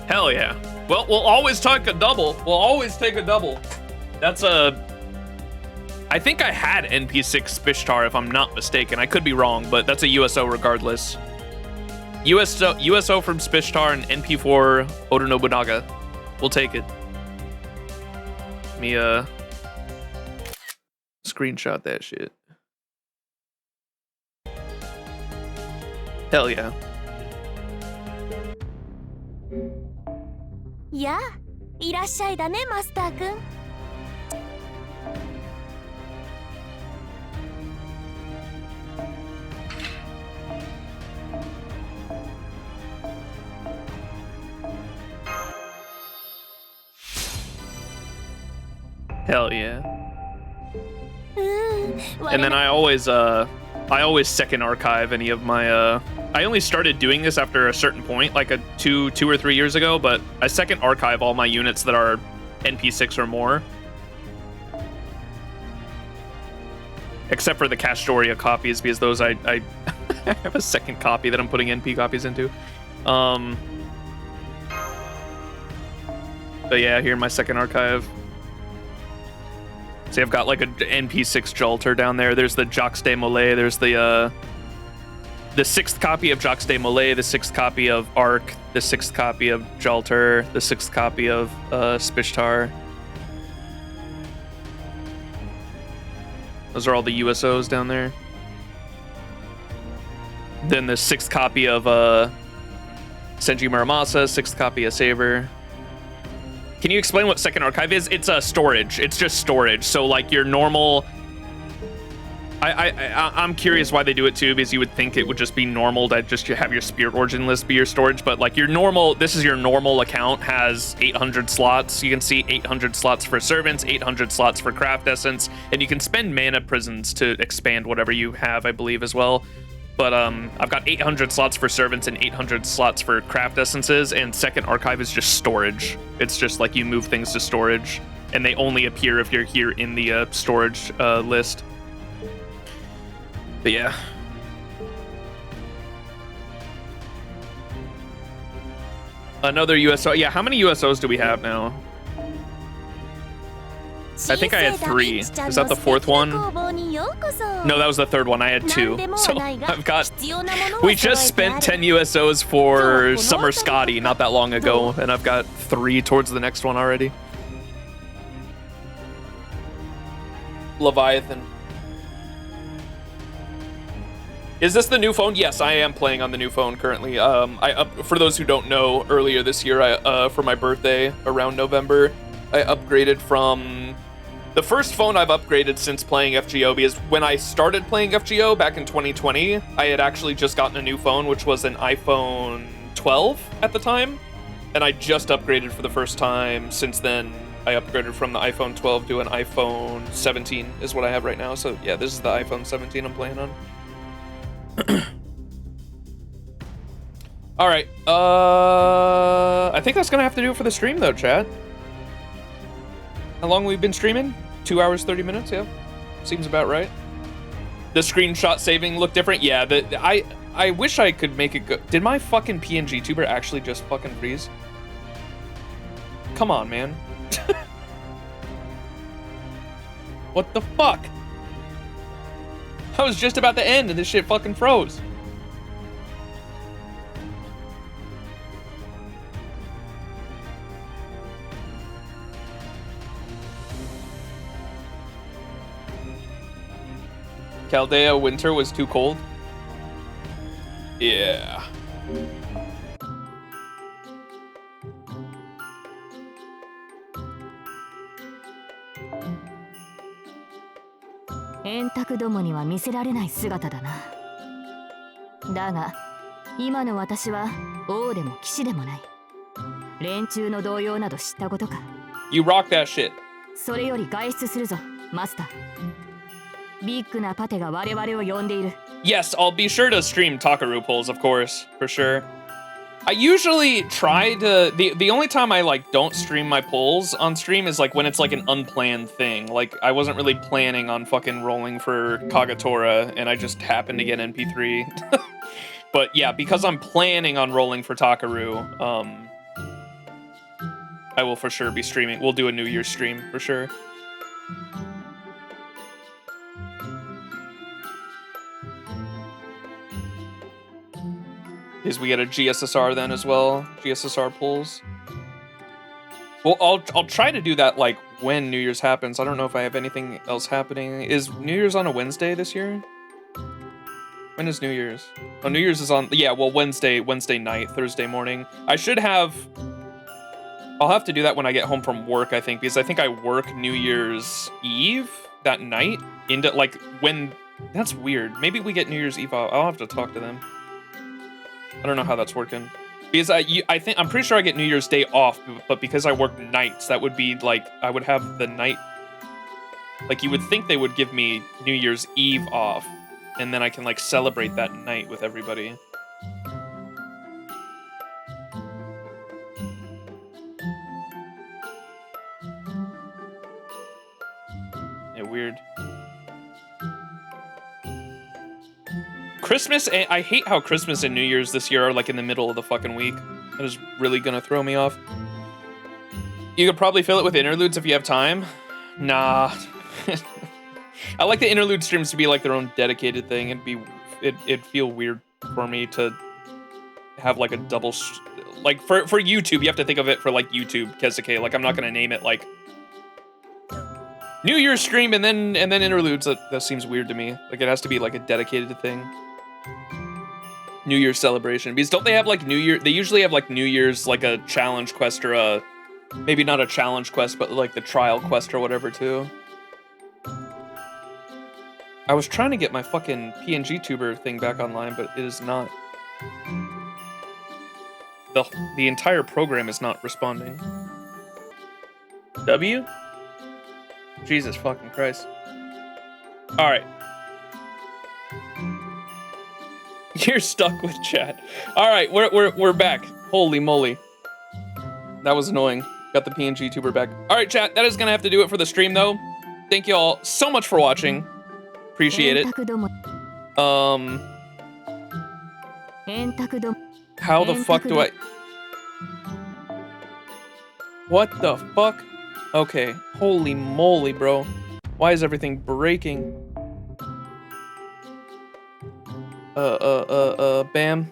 Hell yeah. Well, we'll always take a double. We'll always take a double. That's a... I think I had NP6 Spishtar, if I'm not mistaken. I could be wrong, but that's a USO regardless. USO from Spishtar and NP4 Oda Nobunaga. We'll take it. Let me, screenshot that shit. Hell yeah. やあ、いらっしゃいだね、マスターくん。Hell yeah. And then I always second archive any of my I only started doing this after a certain point, like two or 3 years ago, but I second archive all my units that are NP6 or more. Except for the Castoria copies, because those I have a second copy that I'm putting NP copies into. But yeah, here in my second archive. See, I've got like an NP6 Jolter down there. There's the Jacques de Molay. There's the 6th copy of Jacques de Molay, the 6th copy of Arc, the 6th copy of Jolter, the 6th copy of Spishtar. Those are all the USOs down there. Then the 6th copy of Senji Muramasa, 6th copy of Saber. Can you explain what second archive is? It's storage. It's just storage. So like your normal... I'm curious why they do it too, because you would think it would just be normal to just have your Spirit Origin list be your storage, but like your normal, this is your normal account, has 800 slots. You can see 800 slots for Servants, 800 slots for Craft Essence, and you can spend Mana Prisons to expand whatever you have, I believe, as well. But I've got 800 slots for Servants and 800 slots for Craft Essences, and second archive is just storage. It's just like you move things to storage, and they only appear if you're here in the storage list. But yeah. Another USO. Yeah, how many USOs do we have now? I think I had 3. Is that the 4th one? No, that was the 3rd one. I had 2. So I've got... We just spent 10 USOs for Summer Scotty not that long ago, and I've got 3 towards the next one already. Leviathan. Is this the new phone? Yes, I am playing on the new phone currently. For those who don't know, earlier this year, for my birthday around November, I upgraded from... The first phone I've upgraded since playing FGO, because when I started playing FGO back in 2020, I had actually just gotten a new phone, which was an iPhone 12 at the time. And I just upgraded for the first time since then. I upgraded from the iPhone 12 to an iPhone 17 is what I have right now. So yeah, this is the iPhone 17 I'm playing on. All right. I think that's gonna have to do it for the stream though, chat. How long we've been streaming? 2 hours, 30 minutes, yeah. Seems about right. The screenshot saving look different? Yeah, I wish I could make it go. Did my fucking PNG tuber actually just fucking freeze? Come on, man. What the fuck? I was just about to end and this shit fucking froze. Chaldea winter was too cold? Yeah. You rock that shit. Yes, I'll be sure to stream Takaru polls, of course, for sure. I usually try to... The only time I, like, don't stream my polls on stream is, like, when it's, like, an unplanned thing. Like, I wasn't really planning on fucking rolling for Kagatora, and I just happened to get NP3. But, yeah, because I'm planning on rolling for Takaru, I will for sure be streaming. We'll do a New Year's stream, for sure. Is we get a GSSR then as well, GSSR pulls. Well, I'll try to do that like when New Year's happens. I don't know if I have anything else happening. Is New Year's on a Wednesday this year? When is New Year's? Oh, New Year's is on, yeah, well, Wednesday night, Thursday morning. I should have, I'll have to do that when I get home from work, I think, because I think I work New Year's Eve that night into like when, that's weird. Maybe we get New Year's Eve off. I'll have to talk to them. I don't know how that's working. Because I'm pretty sure I get New Year's Day off, but because I work nights, that would be like, I would have the night, like you would think they would give me New Year's Eve off, and then I can like celebrate that night with everybody. Yeah, weird. Christmas, I hate how Christmas and New Year's this year are like in the middle of the fucking week. That is really gonna throw me off. You could probably fill it with interludes if you have time. Nah. I like the interlude streams to be like their own dedicated thing. It'd feel weird for me to have like a double, like for YouTube, you have to think of it for like YouTube, Kesuke. Like I'm not gonna name it like New Year's stream and then interludes. That seems weird to me. Like it has to be like a dedicated thing. New Year's celebration. Because don't they have like New Year? They usually have like New Year's like a challenge quest or a, maybe not a challenge quest, but like the trial quest or whatever too. I was trying to get my fucking PNG tuber thing back online, but it is not. The entire program is not responding. W? Jesus fucking Christ. All right. You're stuck with chat. All right, we're back. Holy moly. That was annoying. Got the PNG tuber back. All right, chat, that is gonna have to do it for the stream though. Thank you all so much for watching. Appreciate it. How the fuck do I... What the fuck? Okay, holy moly, bro. Why is everything breaking? Bam.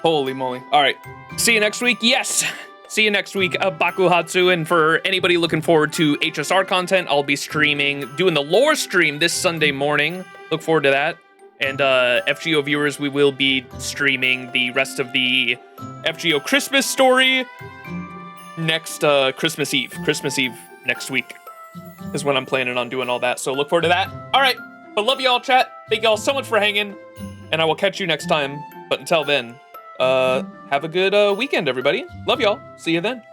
Holy moly. All right. See you next week. Yes. See you next week, Bakuhatsu. And for anybody looking forward to HSR content, I'll be streaming, doing the lore stream this Sunday morning. Look forward to that. And FGO viewers, we will be streaming the rest of the FGO Christmas story next Christmas Eve. Christmas Eve next week is when I'm planning on doing all that. So look forward to that. All right. But love y'all, chat. Thank y'all so much for hanging. And I will catch you next time. But until then, have a good weekend, everybody. Love y'all. See you then.